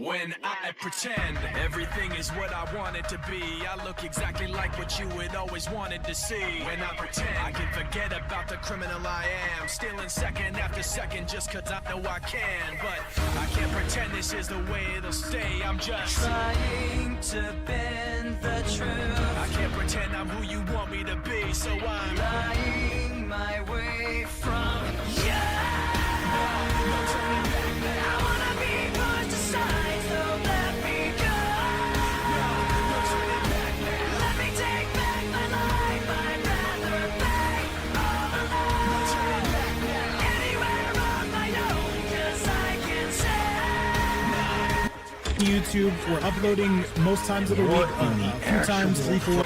When I pretend everything is what I want it to be, I look exactly like what you had always wanted to see. When I pretend I can forget about the criminal I am, stealing second after second just cause I know I can. But I can't pretend this is the way it'll stay. I'm just trying to bend the truth. I can't pretend I'm who you want me to be, so I'm lying my way from you. No turning back now. I wanna be pushed aside, so let me go. No turning back now. Let me take back my life. I'd rather pay all the life. No turning back now. Anywhere on my own, 'cause I can say YouTube. We're uploading most times of the week, a few times, 3, 4.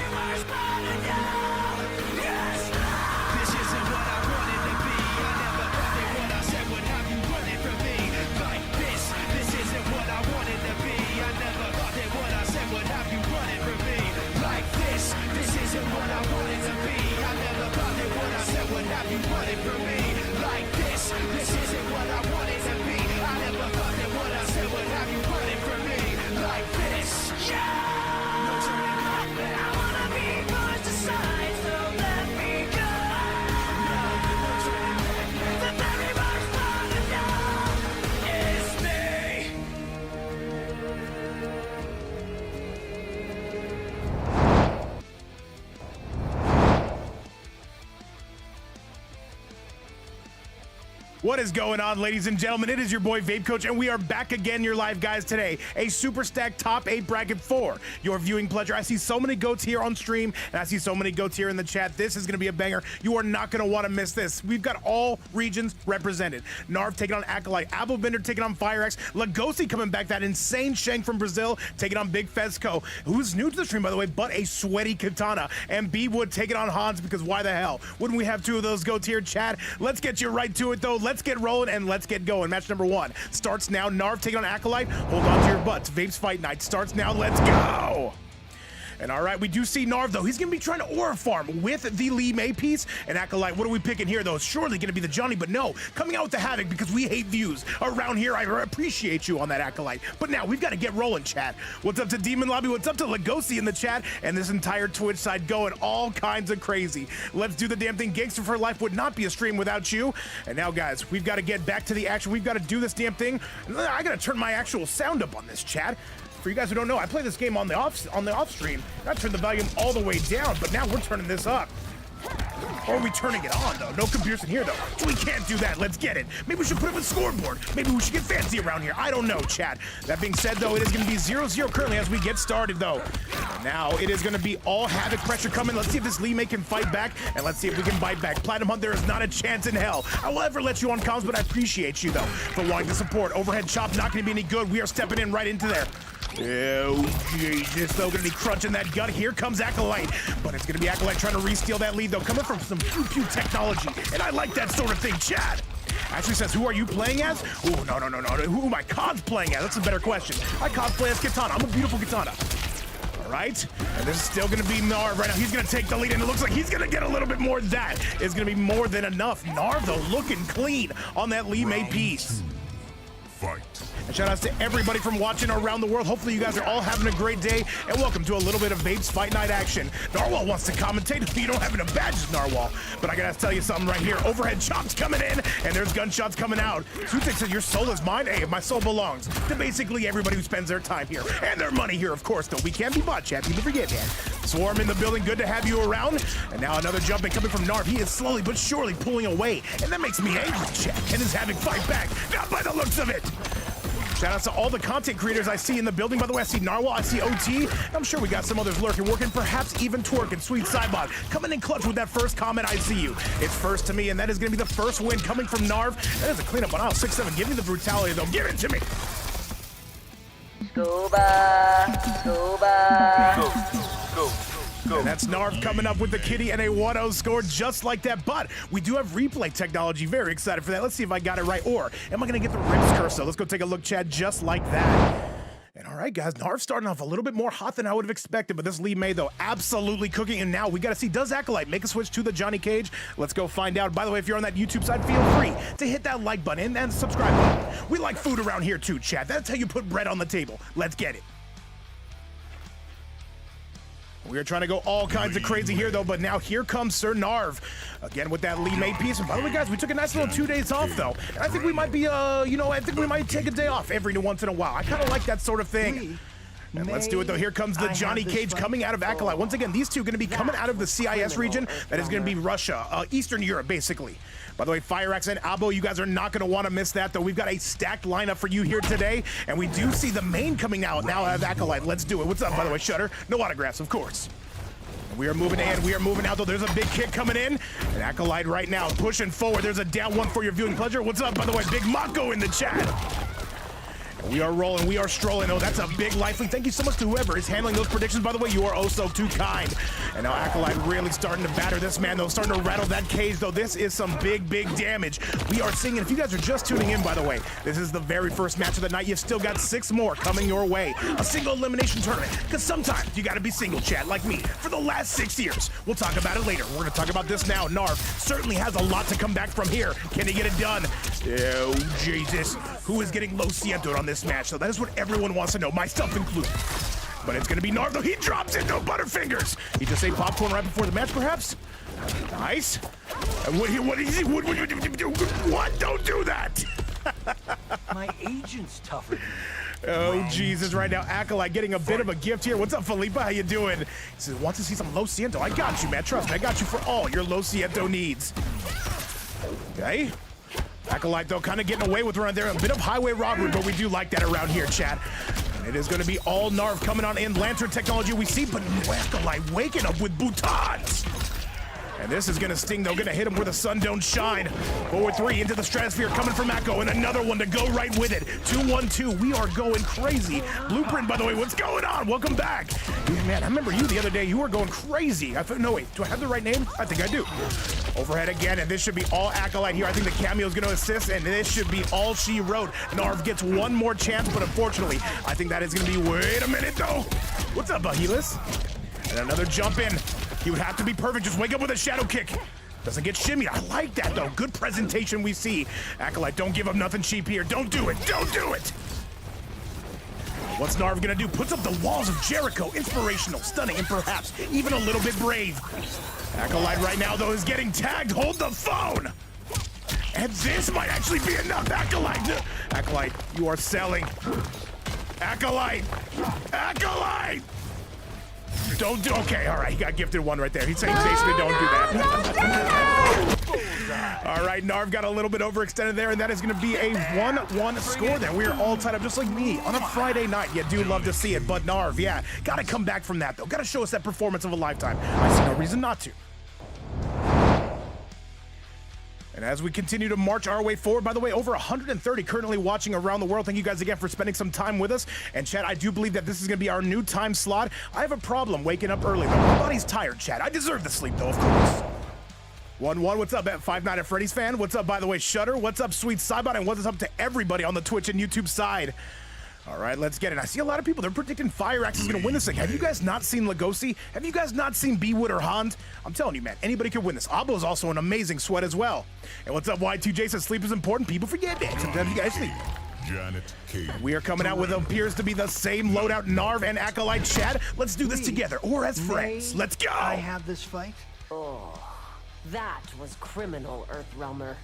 What is going on, ladies and gentlemen? It is your boy Vape Coach, and we are back again, your live guys today. A Super Stack Top 8 bracket for your viewing pleasure. I see so many goats here on stream, and I see so many goats here in the chat. This is going to be a banger. You are not going to want to miss this. We've got all regions represented. Narv taking on Acolyte, Applebender taking on FireX, Lagosi coming back, that insane Shank from Brazil taking on Big Fezco, who's new to the stream, by the way, but a sweaty Katana, and B-Wood taking on Hans, because why the hell wouldn't we have two of those goats here, chat? Let's get you right to it, though. Let's get rolling and let's get going. Match number 1 starts now. Narv taking on Acolyte. Hold on to your butts. Vape's Fight Night starts now. Let's go. And all right, we do see Narv, though. He's going to be trying to aura farm with the Lee May piece. And Acolyte, what are we picking here, though? It's surely going to be the Johnny, but no. Coming out with the Havoc because we hate views around here. I appreciate you on that, Acolyte. But now we've got to get rolling, chat. What's up to Demon Lobby? What's up to Lagosi in the chat? And this entire Twitch side going all kinds of crazy. Let's do the damn thing. Gangster for Life would not be a stream without you. And now, guys, we've got to get back to the action. We've got to do this damn thing. I got to turn my actual sound up on this, chat. For you guys who don't know, I play this game on the off stream. I turned the volume all the way down, but now we're turning this up. Or are we turning it on, though? No computers in here, though. So we can't do that. Let's get it. Maybe we should put up a scoreboard. Maybe we should get fancy around here. I don't know, chat. That being said, though, it is going to be 0-0 currently as we get started, though. Now it is going to be all Havoc pressure coming. Let's see if this Lee May can fight back, and let's see if we can bite back. Platinum Hunt, there is not a chance in hell I will ever let you on comms, but I appreciate you, though, for wanting to support. Overhead chop not going to be any good. We are stepping in right into there. Oh, Jesus, though, gonna be crunching that gut. Here comes Acolyte, but it's gonna be Acolyte trying to re-steal that lead, though, coming from some pew-pew technology, and I like that sort of thing, Chad. Actually says, who are you playing as? Oh, no. Who am I cosplaying as? That's a better question. I cosplay as Katana. I'm a beautiful Katana. All right, and this is still gonna be Narv right now. He's gonna take the lead, and it looks like he's gonna get a little bit more. That is gonna be more than enough. Narv, though, looking clean on that Lee May piece. Fight. And shout outs to everybody from watching around the world. Hopefully you guys are all having a great day, and welcome to a little bit of Vape's Fight Night action. Narwhal wants to commentate. You don't have enough badges, Narwhal. But I gotta tell you something right here. Overhead chops coming in, and there's gunshots coming out. Sutek said, your soul is mine. Hey, my soul belongs to basically everybody who spends their time here. And their money here, of course, though. We can't be bought, chat. People forget that. Swarm in the building. Good to have you around. And now another jumping coming from Narv. He is slowly but surely pulling away. And that makes me angry, chat. And is having fight back. Not by the looks of it. Shout out to all the content creators I see in the building. By the way, I see Narwhal, I see OT. I'm sure we got some others lurking, working, perhaps even twerking. Sweet Sidebot coming in clutch with that first comment. I see you. It's first to me, and that is going to be the first win coming from Narv. That is a cleanup on aisle 6-7. Give me the brutality, though. Give it to me. Go. And that's Narv coming up with the kitty and a 1-0 score just like that. But we do have replay technology. Very excited for that. Let's see if I got it right. Or am I going to get the Rips curse? So let's go take a look, Chad, just like that. And all right, guys, Narv starting off a little bit more hot than I would have expected, but this Lee May, though, absolutely cooking. And now we got to see, does Acolyte make a switch to the Johnny Cage? Let's go find out. By the way, if you're on that YouTube side, feel free to hit that like button and subscribe button. We like food around here too, chat. That's how you put bread on the table. Let's get it. We are trying to go all kinds of crazy here, though, but now here comes Sir Narv. Again with that Lee May piece. And by the way, guys, we took a nice little 2 days off, though. And I think we might be, I think we might take a day off every once in a while. I kind of like that sort of thing. And let's do it, though. Here comes the Johnny Cage coming out of Acolyte. Once again, these two going to be coming out of the CIS region. That is going to be Russia, Eastern Europe, basically. By the way, Firex and Abo, you guys are not going to want to miss that, though. We've got a stacked lineup for you here today, and we do see the main coming out now out of Acolyte. Let's do it. What's up, by the way, Shutter? No autographs, of course. We are moving in, we are moving out, though. There's a big kick coming in. And Acolyte right now pushing forward. There's a down one for your viewing pleasure. What's up, by the way? Big Mako in the chat. We are rolling, we are strolling. Oh, that's a big life lead. Thank you so much to whoever is handling those predictions. By the way, you are oh so too kind. And now Acolyte really starting to batter this man, though, starting to rattle that cage, though. This is some big, big damage. We are seeing, and if you guys are just tuning in, by the way, this is the very first match of the night. You've still got 6 more coming your way. A single elimination tournament, because sometimes you got to be single, chat, like me, for the last 6 years. We'll talk about it later. We're going to talk about this now. Narv certainly has a lot to come back from here. Can he get it done? Oh, Jesus. Who is getting Lo Siento on this match? So that is what everyone wants to know, myself included. But it's going to be Narv, though. He drops it, though. Butterfingers. He just ate popcorn right before the match, perhaps? Nice. And what is he? What would you do? What? Don't do that. My agent's tougher than you. Oh, Jesus. Right now, Acolyte getting a bit of a gift here. What's up, Felipe? How you doing? He says, wants to see some Lo Siento. I got you, man. Trust me. I got you for all your Lo Siento needs. Okay. Acolyte, though, kind of getting away with around there. A bit of highway robbery, but we do like that around here, chat. And it is going to be all Narv coming on in. Lantern technology we see, but Acolyte waking up with boutons. And this is going to sting, though. Going to hit him where the sun don't shine. Forward 3 into the stratosphere coming from Echo. And another one to go right with it. 2-1-2. We are going crazy. Blueprint, by the way. What's going on? Welcome back. Man, I remember you the other day. You were going crazy. No, wait. Do I have the right name? I think I do. Overhead again. And this should be all Acolyte here. I think the cameo is going to assist. And this should be all she wrote. Narv gets one more chance. But unfortunately, I think that is going to be... Wait a minute, though. What's up, Bahilis? And another jump in. He would have to be perfect. Just wake up with a shadow kick. Doesn't get shimmy. I like that, though. Good presentation we see. Acolyte, don't give up nothing cheap here. Don't do it. Don't do it. What's Narv gonna do? Puts up the walls of Jericho. Inspirational, stunning, and perhaps even a little bit brave. Acolyte right now, though, is getting tagged. Hold the phone. And this might actually be enough. Acolyte. Acolyte, you are selling. Acolyte. Acolyte. Don't do. Okay, all right. He got gifted one right there. He's saying basically don't do that. All right, Narv got a little bit overextended there, and that is going to be a 1-1 score there. We are all tied up just like me on a Friday night. You do love to see it, but Narv, yeah, got to come back from that, though. Got to show us that performance of a lifetime. I see no reason not to. And as we continue to march our way forward, by the way, over 130 currently watching around the world. Thank you guys again for spending some time with us. And chat, I do believe that this is going to be our new time slot. I have a problem waking up early, though. My body's tired, chat. I deserve the sleep, though, of course. 1-1, what's up, Five Nights at Freddy's fan? What's up, by the way, Shutter? What's up, Sweet Cybot? And what's up to everybody on the Twitch and YouTube side? All right, let's get it. I see a lot of people, they're predicting Fireaxe is going to win this thing. Have you guys not seen Lugosi? Have you guys not seen Bewood or Hond? I'm telling you, man, anybody could win this. Abo is also an amazing sweat as well. And what's up, Y2J says sleep is important. People forget that. Sometimes you guys sleep. Janet Cage. We are coming out with what appears to be the same loadout, Narv and Acolyte Chad. Let's do this together, or as friends. Let's go. I have this fight. Oh, that was criminal, Earthrealmer.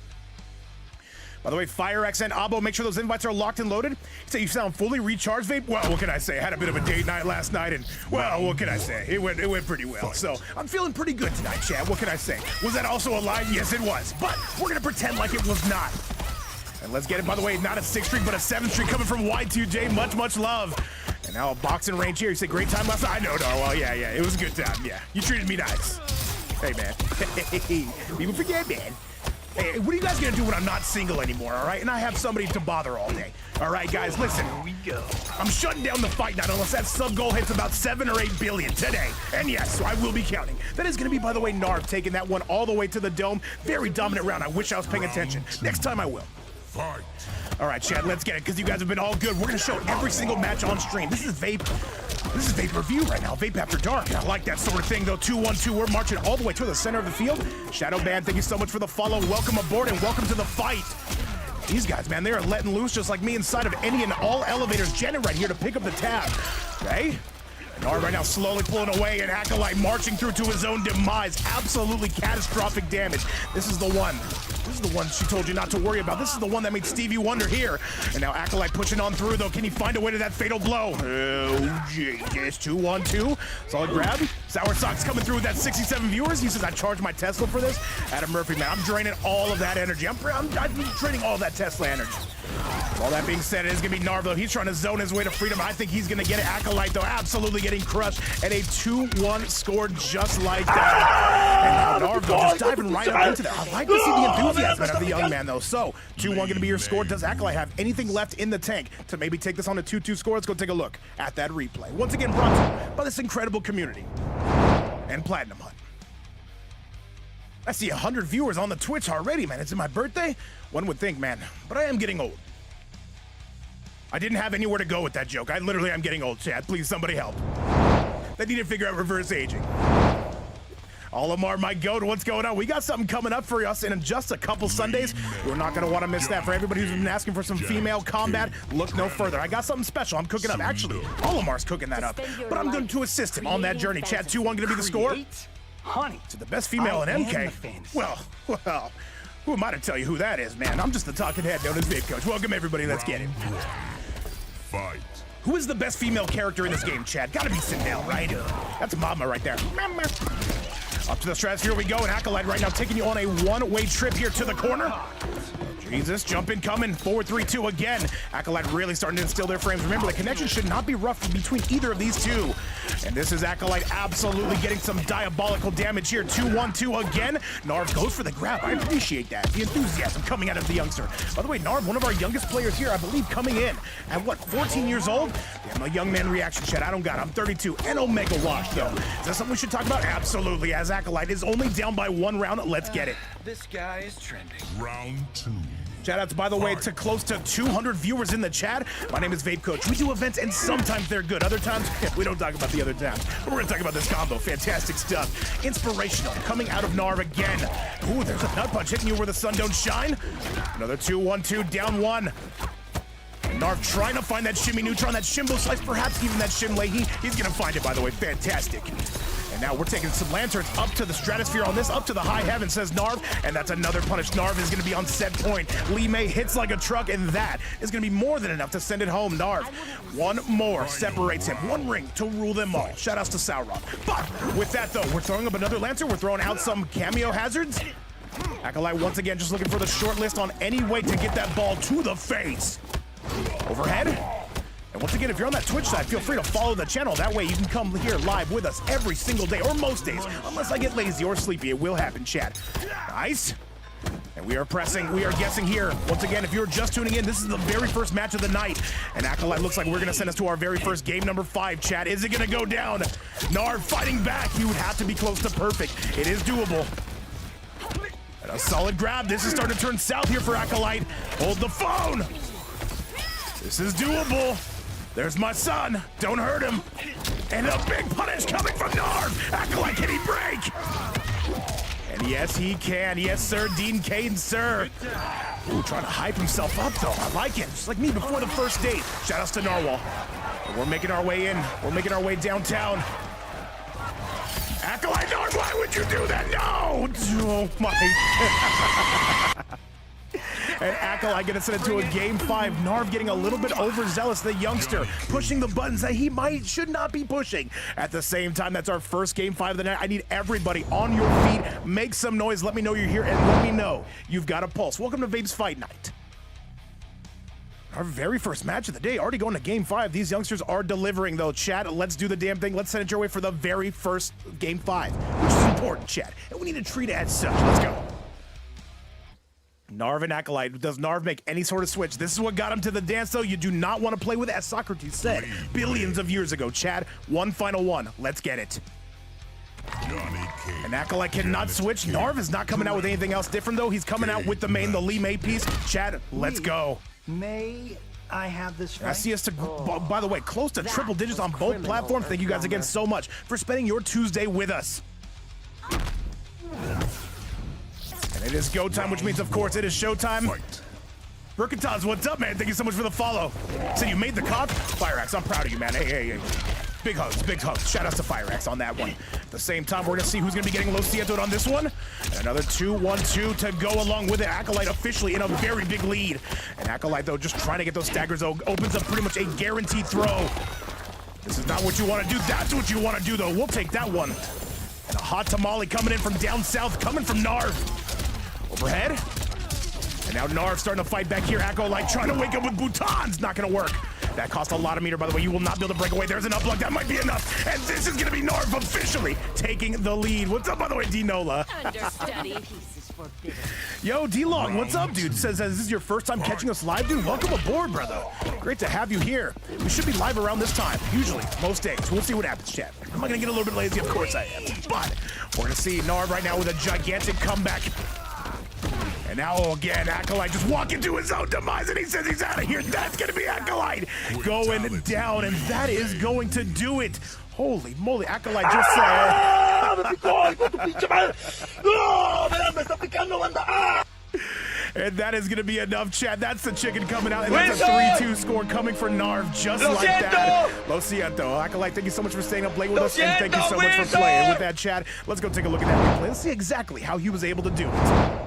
By the way, Firex and Abo, make sure those invites are locked and loaded. You sound fully recharged, Vape. Well, what can I say? I had a bit of a date night last night, and, well, what can I say? It went pretty well. So, I'm feeling pretty good tonight, Chad. What can I say? Was that also a lie? Yes, it was. But we're going to pretend like it was not. And let's get it, by the way, not a 6th streak, but a 7th streak coming from Y2J. Much, much love. And now a boxing range here. You say, great time last night? I know, no. Well, yeah, it was a good time. Yeah, you treated me nice. Hey, man. People forget, man. Hey, what are you guys gonna do when I'm not single anymore, all right? And I have somebody to bother all day. All right, guys, listen. Here we go. I'm shutting down the fight night unless that sub goal hits about 7 or 8 billion today. And yes, so I will be counting. That is gonna be, by the way, Narv taking that one all the way to the dome. Very dominant round. I wish I was paying attention. Next time I will. Fight. All right, Chad, let's get it, because you guys have been all good. We're gonna show every single match on stream. This is Vape Review right now, Vape After Dark. And I like that sort of thing, though. 2-1-2, we're marching all the way to the center of the field. Shadow Band, thank you so much for the follow. Welcome aboard and welcome to the fight. These guys, man, they are letting loose just like me inside of any and all elevators. Janet right here to pick up the tab. Okay? Narv right now slowly pulling away, and Acolyte marching through to his own demise. Absolutely catastrophic damage. This is the one. This is the one she told you not to worry about. This is the one that made Stevie Wonder here. And now Acolyte pushing on through, though. Can he find a way to that fatal blow? Oh, Jesus. 2-1-2. Solid grab. Sour Socks coming through with that 67 viewers. He says, I charged my Tesla for this. Adam Murphy, man, I'm draining all of that energy. I'm draining all that Tesla energy. With all that being said, it is going to be Narv, though. He's trying to zone his way to freedom. I think he's going to get it. Acolyte, though, absolutely getting crushed. And a 2-1 score just like that. And now Narv, though, just diving right up into that. I like to see the enthusiasm out of the young man, though. So, 2-1 going to be your score. Does Acolyte have anything left in the tank to maybe take this on a 2-2 score? Let's go take a look at that replay. Once again, brought to you by this incredible community and Platinum Hunt. I see 100 viewers on the Twitch already, man. It's my birthday? One would think, man. But I am getting old. I didn't have anywhere to go with that joke. I literally am getting old, chat. Please, somebody help. They need to figure out reverse aging. Olimar, my goat, what's going on? We got something coming up for us in just a couple Sundays. You're not going to want to miss that. For everybody who's been asking for some female combat, look no further. I got something special I'm cooking up. Actually, Olimar's cooking that up. But I'm going to assist him on that journey. Chat 2-1 going to be the score. Honey, To the best female in MK. Well, who am I to tell you who that is, man? I'm just the talking head known as Vape Coach. Welcome, everybody. Let's get it. Fight. Who is the best female character in this game, Chad? Gotta be Sindel, right? That's Mama right there. Mama. Up to the stratosphere we go, and Acolyte right now taking you on a one-way trip here to the corner. Jesus, jump in coming, 4-3-2 again. Acolyte really starting to instill their frames. Remember, the connection should not be rough between either of these two. And this is Acolyte absolutely getting some diabolical damage here. 2-1-2 again. Narv goes for the grab. I appreciate that. The enthusiasm coming out of the youngster. By the way, Narv, one of our youngest players here, I believe, coming in at what, 14 years old? Damn, a young man reaction, chat. I don't got it. I'm 32 and Omega Wash, though. Is that something we should talk about? Absolutely. As Acolyte is only down by one round, let's get it. this guy is trending. Round 2. Shout outs, by the way, to close to 200 viewers in the chat. My name is Vape Coach. We do events, and sometimes they're good. Other times, we don't talk about the other times. But we're going to talk about this combo. Fantastic stuff. Inspirational. Coming out of Narv again. Ooh, there's a nut punch hitting you where the sun don't shine. Another 2-1-2, down one. Narv trying to find that shimmy neutron, that shimbo slice, perhaps even that shim leahy. He's going to find it, by the way. Fantastic. And now we're taking some lanterns up to the stratosphere on this, up to the high heaven, says Narv, and that's another punish. Narv is going to be on set point. Lee May hits like a truck, and that is going to be more than enough to send it home. Narv, one more separates him. One ring to rule them all. Shoutouts to Sauron. But with that, though, we're throwing up another lantern. We're throwing out some cameo hazards. Acolyte once again just looking for the short list on any way to get that ball to the face. Overhead. And once again, if you're on that Twitch side, feel free to follow the channel. That way you can come here live with us every single day, or most days. Unless I get lazy or sleepy, it will happen, chat. Nice. And we are pressing, we are guessing here. Once again, if you're just tuning in, this is the very first match of the night. And Acolyte looks like we're going to send us to our very first game number 5, chat. Is it going to go down? Narv fighting back. He would have to be close to perfect. It is doable. And a solid grab. This is starting to turn south here for Acolyte. Hold the phone. This is doable. There's my son. Don't hurt him. And a big punish coming from Narv. Acolyte, can he break? And yes, he can. Yes, sir. Dean Caden, sir. Ooh, trying to hype himself up, though. I like it. Just like me before the first date. Shoutouts to Narwhal. And we're making our way in. We're making our way downtown. Acolyte, Narv, why would you do that? No! Oh, my... And Acolyte gonna send it to a game 5. Narv getting a little bit overzealous, the youngster, pushing the buttons that he should not be pushing. At the same time, that's our first game 5 of the night. I need everybody on your feet. Make some noise. Let me know you're here, and let me know you've got a pulse. Welcome to Vape's Fight Night. Our very first match of the day, already going to game 5. These youngsters are delivering, though. Chat, let's do the damn thing. Let's send it your way for the very first game 5, which is important, chat. And we need to treat it as such. Let's go. Narv and Acolyte. Does Narv make any sort of switch? This is what got him to the dance, though. You do not want to play with it, as Socrates said billions of years ago. Chad, one final one. Let's get it. And Acolyte cannot switch. Narv is not coming out with anything else different, though. He's coming out with the main, the Lee May piece. Chad, let's go. May I have this I see us to, by the way, close to triple digits on both platforms. Thank you guys again so much for spending your Tuesday with us. And it is go time, which means, of course, it is showtime. Burkataz, what's up, man? Thank you so much for the follow. So you made the cut? Fire Axe, I'm proud of you, man. Hey. Big hugs, big hugs. Shout out to Fire Axe on that one. At the same time, we're gonna see who's gonna be getting Lo Siento on this one. And another 2-1-2 to go along with it. Acolyte officially in a very big lead. And Acolyte, though, just trying to get those staggers, opens up pretty much a guaranteed throw. This is not what you want to do. That's what you want to do, though. We'll take that one. And a hot tamale coming in from down south, coming from Narv. Overhead. And now Narv starting to fight back here. Acolyte trying to wake up with Bhutan's. Not going to work. That cost a lot of meter, by the way. You will not be able to break away. There's an up block. That might be enough. And this is going to be Narv officially taking the lead. What's up, by the way, D-Nola? Understudy. Peace is forbidden. Yo, D-Long, what's up, dude? Says, this is your first time catching us live, dude. Welcome aboard, brother. Great to have you here. We should be live around this time, usually, most days. We'll see what happens, chat. Am I going to get a little bit lazy? Of course I am. But we're going to see Narv right now with a gigantic comeback. And now, again, Acolyte just walking to his own demise, and he says he's out of here. That's going to be Acolyte going down, and that is going to do it. Holy moly, Acolyte just said... And that is going to be enough, chat. That's the chicken coming out, and that's a 3-2 score coming for Narv, just like that. Lo siento. Acolyte, thank you so much for staying up late with us, and thank you so much for playing with that, chat. Let's go take a look at that replay. Let's see exactly how he was able to do it.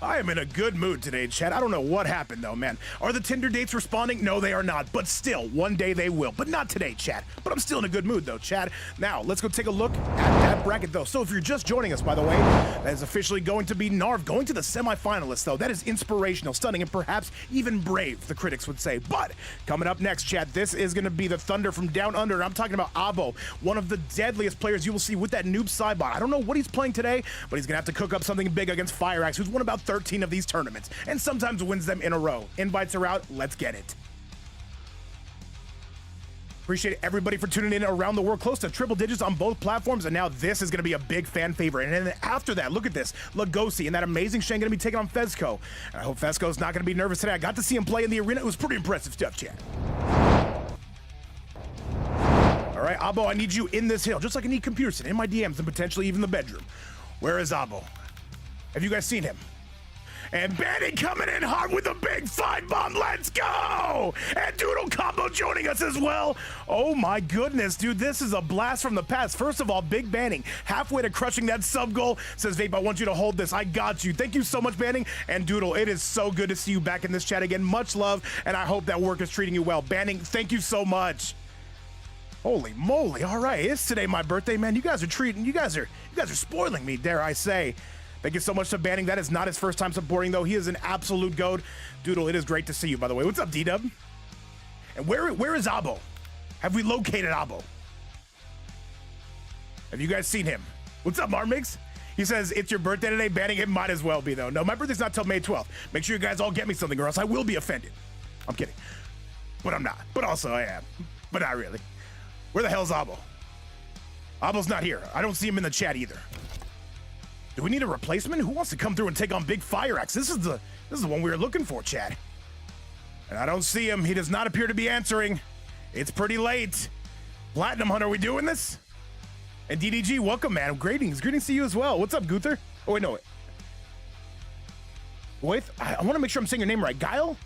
I am in a good mood today, chat. I don't know what happened, though, man. Are the Tinder dates responding? No, they are not. But still, one day they will. But not today, chat. But I'm still in a good mood, though, chat. Now, let's go take a look at that bracket, though. So if you're just joining us, by the way, that is officially going to be Narv going to the semifinalists, though. That is inspirational, stunning, and perhaps even brave, the critics would say. But coming up next, chat, this is going to be the Thunder from Down Under. And I'm talking about Abo, one of the deadliest players you will see with that noob sidebot. I don't know what he's playing today, but he's going to have to cook up something big against Fire Axe, who's won about 13 of these tournaments and sometimes wins them in a row. Invites are out. Let's get it. Appreciate everybody for tuning in around the world, close to triple digits on both platforms, and now this is going to be a big fan favorite. And then after that, look at this, Lugosi and that amazing Shen going to be taking on Fezco. And I hope Fezco's not going to be nervous today. I got to see him play in the arena. It was pretty impressive stuff, chat. All right, Abo, I need you in this hill, just like I need Computerson in my DMs and potentially even the bedroom. Where is Abo? Have you guys seen him? And Benny coming in hard with a big 5-bomb. Let's go! And Doodle Combo joining us as well. Oh my goodness, dude, this is a blast from the past. First of all, Big Banning, halfway to crushing that sub goal, says, Vape, I want you to hold this. I got you. Thank you so much, Banning. And Doodle, it is so good to see you back in this chat again. Much love, and I hope that work is treating you well. Banning, thank you so much. Holy moly. All right, it's today my birthday, man. You guys are spoiling me, dare I say. Thank you so much to Banning. That is not his first time supporting, though. He is an absolute goat. Doodle, it is great to see you, by the way. What's up, D-Dub? And where is Abo? Have we located Abo? Have you guys seen him? What's up, Marmix? He says, it's your birthday today, Banning. It might as well be, though. No, my birthday's not till May 12th. Make sure you guys all get me something, or else I will be offended. I'm kidding. But I'm not. But also I am. But not really. Where the hell's Abo? Abo's not here. I don't see him in the chat either. Do we need a replacement? Who wants to come through and take on Big Fire Axe? This is the one we were looking for, chat. And I don't see him. He does not appear to be answering. It's pretty late. Platinum Hunter, are we doing this? And DDG, welcome, man. Greetings to you as well. What's up, Guther? Oh, wait, no. Wait, I want to make sure I'm saying your name right. Guile?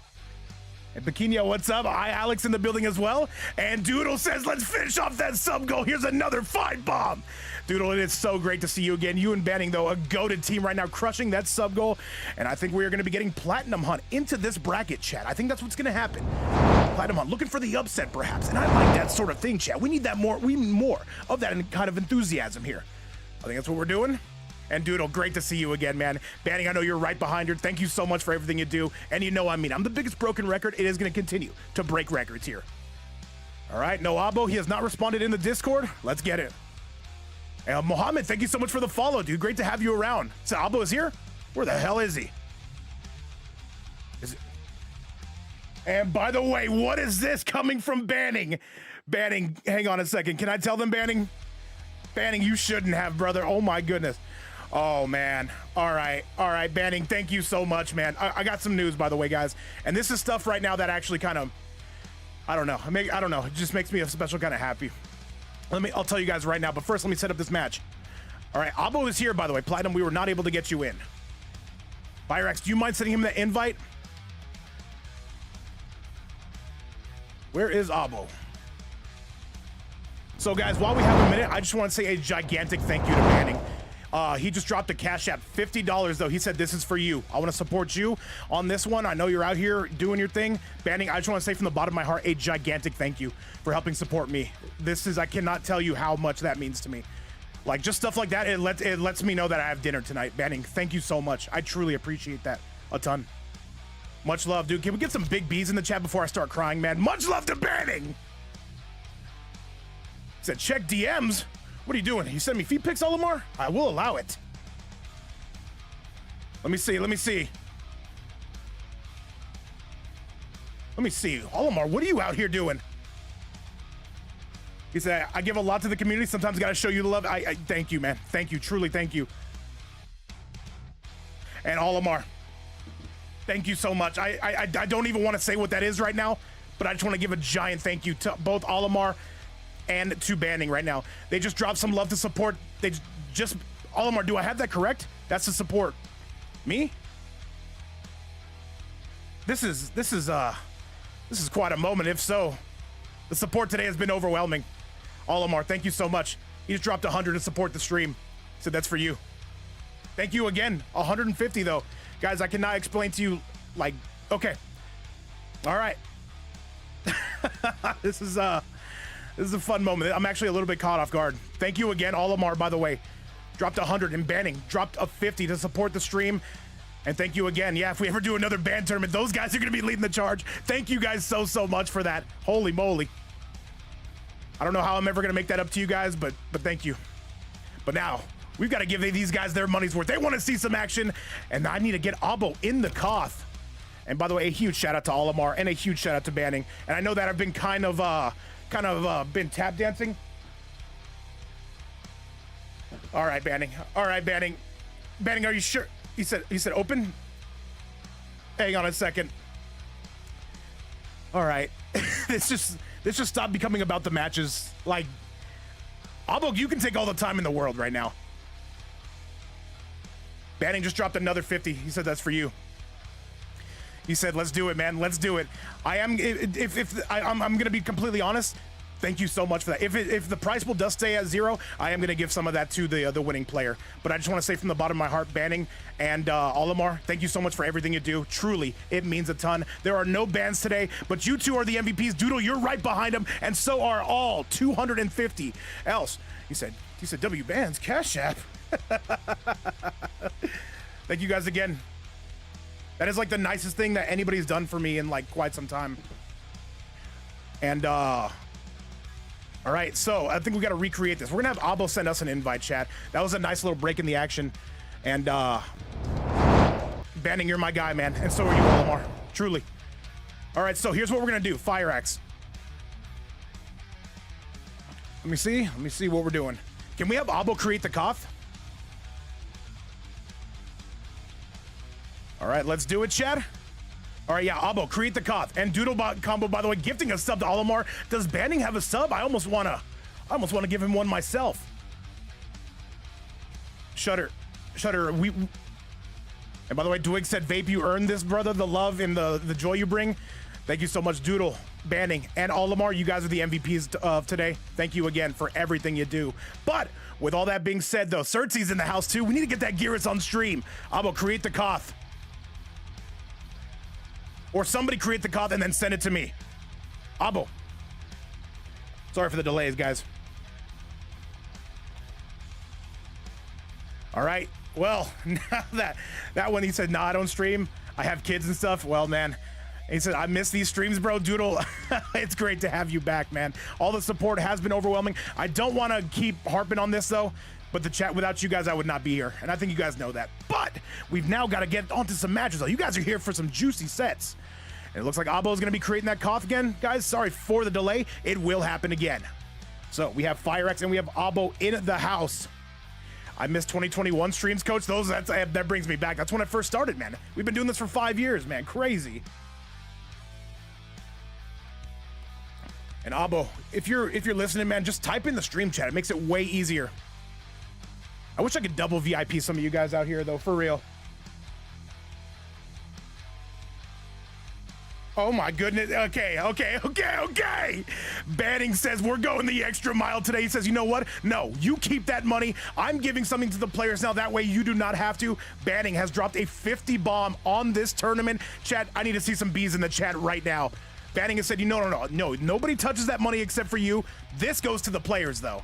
And Bikini, what's up? Hi, Alex in the building as well. And Doodle says, let's finish off that sub goal. Here's another 5-bomb. Doodle, it is so great to see you again. You and Banning, though, a goated team right now, crushing that sub goal. And I think we are going to be getting Platinum Hunt into this bracket, chat. I think that's what's going to happen. Platinum Hunt, looking for the upset, perhaps. And I like that sort of thing, chat. We need that more. We need more of that kind of enthusiasm here. I think that's what we're doing. And Doodle, great to see you again, man. Banning, I know you're right behind her. Thank you so much for everything you do. And you know I mean, I'm the biggest broken record. It is going to continue to break records here. All right, no Abo. He has not responded in the Discord. Let's get it. And Mohammed, thank you so much for the follow, dude. Great to have you around. So Abo is here? Where the hell is he? And by the way, what is this coming from Banning? Banning, hang on a second. Can I tell them, Banning? Banning, you shouldn't have, brother. Oh my goodness. Oh man. All right, Banning, thank you so much, man. I got some news, by the way, guys. And this is stuff right now that actually kind of, I don't know. It just makes me a special kind of happy. I'll tell you guys right now, but first let me set up this match. All right, Abo is here, by the way. Platinum, we were not able to get you in. Byrax, do you mind sending him the invite? Where is Abo? So guys, while we have a minute, I just want to say a gigantic thank you to Manning. He just dropped a cash app, $50 though. He said, this is for you. I want to support you on this one. I know you're out here doing your thing. Banning, I just want to say from the bottom of my heart, a gigantic thank you for helping support me. I cannot tell you how much that means to me. Like, just stuff like that, it lets me know that I have dinner tonight. Banning, thank you so much. I truly appreciate that a ton. Much love, dude. Can we get some big B's in the chat before I start crying, man? Much love to Banning. He said, check DMs. What are you doing? You send me feet pics, Olimar? I will allow it. Let me see. Let me see. Let me see. Olimar, what are you out here doing? He said, I give a lot to the community. Sometimes got to show you the love. I thank you, man. Thank you. Truly, thank you. And Olimar, thank you so much. I don't even want to say what that is right now, but I just want to give a giant thank you to both Olimar and to Banning right now. They just dropped some love to support. They just Olimar, do I have that correct? That's the support. Me? This is quite a moment. If so, the support today has been overwhelming. Olimar, thank you so much. He just dropped 100 to support the stream. So that's for you. Thank you again. 150 though. Guys, I cannot explain to you, like, okay. All right. This is a fun moment. I'm actually a little bit caught off guard. Thank you again, Olimar, by the way. Dropped 100 and Banning. Dropped a 50 to support the stream. And thank you again. Yeah, if we ever do another band tournament, those guys are going to be leading the charge. Thank you guys so much for that. Holy moly. I don't know how I'm ever going to make that up to you guys, but thank you. But now, we've got to give these guys their money's worth. They want to see some action, and I need to get Abo in the Koth. And by the way, a huge shout out to Olimar and a huge shout out to Banning. And I know that I've been kind of been tap dancing. All right, Banning. All right, Banning. Banning, are you sure? He said open. Hang on a second. All right. This just stopped becoming about the matches. Like, Abo, you can take all the time in the world right now. Banning just dropped another 50. He said that's for you. He said, let's do it, man. Let's do it. I'm going to be completely honest. Thank you so much for that. If the prize pool does stay at 0, I am going to give some of that to the winning player. But I just want to say from the bottom of my heart, Banning and Olimar, thank you so much for everything you do. Truly, it means a ton. There are no bans today, but you two are the MVPs. Doodle, you're right behind them, and so are all 250 else. He said W bans, Cash App. Thank you guys again. That is like the nicest thing that anybody's done for me in like quite some time. And all right, so I think we got to recreate this. We're gonna have Abo send us an invite, chat. That was a nice little break in the action. And Banning, you're my guy, man. And so are you, Olimar. Truly. All right, so here's what we're gonna do. Fire axe. Let me see what we're doing. Can we have Abo create the Koth? All right, let's do it, chat. All right, yeah, Abo, create the Koth. And Doodlebot combo, by the way, gifting a sub to Olimar. Does Banning have a sub? I almost wanna give him one myself. Shutter, and by the way, Dwig said, Vape, you earned this, brother, the love and the joy you bring. Thank you so much, Doodle, Banning, and Olimar. You guys are the MVPs of today. Thank you again for everything you do. But with all that being said, though, Cersei's in the house, too. We need to get that Gearus on stream. Abo, create the Koth. Or somebody create the Koth and then send it to me. Abo. Sorry for the delays, guys. All right. Well, now that one, he said, nah, I don't stream. I have kids and stuff. Well, man. He said, I miss these streams, bro. Doodle, it's great to have you back, man. All the support has been overwhelming. I don't want to keep harping on this, though. But the chat, without you guys, I would not be here. And I think you guys know that. But we've now got to get onto some matches, though. You guys are here for some juicy sets. And it looks like Abo is going to be creating that Koth again. Guys, sorry for the delay. It will happen again. So we have FireX and we have Abo in the house. I missed 2021 streams, Coach. That brings me back. That's when I first started, man. We've been doing this for 5 years, man. Crazy. And Abo, if you're listening, man, just type in the stream chat. It makes it way easier. I wish I could double VIP some of you guys out here, though, for real. Oh my goodness. Okay. Banning says we're going the extra mile today. He says, you know what? No, you keep that money. I'm giving something to the players now. That way you do not have to. Banning has dropped a 50 bomb on this tournament. Chat, I need to see some bees in the chat right now. Banning has said, no, nobody touches that money except for you. This goes to the players though.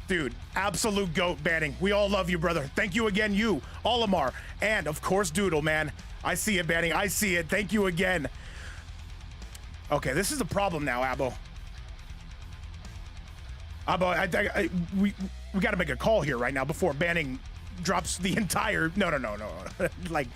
Dude, absolute GOAT, Banning. We all love you, brother. Thank you again, you, Olimar, and of course, Doodle, man. I see it, Banning. I see it. Thank you again. Okay, this is a problem now, Abo. Abo, we got to make a call here right now before Banning drops the entire. No. Like.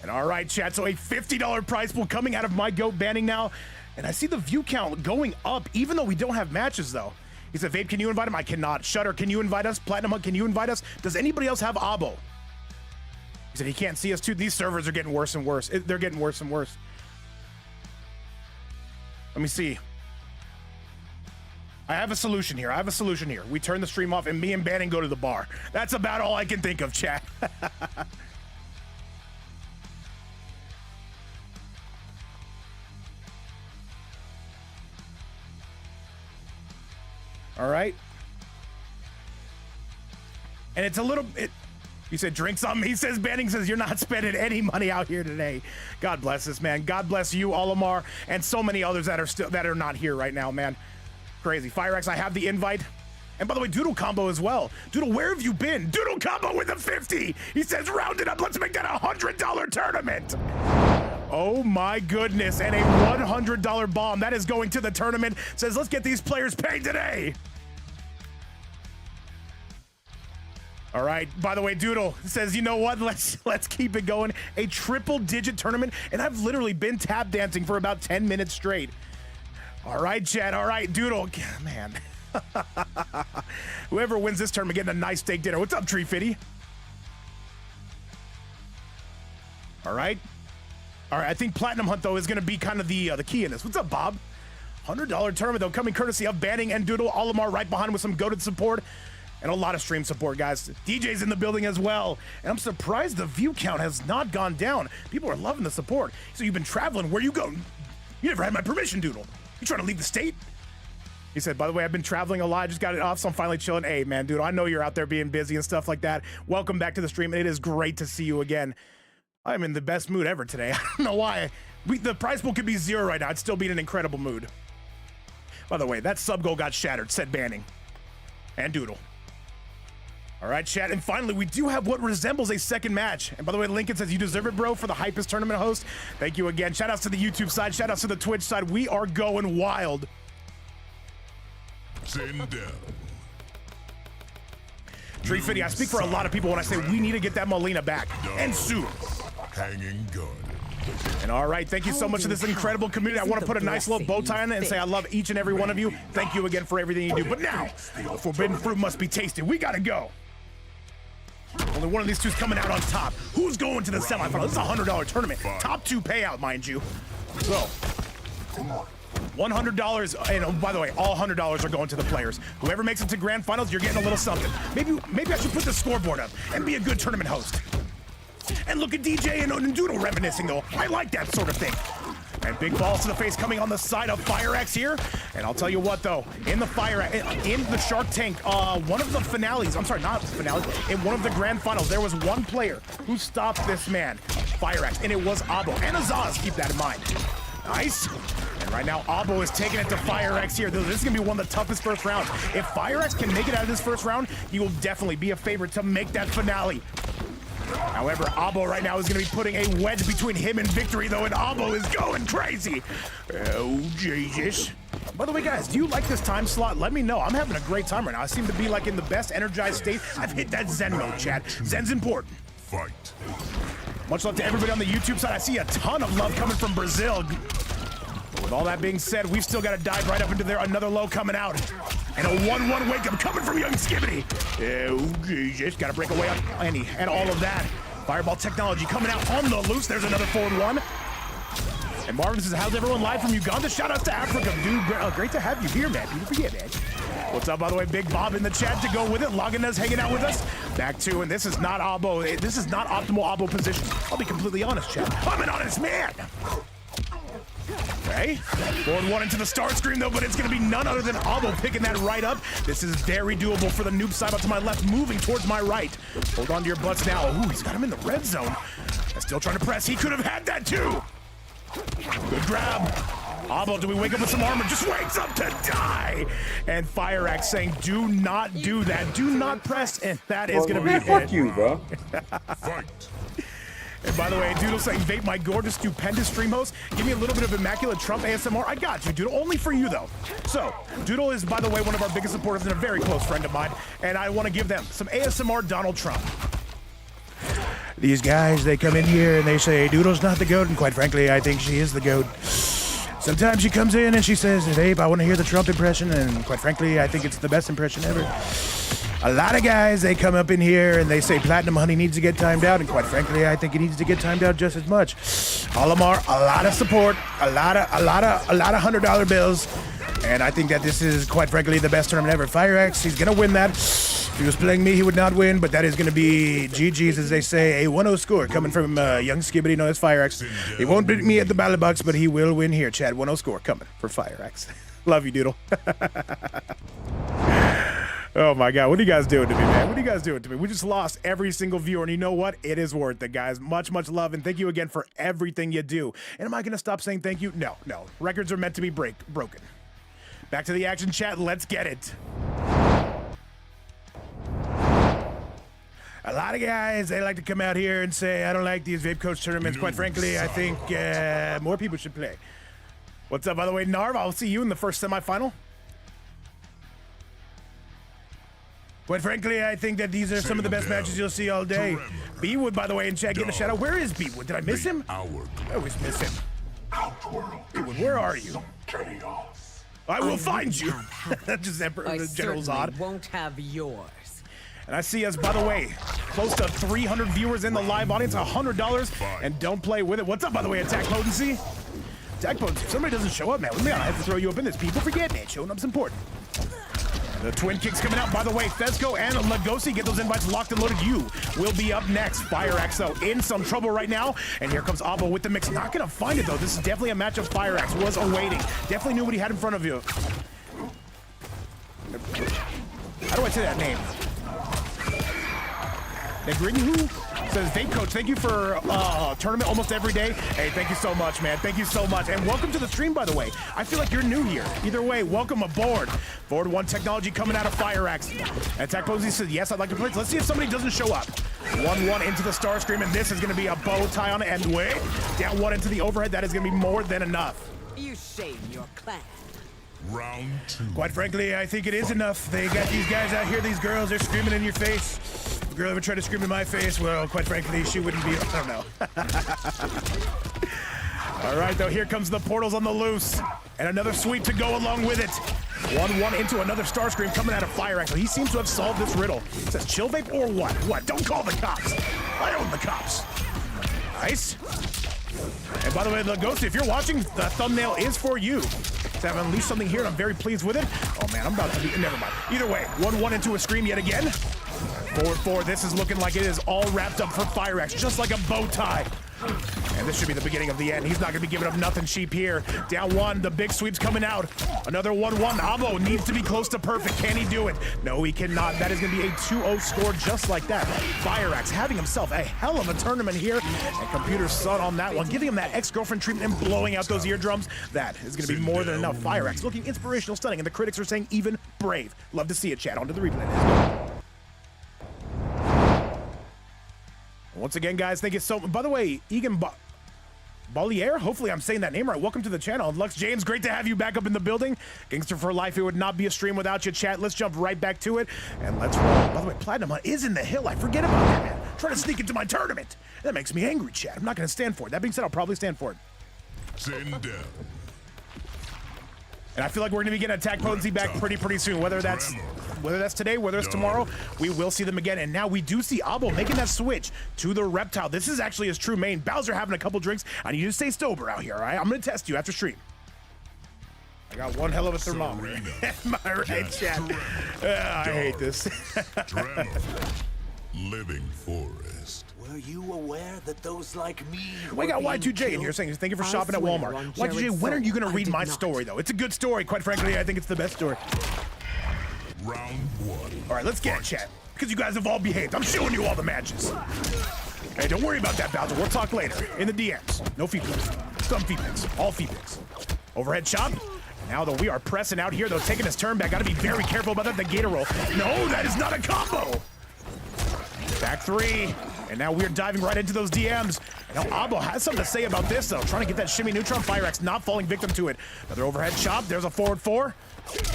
And all right, chat. So a $50 prize pool coming out of my GOAT Banning now, and I see the view count going up, even though we don't have matches though. He said, Vape, can you invite him? I cannot. Shutter, can you invite us? Platinum Hunt, can you invite us? Does anybody else have Abo? He said he can't see us too. These servers are getting worse and worse. They're getting worse and worse. Let me see. I have a solution here. We turn the stream off and me and Banning go to the bar. That's about all I can think of, chat. All right. And it's a little bit. He said, drink something. He says, Banning says, you're not spending any money out here today. God bless this, man. God bless you, Olimar, and so many others that are not here right now, man. Crazy. FireX, I have the invite. And by the way, Doodle Combo as well. Doodle, where have you been? Doodle Combo with a 50. He says, round it up. Let's make that a $100 tournament. Oh my goodness. And a $100 bomb. That is going to the tournament. Says, let's get these players paid today. All right. By the way, Doodle says, you know what? Let's keep it going. A triple-digit tournament, and I've literally been tap dancing for about 10 minutes straight. All right, chat. All right, Doodle. Man. Whoever wins this tournament getting a nice steak dinner. What's up, Tree Fitty? All right. I think Platinum Hunt though is going to be kind of the key in this. What's up, Bob? $100 tournament though, coming courtesy of Banning and Doodle. Olimar right behind with some goated support. And a lot of stream support, guys. DJ's in the building as well. And I'm surprised the view count has not gone down. People are loving the support. So you've been traveling. Where you go? You never had my permission, Doodle. You trying to leave the state? He said, by the way, I've been traveling a lot. I just got it off, so I'm finally chilling. Hey, man, Doodle, I know you're out there being busy and stuff like that. Welcome back to the stream. It is great to see you again. I'm in the best mood ever today. I don't know why. The prize pool could be 0 right now. I'd still be in an incredible mood. By the way, that sub goal got shattered, said Banning. And Doodle. All right, chat, and finally, we do have what resembles a second match. And by the way, Lincoln says, you deserve it, bro, for the hypest tournament host. Thank you again. Shout outs to the YouTube side. Shout outs to the Twitch side. We are going wild. Send down. Tree Fitty, I speak for a lot of people when I say we need to get that Molina back. And soon. Hanging gun. And all right, thank you so much for this incredible community. I want to put a nice little bow tie on it and say I love each and every one of you. Thank you again for everything you do. But now, the forbidden fruit must be tasted. We got to go. Only one of these two's coming out on top. Who's going to the semifinal? This is a $100 tournament. Top 2 payout, mind you. So, $100, and oh, by the way, all $100 are going to the players. Whoever makes it to grand finals, you're getting a little something. Maybe I should put the scoreboard up and be a good tournament host. And look at DJ and Doodle reminiscing, though. I like that sort of thing. And big balls to the face coming on the side of FireX here. And I'll tell you what, though, in the Shark Tank, one of the finales, I'm sorry, not the finales, in one of the grand finals, there was one player who stopped this man, FireX, and it was Abo. And Azaz, keep that in mind. Nice. And right now, Abo is taking it to FireX here. This is going to be one of the toughest first rounds. If FireX can make it out of this first round, he will definitely be a favorite to make that finale. However, Abo right now is going to be putting a wedge between him and victory, though, and Abo is going crazy. Oh, Jesus. By the way, guys, do you like this time slot? Let me know. I'm having a great time right now. I seem to be, like, in the best energized state. I've hit that Zen mode, chat. Zen's important. Fight. Much love to everybody on the YouTube side. I see a ton of love coming from Brazil. With all that being said, we've still got to dive right up into there. Another low coming out. And a 1-1 wake up coming from Young Skibbity. Oh, Jesus. Got to break away on and all of that. Fireball technology coming out on the loose. There's another forward one. And Marvin says, how's everyone live from Uganda? Shout out to Africa, dude. Great to have you here, man. Yeah, man. What's up, by the way? Big Bob in the chat to go with it. Laganez hanging out with us. Back to, and this is not Abo. This is not optimal Abo position. I'll be completely honest, chat. I'm an honest man. Okay. Forward one into the star screen, though, but it's going to be none other than Abo picking that right up. This is very doable for the noob side out to my left, moving towards my right. Hold on to your butts now. Ooh, he's got him in the red zone. Still trying to press. He could have had that, too. Good grab. Abo, do we wake up with some armor? Just wakes up to die. And Fire Axe saying, do not do that. Do not press. And that is going to be it. Fuck you, bro. Fight. And by the way, Doodle saying, Vape, my gorgeous, stupendous stream host. Give me a little bit of Immaculate Trump ASMR. I got you, Doodle. Only for you, though. So, Doodle is, by the way, one of our biggest supporters and a very close friend of mine. And I want to give them some ASMR Donald Trump. These guys, they come in here and they say, Doodle's not the GOAT. And quite frankly, I think she is the GOAT. Sometimes she comes in and she says, Vape, I want to hear the Trump impression. And quite frankly, I think it's the best impression ever. A lot of guys, they come up in here and they say Platinum Honey needs to get timed out, and quite frankly, I think he needs to get timed out just as much. Olimar, a lot of support, a lot of $100 bills, and I think that this is quite frankly the best tournament ever. Fire Axe, he's gonna win that. If he was playing me, he would not win, but that is gonna be GG's, as they say, a 1-0 score coming from young Skibbity known as Fire Axe. He won't beat me at the Battle Box, but he will win here. Chad, 1-0 score coming for Fire Axe. Love you, Doodle. Oh my God, what are you guys doing to me, man? What are you guys doing to me? We just lost every single viewer, and you know what? It is worth it, guys. Much, much love, and thank you again for everything you do. And am I gonna stop saying thank you? No. Records are meant to be broken. Back to the action, chat. Let's get it. A lot of guys, they like to come out here and say, I don't like these Vape Coach tournaments. Quite frankly, I think more people should play. What's up, by the way, Narv? I'll see you in the first semifinal. Quite frankly, I think that these are some of the best matches you'll see all day. B-Wood, by the way, in chat, getting a shout out. Where is B-Wood? Did I miss him? I always miss him. B-Wood, where are you? I will find you. Just General Zod. Won't have yours. And I see us, by the way, close to 300 viewers in the live audience, $100, and don't play with it. What's up, by the way, Attack Potency? Attack Potency, if somebody doesn't show up, man, with me, I have to throw you up in this. People forget, man, showing up's important. The twin kicks coming out, by the way. Fesco and Lagosi get those invites locked and loaded. You will be up next. Fire Axe, though, in some trouble right now. And here comes Abo with the mix. Not going to find it, though. This is definitely a matchup Fire Axe was awaiting. Definitely knew what he had in front of you. How do I say that name? Negrinhu says, Vape Coach, thank you for tournament almost every day. Hey, thank you so much, man. Thank you so much. And welcome to the stream, by the way. I feel like you're new here. Either way, welcome aboard. Forward one technology coming out of Fire Axe. Attack Posey says, yes, I'd like to play. Let's see if somebody doesn't show up. 1-1 into the Star Scream, and this is going to be a bow tie on the end way. Down one into the overhead. That is going to be more than enough. You shame your clan. Round 2. Quite frankly, I think it is enough. They got these guys out here, these girls, they're screaming in your face. If a girl ever tried to scream in my face, well, quite frankly, she wouldn't be, I don't know. All right, though, here comes the portals on the loose. And another sweep to go along with it. 1-1 into another Star Scream coming out of Fire Axe. He seems to have solved this riddle. It says chill vape or what? What? Don't call the cops. I own the cops. Nice. And by the way, Ghost, if you're watching, the thumbnail is for you. So I've unleashed something here, and I'm very pleased with it. Oh man, I'm about to be, never mind. Either way, 1-1 into a scream yet again. 4-4, this is looking like it is all wrapped up for Fire Axe, just like a bow tie. And this should be the beginning of the end. He's not gonna be giving up nothing cheap here. Down one, the big sweep's coming out. Another 1-1, Abo needs to be close to perfect. Can he do it? No, he cannot. That is gonna be a 2-0 score just like that. Fire Axe having himself a hell of a tournament here. And Computer Son on that one, giving him that ex-girlfriend treatment and blowing out those eardrums. That is gonna be more than enough. Fire Axe looking inspirational, stunning, and the critics are saying even brave. Love to see it, chat. On to the replay. Let's go. Once again, guys, thank you so much. By the way, Egan Bollier, hopefully I'm saying that name right. Welcome to the channel. Lux James, great to have you back up in the building. Gangster for life, it would not be a stream without you, chat. Let's jump right back to it, and let's roll. By the way, Platinum Hunt is in the hill. I forget about that, man. Trying to sneak into my tournament. That makes me angry, chat. I'm not going to stand for it. That being said, I'll probably stand for it. Send down. And I feel like we're going to be getting attack potency back pretty soon. Whether that's today, whether it's tomorrow, we will see them again. And now we do see Abo making that switch to the reptile. This is actually his true main. Bowser having a couple drinks. I need you to stay sober out here, all right? I'm going to test you after stream. I got one hell of a thermometer. Am I right, chat? I hate this. Living forest. Were you aware that those like me? We got Y2J in here saying, thank you for shopping at Walmart. Y2J, when are you going to read my story, though? It's a good story. Quite frankly, I think it's the best story. Round 1. All right, let's get it, chat. Because you guys have all behaved. I'm showing you all the matches. Hey, don't worry about that, Bowser. We'll talk later. In the DMs. No feedbacks. Some feedbacks. All feedbacks. Overhead chop. Now, though, we are pressing out here, though, taking his turn back. Got to be very careful about that. The Gator roll. No, that is not a combo. Back 3. And now we're diving right into those DMs. Now, Abo has something to say about this, though. Trying to get that shimmy neutron. Fire X not falling victim to it. Another overhead chop. There's a forward 4.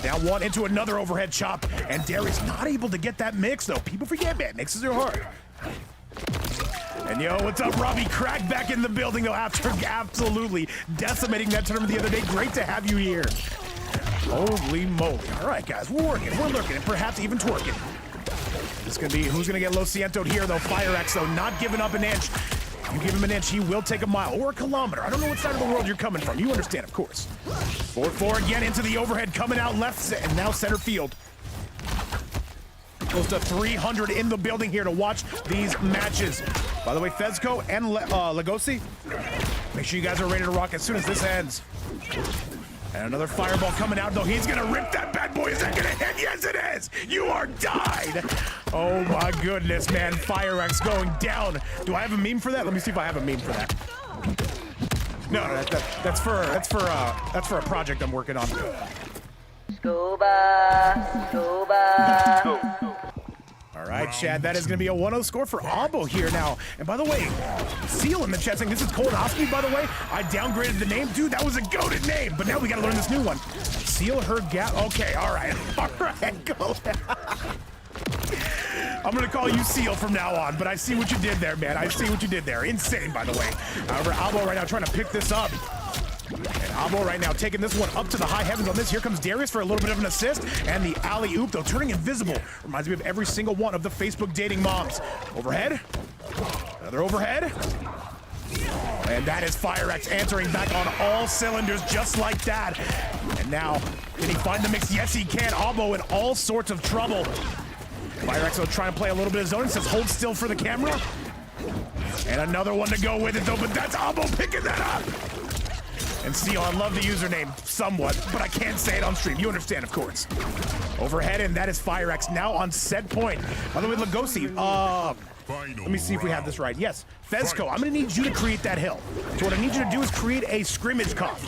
Down 1 into another overhead chop. And Darius not able to get that mix, though. People forget, man. Mixes are hard. And yo, what's up, Robbie? Crack back in the building, though, after absolutely decimating that tournament the other day. Great to have you here. Holy moly. All right, guys, we're working, we're lurking, and perhaps even twerking. This is going to be who's going to get Lo Ciento'd here, though. Fire X, though, not giving up an inch. You give him an inch, he will take a mile or a kilometer. I don't know what side of the world you're coming from. You understand, of course. 4-4 again into the overhead, coming out left, and now center field. Close to 300 in the building here to watch these matches. By the way, Fezco and Legosi, make sure you guys are ready to rock as soon as this ends. And another fireball coming out, though. He's going to rip that bad boy. Is that going to hit? Yes, it is. You are died. Oh, my goodness, man. Fire X going down. Do I have a meme for that? Let me see if I have a meme for that. No, that's for a project I'm working on. Scuba, scuba. All right, Chad, that is going to be a 1-0 score for Abo here now. And by the way, Seal in the chat saying this is Colonoscopy, by the way. I downgraded the name. Dude, that was a goated name, but now we got to learn this new one. Seal her gap. Okay, all right. All right, go. I'm going to call you Seal from now on, but I see what you did there, man. I see what you did there. Insane, by the way. However, Abo right now trying to pick this up. And Abo right now taking this one up to the high heavens on this. Here comes Darius for a little bit of an assist. And the alley-oop, though, turning invisible. Reminds me of every single one of the Facebook dating moms. Overhead. Another overhead. And that is Fire X answering back on all cylinders just like that. And now, can he find the mix? Yes, he can. Abo in all sorts of trouble. Fire X will try to play a little bit of zone. It says hold still for the camera. And another one to go with it, though. But that's Abo picking that up. And Seal, I love the username somewhat, but I can't say it on stream. You understand, of course. Overhead, and that is Fire X now on set point. By the way, Legosi, let me see if we have this right. Yes, Fezco, I'm going to need you to create that hill. So what I need you to do is create a scrimmage cough.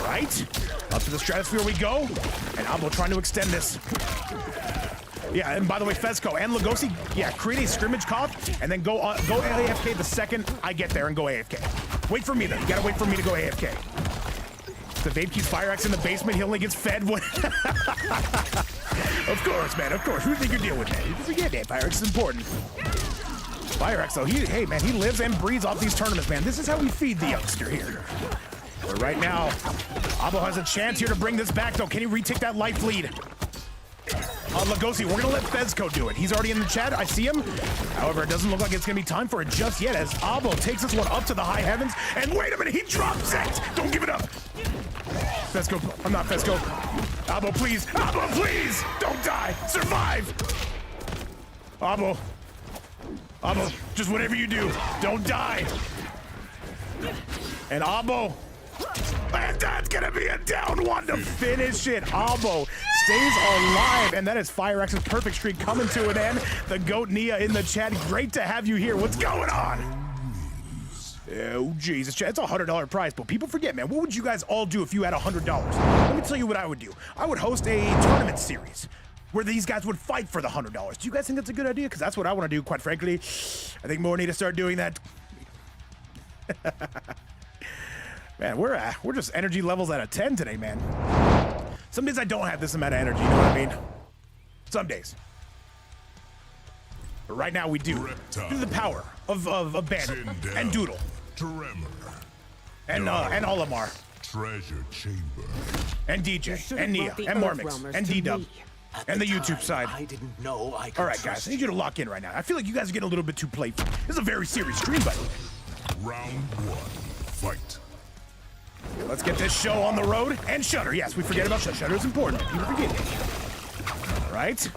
Right? Up to the stratosphere we go. And Abo trying to extend this. Yeah, and by the way, Fezco and Legosi, yeah, create a scrimmage cough and then go AFK the second I get there and go AFK. Wait for me, though. You gotta wait for me to go AFK. The Vape keeps Fire X in the basement. He only gets fed when... Of course, man, of course. Who do you think you're dealing with, man? You forget that. Fire X is important. Fire X, though, hey, man, he lives and breathes off these tournaments, man. This is how we feed the youngster here. But right now, Abo has a chance here to bring this back, though. Can he retake that life lead? Legosi, we're gonna let Fezco do it. He's already in the chat, I see him. However, it doesn't look like it's gonna be time for it just yet as Abo takes this one up to the high heavens. And wait a minute, he drops it! Don't give it up! Fezco, I'm not Fezco. Abo, please! Abo, please! Don't die! Survive! Abo, just whatever you do, don't die! And Abo, and that's gonna be a down one to finish it. Abo stays alive, and that is Fire X's perfect streak coming to an end. The GOAT Nia in the chat. Great to have you here. What's going on? Oh, Jesus. It's a $100 prize, but people forget, man. What would you guys all do if you had $100? Let me tell you what I would do. I would host a tournament series where these guys would fight for the $100. Do you guys think that's a good idea? Because that's what I want to do, quite frankly. I think more need to start doing that. Man, we're just energy levels out of 10 today, man. Some days I don't have this amount of energy, you know what I mean? Some days. But right now we do. Due to the power of Bandit and Doodle. Tremor. And Olimar. Treasure chamber. And DJ, and Nia, and Mormix, and D-Dub, and the YouTube side. I didn't know I could All right, guys, I need you to lock in right now. I feel like you guys are getting a little bit too playful. This is a very serious stream, by the way. Round 1. Fight. Let's get this show on the road. And Shutter. Yes, we forget about Shutter. Shutter is important. People forget it. All right.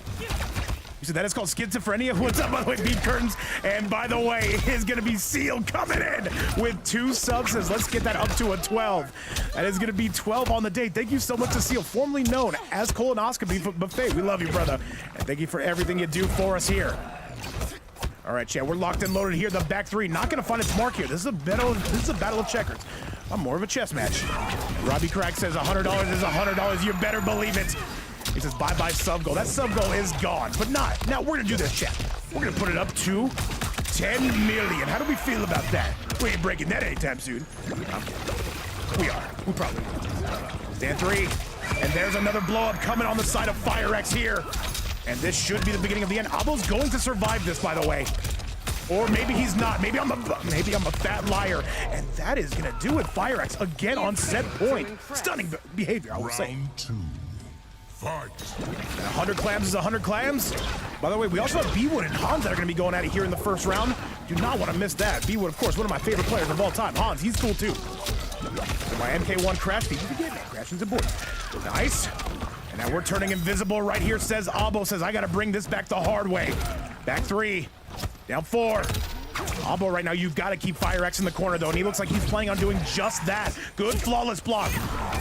You said that is called schizophrenia? What's up, by the way, Beat Curtains? And by the way, it is going to be Seal coming in with 2 subs. Let's get that up to a 12. That is going to be 12 on the day. Thank you so much to Seal, formerly known as Colonoscopy Buffet. We love you, brother. And thank you for everything you do for us here. All right, chat, we're locked and loaded here. The back 3 not going to find its mark here. This is a battle of checkers. I'm more of a chess match. Robbie Crack says $100 is $100. You better believe it. He says, bye-bye sub goal. That sub goal is gone, but not. Now, we're going to do this, chat. We're going to put it up to 10 million. How do we feel about that? We ain't breaking that anytime soon. We are. We probably will. Stand 3. And there's another blow-up coming on the side of FireX here. And this should be the beginning of the end. Abo's going to survive this, by the way. Or maybe he's not. Maybe I'm a fat liar. And that is going to do it. FireX again on set point. Stunning behavior, I will say. Round 2. Fight. 100 clams is 100 clams. By the way, we also have B-Wood and Hans that are going to be going at it here in the first round. Do not want to miss that. B-Wood, of course, one of my favorite players of all time. Hans, he's cool too. So my MK1 crash feed. You get that. Crashing's important. Nice. And now we're turning invisible right here, says Abo. Says, I got to bring this back the hard way. Back 3. Down 4. Abo right now, you've got to keep FireX in the corner, though, and he looks like he's planning on doing just that. Good flawless block.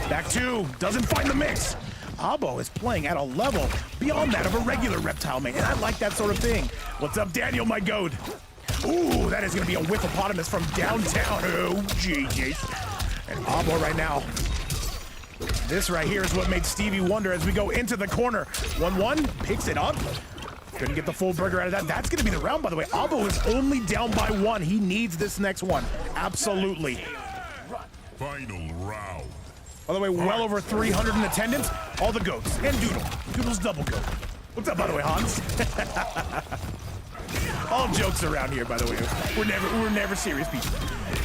Back 2. Doesn't find the mix. Abo is playing at a level beyond that of a regular reptile main, and I like that sort of thing. What's up, Daniel, my goat? Ooh, that is going to be a whippopotamus from downtown. Oh, GG. And Abo right now. This right here is what made Stevie wonder as we go into the corner. 1-1, picks it up. Couldn't get the full burger out of that. That's going to be the round, by the way. Abo is only down by 1. He needs this next one. Absolutely. Final round. By the way, well over 300 in attendance. All the goats. And Doodle. Doodle's double goat. What's up, by the way, Hans? All jokes around here, by the way. We're never serious people.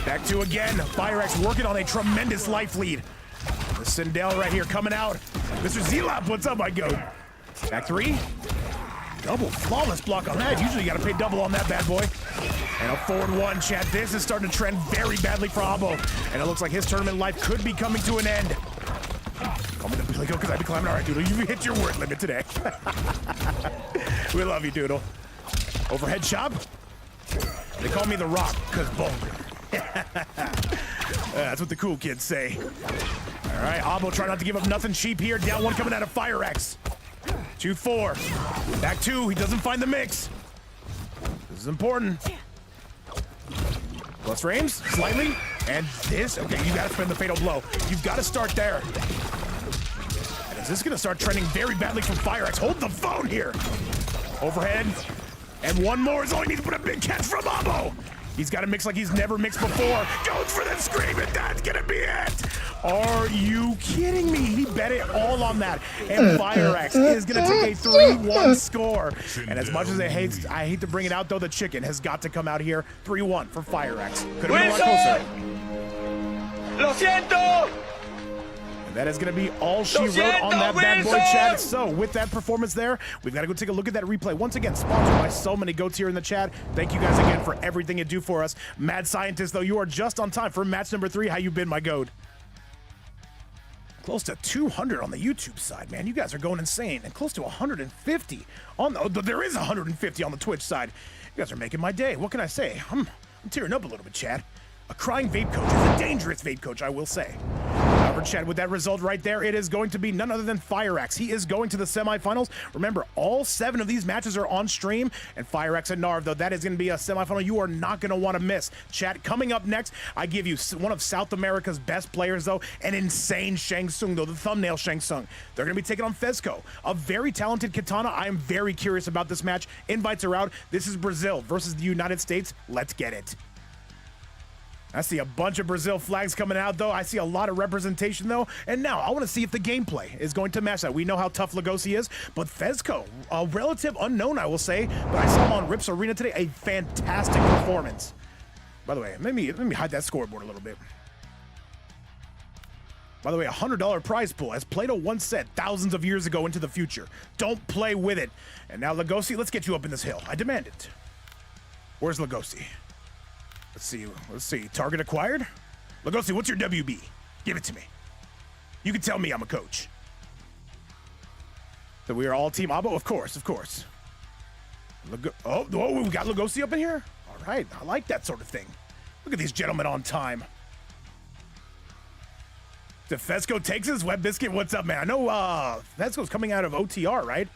Back 2 again. FireX working on a tremendous life lead. The Sindel right here coming out. Mr. Z-Lap, what's up, my goat? Back 3. Double flawless block on that. Usually you got to pay double on that bad boy. And a forward 1, chat. This is starting to trend very badly for Abo. And it looks like his tournament life could be coming to an end. Call me the Billy Goat because I be climbing. All right, Doodle, you hit your word limit today. We love you, Doodle. Overhead chop. They call me the Rock because boulder. That's what the cool kids say. All right, Abo trying not to give up nothing cheap here. Down 1 coming out of FireX. 2-4. Back 2. He doesn't find the mix. This is important. Plus frames, slightly. And this, okay, you got to spend the fatal blow. You've got to start there. And is this going to start trending very badly from FireX? Hold the phone here. Overhead. And 1 more is all he needs to put a big catch from Abo. He's got to mix like he's never mixed before. Goes for the scream, and that's going to be it. Are you kidding me? He bet it all on that. And FireX is going to take a 3-1 score. And as much as I hate to bring it out, though, the chicken has got to come out here. 3-1 for FireX. Could have been a lot closer. Lo siento! That is going to be all she wrote on that bad boy chat. So with that performance there, we've got to go take a look at that replay. Once again, sponsored by so many goats here in the chat. Thank you guys again for everything you do for us. Mad Scientist, though, you are just on time for match number 3. How you been, my goat? Close to 200 on the YouTube side, man. You guys are going insane. And close to 150 on the, there is 150 on the Twitch side. You guys are making my day. What can I say? I'm tearing up a little bit, Chad. A crying vape coach is a dangerous vape coach, I will say. However, Chad, with that result right there, it is going to be none other than FireX. He is going to the semifinals. Remember, all 7 of these matches are on stream. And FireX and Narv, though, that is going to be a semifinal you are not going to want to miss. Chat, coming up next, I give you one of South America's best players, though, an insane Shang Tsung, though, the thumbnail Shang Tsung. They're going to be taking on Fezco, a very talented katana. I am very curious about this match. Invites are out. This is Brazil versus the United States. Let's get it. I see a bunch of Brazil flags coming out, though. I see a lot of representation, though. And now I want to see if the gameplay is going to match that. We know how tough Lugosi is, but Fezco, a relative unknown, I will say. But I saw him on Rips Arena today. A fantastic performance. By the way, let me hide that scoreboard a little bit. By the way, $100 prize pool. As Plato once said thousands of years ago into the future. Don't play with it. And now, Lugosi, let's get you up in this hill. I demand it. Where's Lugosi? Let's see. Let's see. Target acquired? Lugosi, what's your WB? Give it to me. You can tell me I'm a coach. So we are all Team Abo? Of course, of course. Oh, we got Lugosi up in here? All right. I like that sort of thing. Look at these gentlemen on time. Fesco takes his Web Biscuit. What's up, man? I know Fesco's coming out of OTR, right?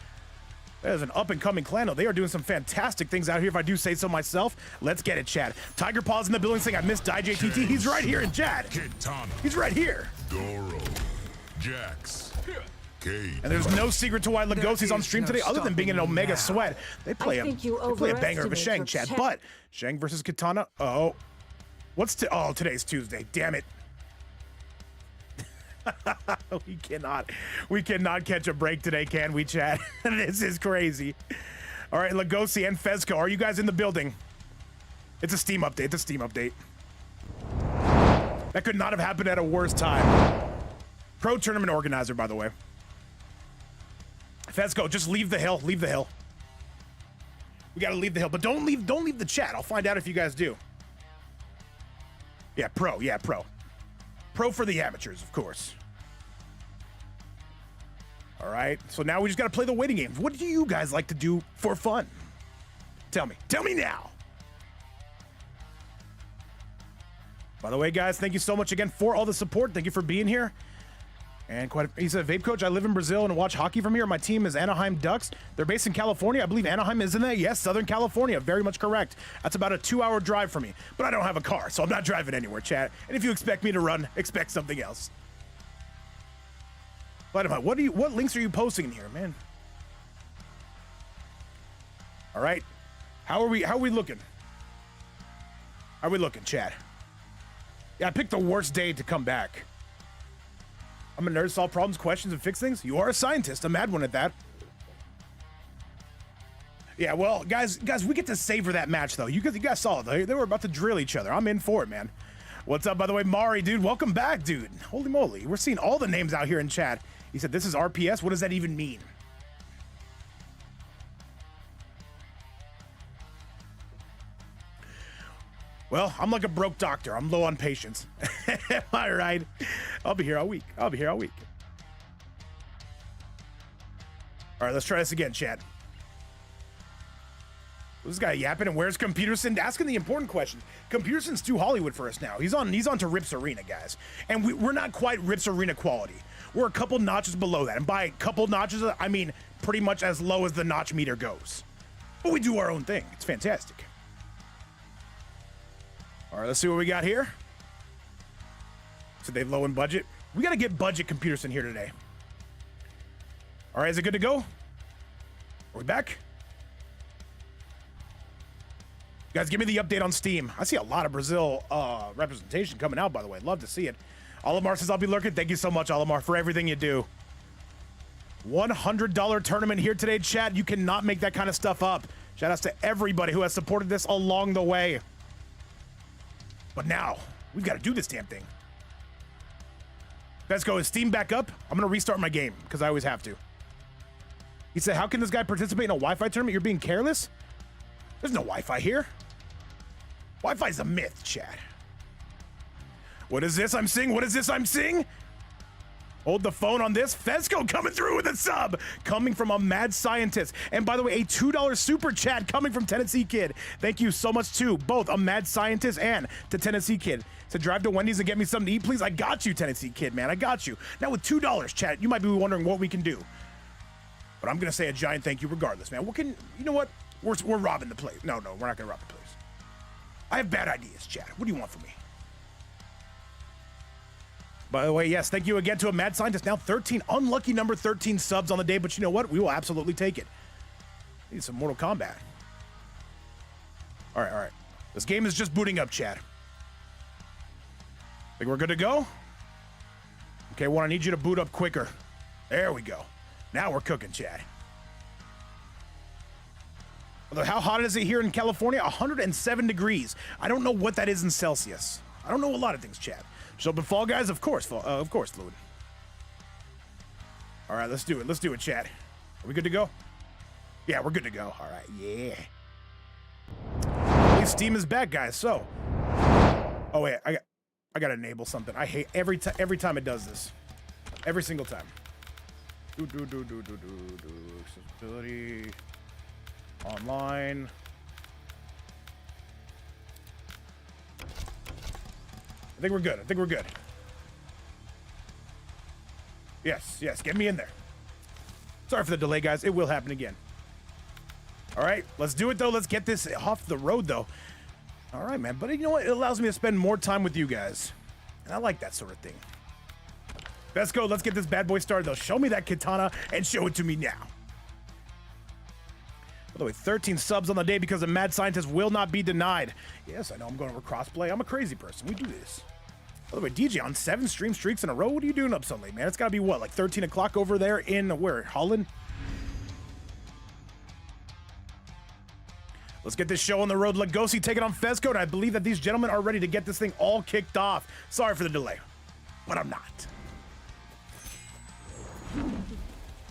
That is an up-and-coming clan. They are doing some fantastic things out here, if I do say so myself. Let's get it, Chad. Tiger Paws in the building saying I missed IJTT. He's right here in chat. Kitana. He's right here. Doro. Jax. Cade. And there's no secret to why Lugosi's on stream today, other than being an Omega Sweat. They play a banger of a Shang, Chad. But Shang versus Kitana. Oh, today's Tuesday. Damn it. we cannot catch a break today, can we, Chad? This is crazy. All right, Lugosi and Fesco, are you guys in the building? It's a Steam update. It's a Steam update. That could not have happened at a worse time. Pro tournament organizer, by the way. Fesco, just leave the hill. Leave the hill. We gotta leave the hill, but don't leave the chat. I'll find out if you guys do. Yeah, pro. Yeah, pro. Pro for the amateurs, of course. All right, so now we just got to play the waiting games. What do you guys like to do for fun? Tell me now. By the way, guys, thank you so much again for all the support. Thank you for being here. And he said, Vape Coach, I live in Brazil and watch hockey from here. My team is Anaheim Ducks. They're based in California. I believe Anaheim is in there. Yes, Southern California. Very much correct. That's about a 2-hour drive for me. But I don't have a car, so I'm not driving anywhere, chat. And if you expect me to run, expect something else. But what links are you posting in here, man? All right. How are we looking? How are we looking, chat? Yeah, I picked the worst day to come back. I'm a nerd, solve problems, questions, and fix things. You are a scientist. A mad one at that. Yeah, well, guys, we get to savor that match, though. You guys saw it. They were about to drill each other. I'm in for it, man. What's up, by the way, Mari, dude? Welcome back, dude. Holy moly. We're seeing all the names out here in chat. He said, this is RPS. What does that even mean? Well, I'm like a broke doctor. I'm low on patience. All right. I'll be here all week. All right, let's try this again, chat. This guy yapping, and where's Computerson? Asking the important question. Computerson's too Hollywood for us now. He's on to Rips Arena, guys. And we're not quite Rips Arena quality. We're a couple notches below that. And by a couple notches, I mean pretty much as low as the notch meter goes. But we do our own thing. It's fantastic. All right, let's see what we got here. So they low in budget. We got to get budget Computerson here today. All right, is it good to go? Are we back? Guys, give me the update on Steam. I see a lot of Brazil representation coming out, by the way. Love to see it. Olimar says, I'll be lurking. Thank you so much, Olimar, for everything you do. $100 tournament here today, chat. You cannot make that kind of stuff up. Shout outs to everybody who has supported this along the way. But now, we've got to do this damn thing. Let's go. Is Steam back up? I'm going to restart my game, because I always have to. He said, how can this guy participate in a Wi-Fi tournament? You're being careless? There's no Wi-Fi here. Wi-Fi's a myth, chat. What is this I'm seeing? What is this I'm seeing? Hold the phone on this. Fesco coming through with a sub. Coming from a mad scientist. And by the way, a $2 super chat coming from Tennessee Kid. Thank you so much to both a mad scientist and to Tennessee Kid. To drive to Wendy's and get me something to eat, please. I got you, Tennessee Kid, man. I got you. Now with $2, chat, you might be wondering what we can do. But I'm going to say a giant thank you regardless, man. You know what? We're robbing the place. No, we're not going to rob the place. I have bad ideas, chat. What do you want from me? By the way, yes, thank you again to a mad scientist. Now 13, unlucky number 13 subs on the day, but you know what? We will absolutely take it. Need some Mortal Kombat. All right. This game is just booting up, chat. Think we're good to go? Okay, I need you to boot up quicker. There we go. Now we're cooking, chat. How hot is it here in California? 107 degrees. I don't know what that is in Celsius. I don't know a lot of things, chat. Show up in Fall Guys? Of course, Fluid. All right, let's do it. Let's do it, chat. Are we good to go? Yeah, we're good to go. All right, yeah. At least Steam is back, guys. So, oh wait, I gotta enable something. I hate every time it does this. Every single time. Accessibility. Online. I think we're good. I think we're good. Yes, get me in there. Sorry for the delay, guys. It will happen again. All right, let's do it, though. Let's get this off the road, though. All right, man. But you know what? It allows me to spend more time with you guys. And I like that sort of thing. Let's go. Let's get this bad boy started, though. Show me that katana and show it to me now. By the way, 13 subs on the day because a mad scientist will not be denied. Yes, I know I'm going over crossplay. I'm a crazy person. We do this. By the way, DJ on 7 stream streaks in a row. What are you doing up so late, man? It's got to be what, like 13 o'clock over there in where? Holland? Let's get this show on the road. Lugosi taking on Fezco, and I believe that these gentlemen are ready to get this thing all kicked off. Sorry for the delay, but I'm not.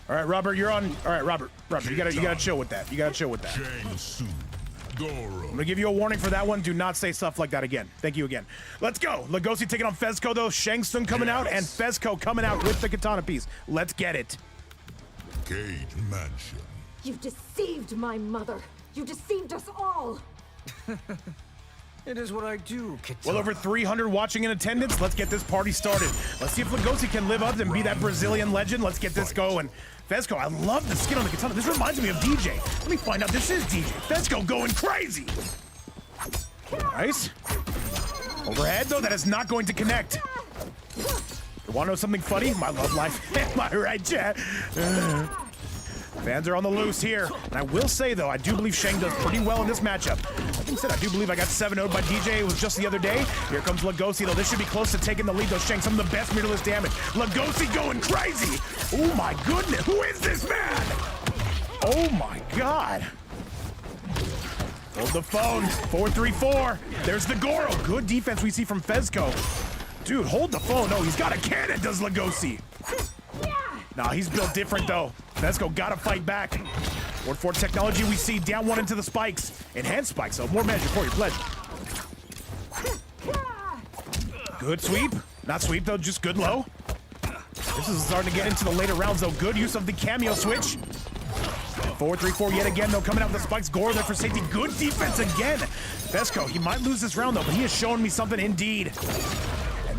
All right, Robert, you're on. All right, Robert, you gotta chill with that. You gotta chill with that. I'm gonna give you a warning for that one. Do not say stuff like that again. Thank you again. Let's go. Lugosi taking on Fezco, though. Shang Tsung coming out, and Fezco coming out with the katana piece. Let's get it. Cage Mansion. You deceived my mother. You deceived us all. It is what I do, Katana. Well, over 300 watching in attendance. Let's get this party started. Let's see if Lugosi can live up and be that Brazilian legend. Let's get this going. Fezco, I love the skin on the katana. This reminds me of DJ. Let me find out this is DJ. Fezco going crazy. Nice. Overhead, though, that is not going to connect. You want to know something funny? My love life. Am I right, chat? Fans are on the loose here. And I will say, though, I do believe Shang does pretty well in this matchup. Like I said, I do believe I got 7-0'd by DJ. It was just the other day. Here comes Lugosi, though. This should be close to taking the lead, though. Shang, some of the best meterless damage. Lugosi going crazy. Oh, my goodness. Who is this man? Oh, my God. Hold the phone. 4-3-4. There's the Goro. Good defense we see from Fezco. Dude, hold the phone. No, he's got a cannon, does Lugosi. Nah, he's built different, though. Fezco gotta fight back. Ward 4 technology we see down one into the spikes. Enhanced spikes, so more measure for your pleasure. Good sweep. Not sweep, though, just good low. This is starting to get into the later rounds, though. Good use of the cameo switch. 4-3-4 yet again, though, coming out with the spikes. Gore there for safety. Good defense again. Fezco, he might lose this round, though, but he has shown me something indeed.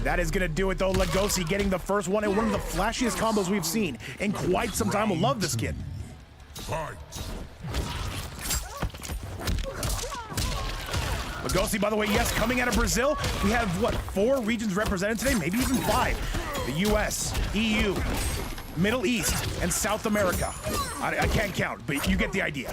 That is going to do it, though. Lugosi getting the first one and one of the flashiest combos we've seen in quite some time. We'll love this kid. Fight. Lugosi, by the way, yes, coming out of Brazil. We have, what, 4 regions represented today? Maybe even 5. The U.S., EU, Middle East, and South America. I can't count, but you get the idea.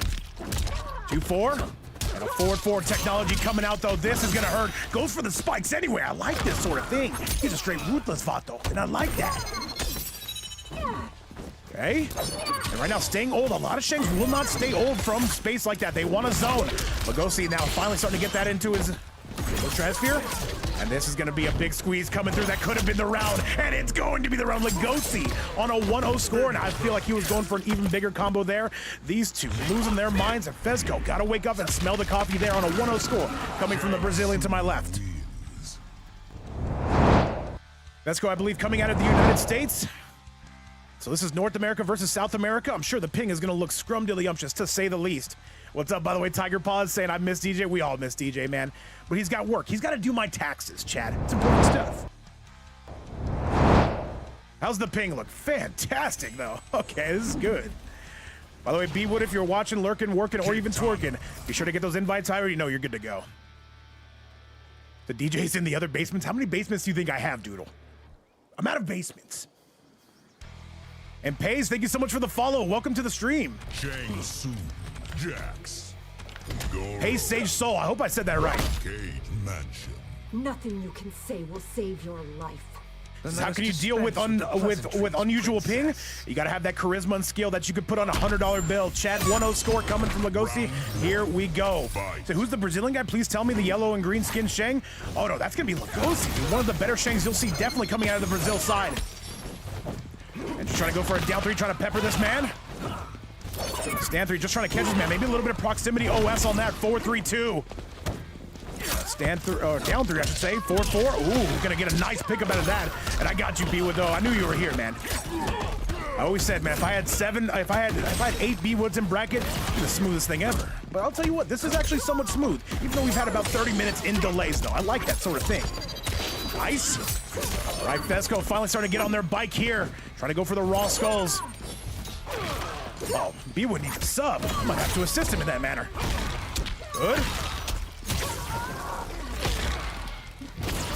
2-4. And a 4-4 technology coming out, though. This is gonna hurt. Goes for the spikes anyway. I like this sort of thing. He's a straight ruthless Vato, and I like that. Okay. And right now, staying old. A lot of Shangs will not stay old from space like that. They want a zone. Lugosi now finally starting to get that into his stratosphere. And this is going to be a big squeeze coming through. That could have been the round, and it's going to be the round. Lugosi on a 1-0 score, and I feel like he was going for an even bigger combo there. These two losing their minds, and Fezco got to wake up and smell the coffee there on a 1-0 score coming from the Brazilian to my left. Fezco, I believe, coming out of the United States. So this is North America versus South America. I'm sure the ping is going to look scrumdiddlyumptious, to say the least. What's up, by the way? Tiger Paws saying I miss DJ. We all miss DJ, man. But he's got work. He's got to do my taxes, Chad. It's important stuff. How's the ping look? Fantastic, though. Okay, this is good. By the way, B-Wood, if you're watching, lurking, working, or even twerking, be sure to get those invites. I already know you're good to go. The DJ's in the other basements. How many basements do you think I have, Doodle? I'm out of basements. And Pays, thank you so much for the follow. Welcome to the stream. Shang Tsung, Jax. Hey, Sage Soul. I hope I said that right. Cage Mansion. Nothing you can say will save your life. So how can you deal with unusual ping? You gotta have that charisma and skill that you could put on a $100 bill. Chat 1-0 score coming from Lugosi. Here we go. So who's the Brazilian guy? Please tell me the yellow and green skin Shang. Oh no, that's gonna be Lugosi. One of the better Shangs you'll see definitely coming out of the Brazil side. And just trying to go for a down 3, trying to pepper this man. Stand 3, just trying to catch this man. Maybe a little bit of proximity OS on that. 4-3-2. Stand 3, or down 3, I should say. 4-4. Ooh, gonna get a nice pickup out of that. And I got you, B-Wood, though. I knew you were here, man. I always said, man, if I had 8 B-Woods in bracket, it'd be the smoothest thing ever. But I'll tell you what, this is actually somewhat smooth, even though we've had about 30 minutes in delays, though. I like that sort of thing. Nice. All right, Fesco finally starting to get on their bike here. Trying to go for the raw skulls. Oh, B-Wood needs a sub. I might have to assist him in that manner. Good.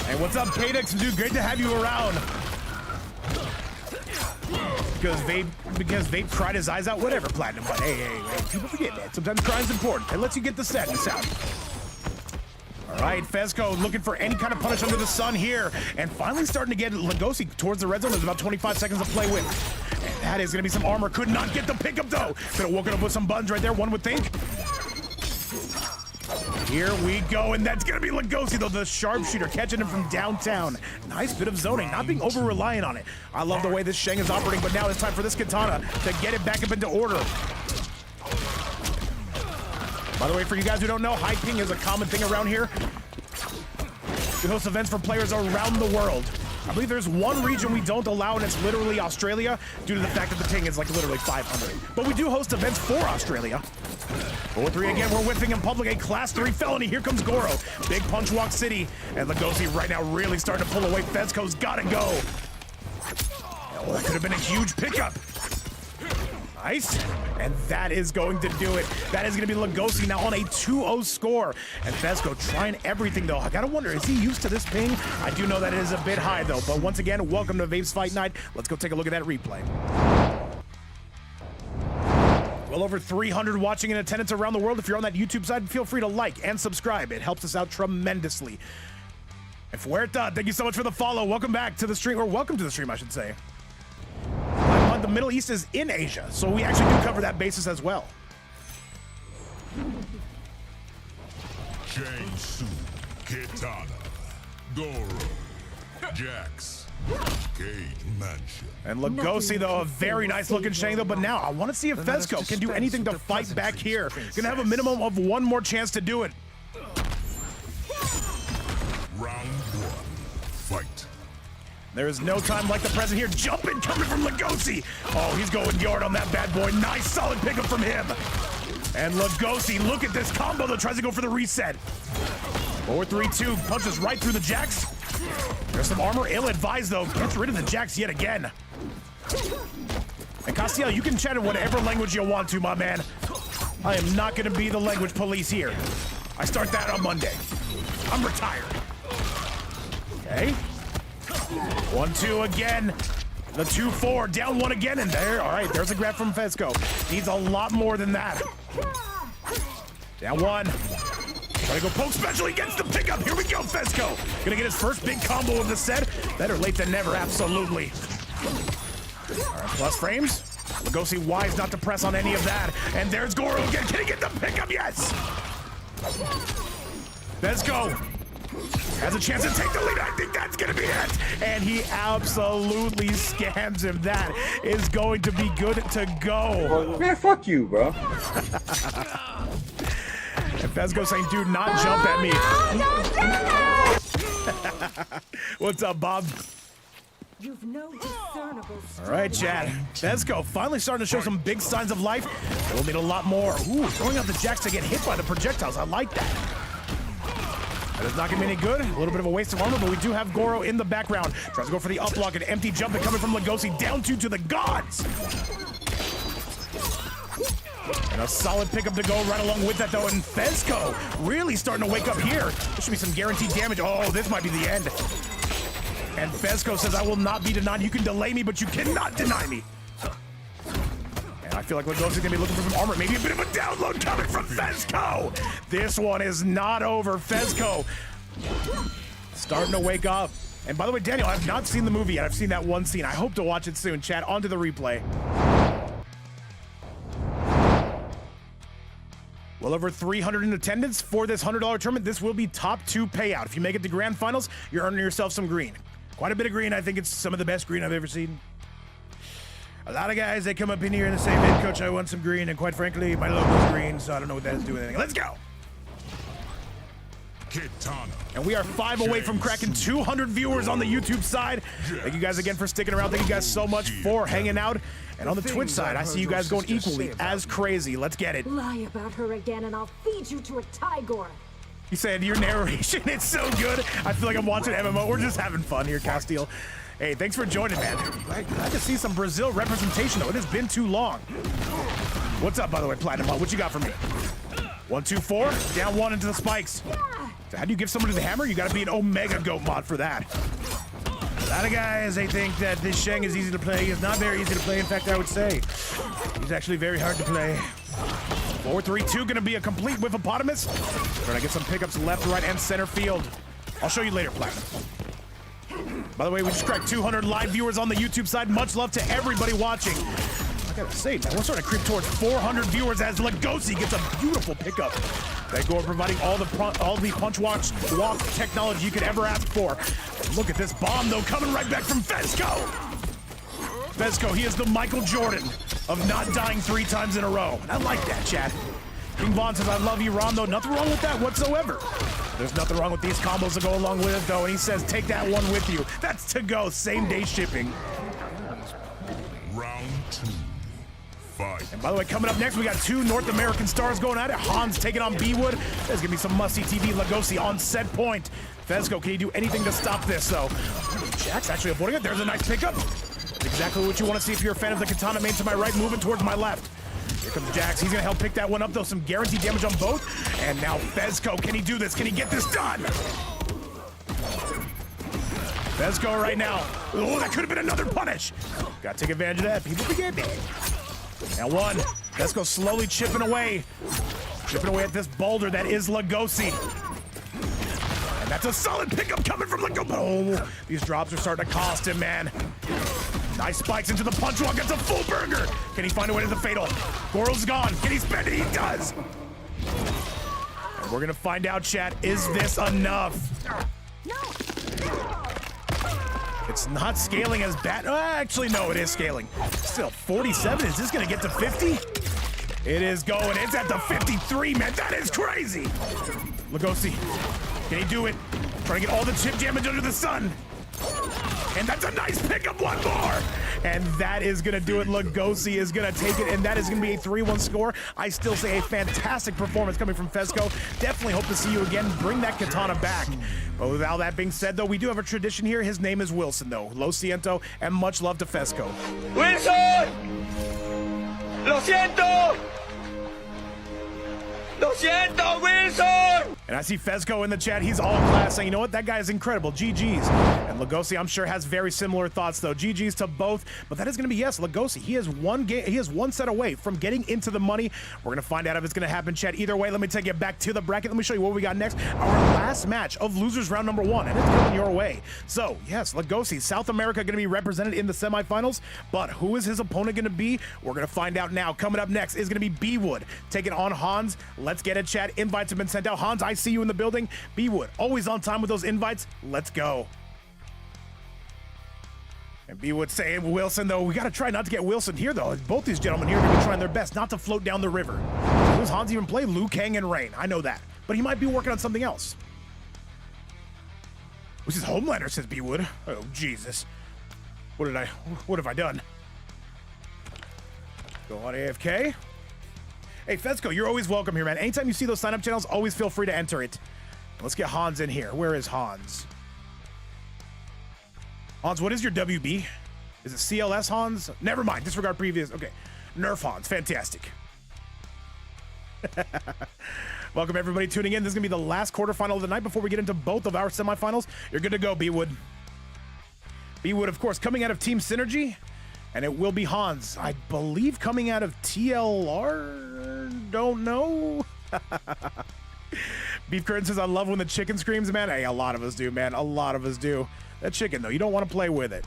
Hey, what's up, Kadex? Dude, great to have you around. Because Vape cried his eyes out, whatever, Platinum. But hey, people forget, man. Sometimes crying's important. It lets you get the sadness out. All right, Fesco looking for any kind of punish under the sun here. And finally starting to get Lugosi towards the red zone. There's about 25 seconds to play with. And that is going to be some armor. Could not get the pickup, though. Could have woken up with some buttons right there, one would think. Here we go, and that's going to be Lugosi, though, the sharpshooter, catching him from downtown. Nice bit of zoning, not being over-reliant on it. I love the way this Shang is operating, but now it's time for this Katana to get it back up into order. By the way, for you guys who don't know, high ping is a common thing around here. We host events for players around the world. I believe there's one region we don't allow, and it's literally Australia, due to the fact that the ping is like literally 500. But we do host events for Australia. 4-3 again, we're whiffing in public, a class 3 felony. Here comes Goro. Big punch walk city. And Lugosi right now really starting to pull away. Fesco's gotta go. Oh, that could have been a huge pickup. Nice. And that is going to do it. That is going to be Lugosi now on a 2-0 score. And Fesco trying everything, though. I got to wonder, is he used to this ping? I do know that it is a bit high, though. But once again, welcome to Vape's Fight Night. Let's go take a look at that replay. Well over 300 watching in attendance around the world. If you're on that YouTube side, feel free to like and subscribe. It helps us out tremendously. And Fuerta, thank you so much for the follow. Welcome back to the stream, or welcome to the stream, I should say. The Middle East is in Asia, so we actually do cover that basis as well. Shang Tsung, Kitana, Goro, Jax, Cage Mansion. And Lugosi, though, a very nice looking Shang, though. But now I want to see if Fesco can do anything to fight back here. Gonna have a minimum of one more chance to do it. Round 1, fight. There is no time like the present here. Jumping coming from Lugosi. Oh, he's going yard on that bad boy. Nice solid pickup from him. And Lugosi, look at this combo that tries to go for the reset. 4-3-2, punches right through the Jax. There's some armor, ill-advised though. Gets rid of the Jax yet again. And Castiel, you can chat in whatever language you want to, my man. I am not gonna be the language police here. I start that on Monday. I'm retired. Okay. 1-2 again. The 2-4, down 1 again, and there. All right, there's a grab from Fesco. Needs a lot more than that. Down 1. Trying to go poke special. He gets the pickup. Here we go, Fesco. Gonna get his first big combo of the set. Better late than never, absolutely. All right, plus frames. Lugosi wise not to press on any of that. And there's Goro again. Can he get the pickup? Yes. Fesco has a chance to take the lead. I think that's gonna be it. And he absolutely scams him. That is going to be good to go. Man, fuck you, bro. And Fesco saying, dude, not jump at me. What's up, Bob? You've no discernible All right, Chad. Fesco finally starting to show some big signs of life. We'll need a lot more. Ooh, throwing out the Jax to get hit by the projectiles. I like that. That is not gonna be any good. A little bit of a waste of armor, but we do have Goro in the background. Tries to go for the up block, an empty jump and coming from Lugosi. Down 2 to the gods. And a solid pickup to go right along with that, though. And Fesco really starting to wake up here. There should be some guaranteed damage. Oh, this might be the end. And Fesco says, I will not be denied. You can delay me, but you cannot deny me. And I feel like Lugosi's gonna be looking for some armor. Maybe a bit of a download coming from Fesco. This one is not over. Fesco starting to wake up. And by the way, Daniel, I've not seen the movie yet. I've seen that one scene. I hope to watch it soon. Chat, onto the replay. Well over 300 in attendance for this $100 tournament. This will be top 2 payout. If you make it to grand finals, you're earning yourself some green. Quite a bit of green. I think it's some of the best green I've ever seen. A lot of guys, they come up in here and they say, "Man, coach, I want some green." And quite frankly, my logo's green, so I don't know what that is doing anything. Let's go. Kitana. And we are 5 away from cracking 200 viewers on the YouTube side. Thank you guys again for sticking around. Thank you guys so much for hanging out. And on the Twitch side, I see you guys going equally as crazy. Let's get it. Lie about her again and I'll feed you to a tiger. He said, your narration, it's so good. I feel like I'm watching MMO. We're just having fun here, Castile. Hey, thanks for joining, man. Glad to see some Brazil representation, though. It has been too long. What's up, by the way, Platinum? What you got for me? 1, 2, 4. Down 1 into the spikes. So how do you give somebody the hammer? You got to be an Omega Goat mod for that. A lot of guys, they think that this Shang is easy to play. It's not very easy to play. In fact, I would say he's actually very hard to play. 4, 3, 2, gonna be a complete whiffopotamus. Trying to get some pickups left, right, and center field. I'll show you later, Platinum. By the way, we just cracked 200 live viewers on the YouTube side. Much love to everybody watching. I gotta say, man, we're starting to creep towards 400 viewers as Lugosi gets a beautiful pickup. They go providing all the punch walk technology you could ever ask for. Look at this bomb, though, coming right back from Fezco. Fezco, he is the Michael Jordan of not dying 3 times in a row. And I like that, chat. King Vaughn says, "I love you, Ron," though. Nothing wrong with that whatsoever. There's nothing wrong with these combos that go along with it, though. And he says, "Take that one with you." That's to go, same-day shipping. Round 2. Fight. And by the way, coming up next, we got 2 North American stars going at it. Hans taking on B-Wood. There's gonna be some musty TV. Lugosi on set point. Fezco, can you do anything to stop this, though? Jack's actually avoiding it. There's a nice pickup. That's exactly what you want to see if you're a fan of the katana main to my right, moving towards my left. Here comes Jax. He's gonna help pick that one up, though. Some guaranteed damage on both. And now Fezco, can he do this? Can he get this done? Fezco right now. Oh, that could have been another punish. Gotta take advantage of that. People forget me. Now 1. Fezco slowly chipping away. Chipping away at this boulder that is Lugosi. And that's a solid pickup coming from Lugosi. Oh, these drops are starting to cost him, man. Nice spikes into the punch walk. Gets a full burger. Can he find a way to the fatal? Goro's gone. Can he spend it? He does. And we're gonna find out, chat. Is this enough? It's not scaling as bad. Actually, no, it is scaling. Still, 47. Is this gonna get to 50? It is going. It's at the 53, man. That is crazy. Lugosi, can he do it? Trying to get all the chip damage under the sun. And that's a nice pickup, 1 more. And that is going to do it. Lugosi is going to take it, and that is going to be a 3-1 score. I still say a fantastic performance coming from Fezco. Definitely hope to see you again. Bring that katana back. But with all that being said, though, we do have a tradition here. His name is Wilson, though. Lo siento, and much love to Fezco. ¡Wilson! ¡Lo siento! ¡Lo siento, Wilson! And I see Fezco in the chat. He's all class saying, you know what? That guy is incredible. GG's. And Lugosi, I'm sure, has very similar thoughts, though. GG's to both. But that is going to be, yes, Lugosi. He is one set away from getting into the money. We're going to find out if it's going to happen, chat. Either way, let me take you back to the bracket. Let me show you what we got next. Our last match of losers round number 1. And it's coming your way. So, yes, Lugosi, South America going to be represented in the semifinals. But who is his opponent going to be? We're going to find out now. Coming up next is going to be B-Wood taking on Hans. Let's get it, chat. Invites have been sent out. Hans, I see you in the building. B-Wood, always on time with those invites. Let's go. And B-Wood saying, Wilson, though, we got to try not to get Wilson here, though. Both these gentlemen here are going to be trying their best not to float down the river. Who does Hans even play? Liu Kang and Rain. I know that. But he might be working on something else. This is Homelander, says B-Wood. Oh, Jesus. What have I done? Go on AFK. Hey, Fezco, you're always welcome here, man. Anytime you see those sign-up channels, always feel free to enter it. Let's get Hans in here. Where is Hans? Hans, what is your WB? Is it CLS Hans? Never mind. Disregard previous. Okay. Nerf Hans. Fantastic. Welcome, everybody, tuning in. This is going to be the last quarterfinal of the night before we get into both of our semifinals. You're good to go, B-Wood. B-Wood, of course, coming out of Team Synergy. And it will be Hans, I believe, coming out of TLR. Don't know. Beef Curtain says, I love when the chicken screams, man. Hey, a lot of us do, man. A lot of us do. That chicken, though, you don't want to play with it.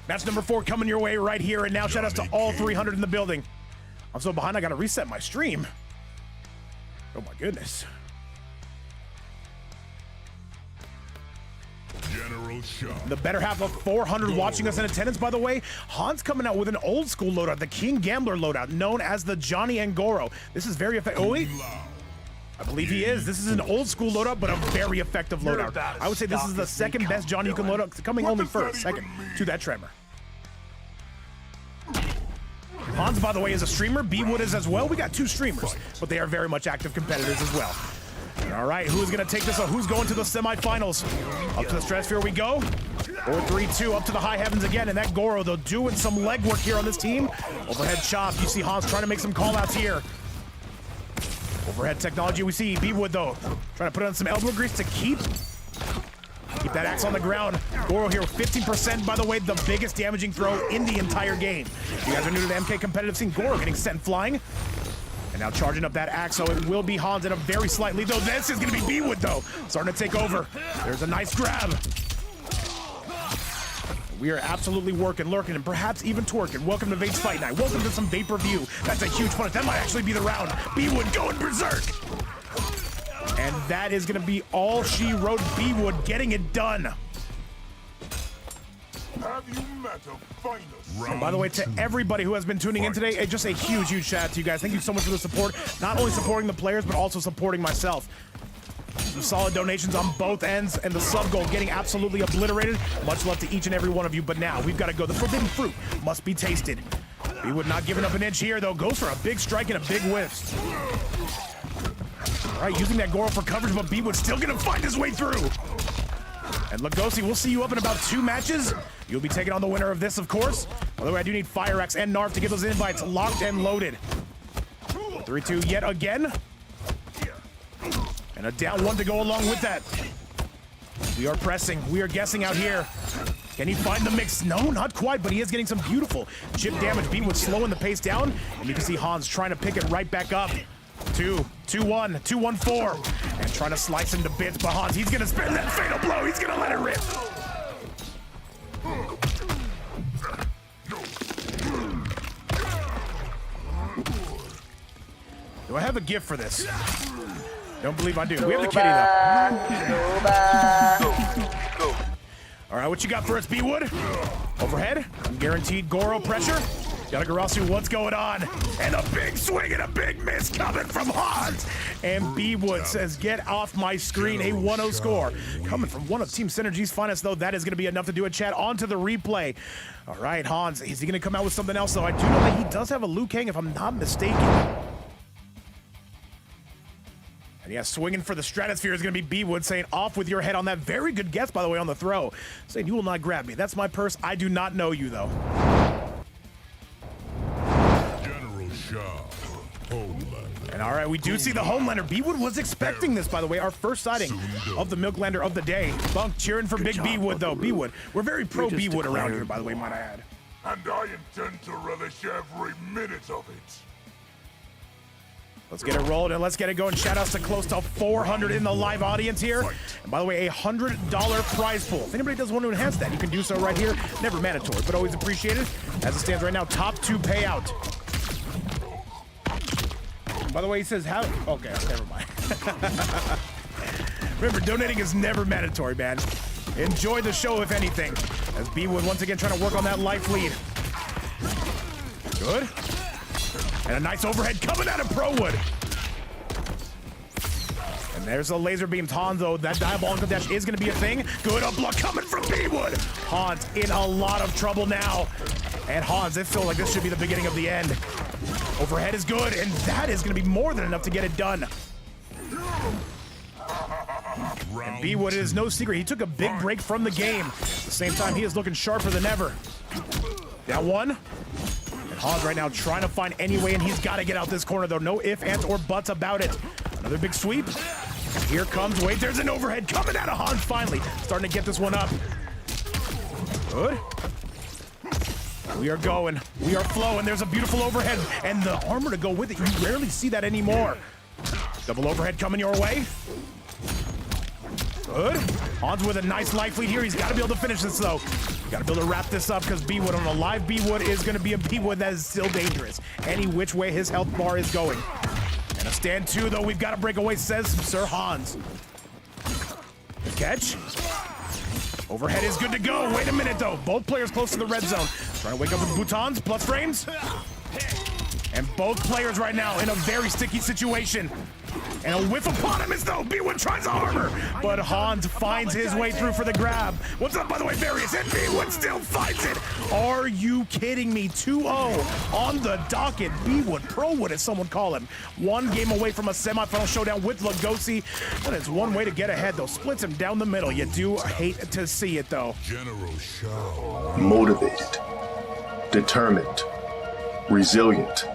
Match number 4 coming your way right here. And now shout outs to all 300 in the building. I'm so behind, I got to reset my stream. Oh, my goodness. The better half of 400 watching us in attendance, by the way. Hans coming out with an old school loadout, the King Gambler loadout, known as the Johnny Angoro. This is very effective. Oh, wait. I believe he is. This is an old school loadout, but a very effective loadout. I would say this is the second best Johnny you can load up, coming only first, second to that Tremor. Hans, by the way, is a streamer. B-Wood is as well. We got 2 streamers, but they are very much active competitors as well. All right, who's going to take this? Who's going to the semifinals? Up to the stratosphere we go. 4-3-2, up to the high heavens again. And that Goro, though, doing some legwork here on this team. Overhead chop. You see Hans trying to make some call-outs here. Overhead technology. We see B-Wood, though, trying to put on some elbow grease to keep that axe on the ground. Goro here, 15%, by the way, the biggest damaging throw in the entire game. If you guys are new to the MK competitive scene, Goro getting sent flying. And now charging up that axe, so it will be Hans in a very slight lead, though. This is going to be B-Wood, though. Starting to take over. There's a nice grab. We are absolutely working, lurking, and perhaps even twerking. Welcome to Vape's Fight Night. Welcome to some pay-per-view. That's a huge punish. That might actually be the round. B-Wood going berserk. And that is going to be all she wrote. B-Wood getting it done. Have you met a finest? And by the way, to everybody who has been tuning in today, just a huge shout out to you guys. Thank you so much for the support. Not only supporting the players, but also supporting myself. Some solid donations on both ends, and the sub goal getting absolutely obliterated. Much love to each and every one of you, but now we've got to go. The forbidden fruit must be tasted. We would not giving up an inch here, though. Goes for a big strike and a big whiff. All right, using that Goro for coverage, but B-Wood's still going to find his way through. And Lugosi, we'll see you up in about 2 matches. You'll be taking on the winner of this, of course. By the way, I do need Fire Axe and Narf to get those invites locked and loaded. 3-2 yet again. And a down 1 to go along with that. We are pressing. We are guessing out here. Can he find the mix? No, not quite, but he is getting some beautiful chip damage. B-Wood slowing the pace down. And you can see Hans trying to pick it right back up. 2-1, 2-1-4. And trying to slice him to bits, but Hans, he's going to spin that fatal blow. He's going to let it rip. Do I have a gift for this? Don't believe I do. We have the kitty, though. All right, what you got for us, B-Wood? Overhead, guaranteed Goro pressure. Yatagarasu, what's going on? And a big swing and a big miss coming from Hans. And B-Wood says, get off my screen, a 1-0 score. Coming from one of Team Synergy's finest, though, that is going to be enough to do it, chat. On to the replay. All right, Hans, is he going to come out with something else, though? I do know that he does have a Liu Kang, if I'm not mistaken. And yeah, swinging for the stratosphere is going to be B-Wood, saying, off with your head on that. Very good guess, by the way, on the throw. Saying, you will not grab me. That's my purse. I do not know you, though. And all right, we do see the Homelander. B-Wood was expecting this, by the way. Our first sighting of the Milklander of the day. Bunk cheering for big B-Wood, though. B-Wood. We're very pro B-Wood around here, by the way, might I add. And I intend to relish every minute of it. Let's get it rolled and let's get it going. Shout outs to close to 400 in the live audience here. And by the way, a $100 prize pool. If anybody does want to enhance that, you can do so right here. Never mandatory, but always appreciated. As it stands right now, top 2 payout. By the way, he says how. Okay, never mind. Remember, donating is never mandatory, man. Enjoy the show, if anything. As B-Wood once again trying to work on that life lead. Good. And a nice overhead coming out of ProWood. And there's a laser beam. Hanzo, that diabolical dash is going to be a thing. Good up block coming from B-Wood. Hans in a lot of trouble now. And Hans, it feels like this should be the beginning of the end. Overhead is good, and that is going to be more than enough to get it done. And B-Wood, it is no secret, he took a big break from the game. At the same time, he is looking sharper than ever. Down 1. And Hans right now trying to find any way, and he's got to get out this corner, though. No ifs, ands, or buts about it. Another big sweep. And here comes, wait, there's an overhead coming out of Hans finally. Starting to get this one up. Good. We are going. We are flowing. There's a beautiful overhead and the armor to go with it. You rarely see that anymore. Double overhead coming your way. Good. Hans with a nice life lead here. He's got to be able to finish this, though. Got to be able to wrap this up because B-Wood on a live B-Wood is going to be a B-Wood that is still dangerous. Any which way his health bar is going. And a stand two, though. We've got to break away, says Sir Hans. Good catch. Overhead is good to go. Wait a minute, though. Both players close to the red zone. Trying to wake up with boutons, plus frames. And both players right now in a very sticky situation. And a whiff upon him as though B-Wood tries to armor. But Hans finds his way through for the grab. What's up, by the way, Various? And B-Wood still fights it. Are you kidding me? 2-0 on the docket. B-Wood, Pro-Wood as someone call him. One game away from a semifinal showdown with Lugosi. That is one way to get ahead, though. Splits him down the middle. You do hate to see it, though. General Shao. Motivated, determined, resilient,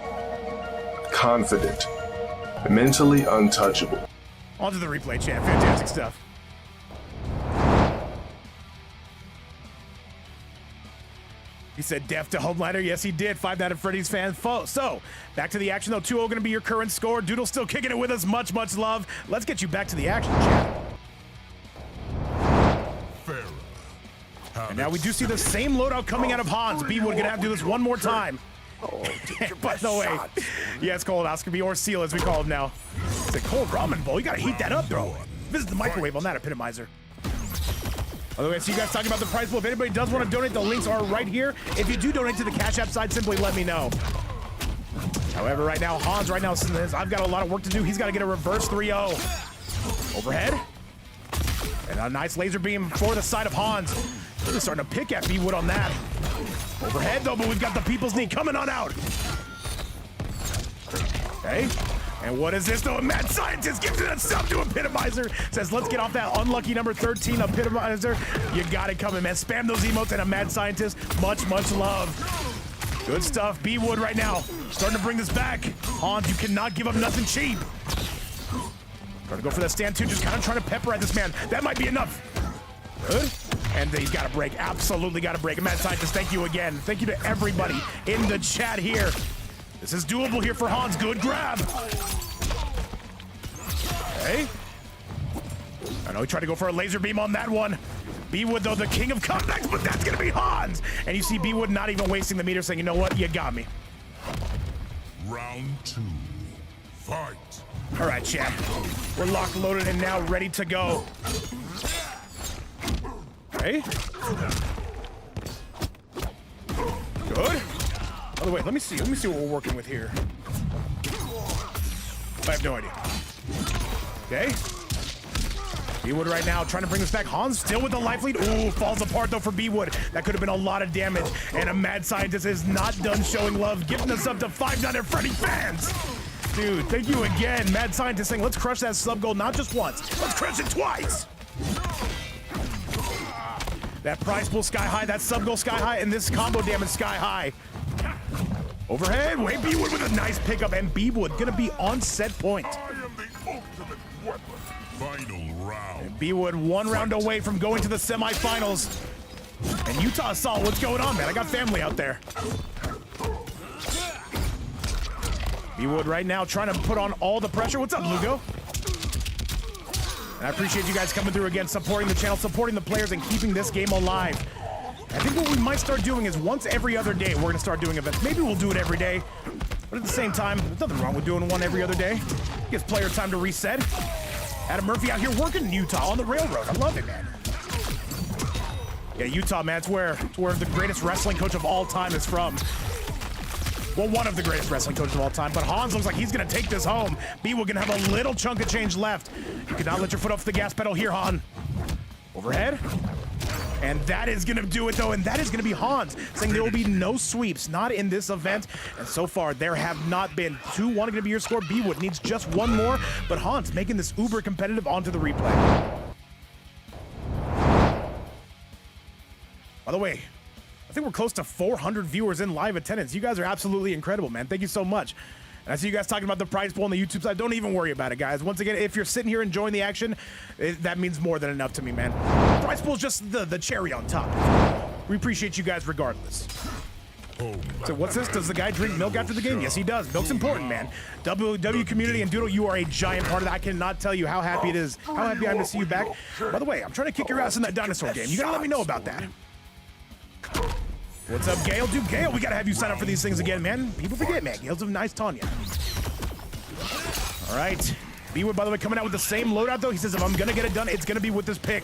confident, mentally untouchable. On to the replay, chat. Fantastic stuff. He said death to Homelander. Yes, he did. Five Nights at Freddy's fan. So, back to the action, though. 2-0 going to be your current score. Doodle still kicking it with us. Much, much love. Let's get you back to the action, chat. And now we do see the same loadout coming out of Hans. B-Wood going to have to do this one more time. By the way, yes, colonoscopy or seal as we call him now. It's a cold ramen bowl. You gotta heat that up, bro. Visit the microwave on that epitomizer. By the way, I see you guys talking about the prize pool. If anybody does want to donate, the links are right here. If you do donate to the Cash App side, simply let me know. However, right now, Hans right now says, I've got a lot of work to do. He's got to get a reverse 3-0. Overhead. And a nice laser beam for the side of Hans. Really starting to pick at B-Wood on that. Overhead, though, but we've got the People's Knee coming on out. Okay. And what is this, though? A mad scientist gives it a sub to Epitomizer. Says, let's get off that unlucky number 13 Epitomizer. You got it coming, man. Spam those emotes and a mad scientist. Much, much love. Good stuff. B-Wood right now. Starting to bring this back. Hans, you cannot give up nothing cheap. Trying to go for that stand, too. Just kind of trying to pepper at this man. That might be enough. Good. And he's got to break. Absolutely got to break. Mad Scientist, thank you again. Thank you to everybody in the chat here. This is doable here for Hans. Good grab. Okay. I know he tried to go for a laser beam on that one. B-Wood, though, the king of comebacks, but that's going to be Hans. And you see B-Wood not even wasting the meter, saying, you know what? You got me. Round 2. Fight. All right, chat. We're locked, loaded, and now ready to go. Okay. Good. By the way, let me see what we're working with here. I have no idea. Okay. B-Wood right now trying to bring this back. Hans still with the life lead. Ooh, falls apart though for B-Wood. That could have been a lot of damage. And a mad scientist is not done showing love, giving us up to 5 Nights at Freddy fans. Dude, thank you again. Mad scientist saying, let's crush that sub goal not just once, let's crush it twice. That prize pool sky high, that sub goal sky high, and this combo damage sky high. Overhead, wait, B-Wood with a nice pickup, and B-Wood gonna be on set point. I am the ultimate weapon. Final round. And B-Wood 1 round away from going to the semifinals. And Utah saw what's going on, man. I got family out there. B-Wood right now trying to put on all the pressure. What's up, Lugo? And I appreciate you guys coming through again, supporting the channel, supporting the players, and keeping this game alive. I think what we might start doing is once every other day, we're going to start doing events. Maybe we'll do it every day. But at the same time, there's nothing wrong with doing one every other day. Gives player time to reset. Adam Murphy out here working in Utah on the railroad. I love it, man. Yeah, Utah, man, it's where the greatest wrestling coach of all time is from. Well, one of the greatest wrestling coaches of all time, but Hans looks like he's gonna take this home. B-Wood gonna have a little chunk of change left. You cannot let your foot off the gas pedal here, Han. Overhead. And that is gonna do it though, and that is gonna be Hans, saying there will be no sweeps, not in this event. And so far, there have not been. 2-1 gonna be your score. B-Wood needs just one more, but Hans making this uber competitive onto the replay. By the way, I think we're close to 400 viewers in live attendance. You guys are absolutely incredible, man. Thank you so much. And I see you guys talking about the prize pool on the YouTube side. Don't even worry about it, guys. Once again, if you're sitting here enjoying the action, that means more than enough to me, man. Prize pool is just the cherry on top. We appreciate you guys regardless. So what's this? Does the guy drink milk after the game? Yes, he does. Milk's important, man. WW community and Doodle, you are a giant part of that. I cannot tell you how happy it is, how happy I am to see you back. By the way, I'm trying to kick your ass in that dinosaur game. You gotta let me know about that. What's up, Gale? Dude, Gale, we gotta have you sign up for these things again, man. People forget, man. Gale's a nice Tanya. All right. B-Wood, by the way, coming out with the same loadout, though. He says if I'm gonna get it done, it's gonna be with this pick.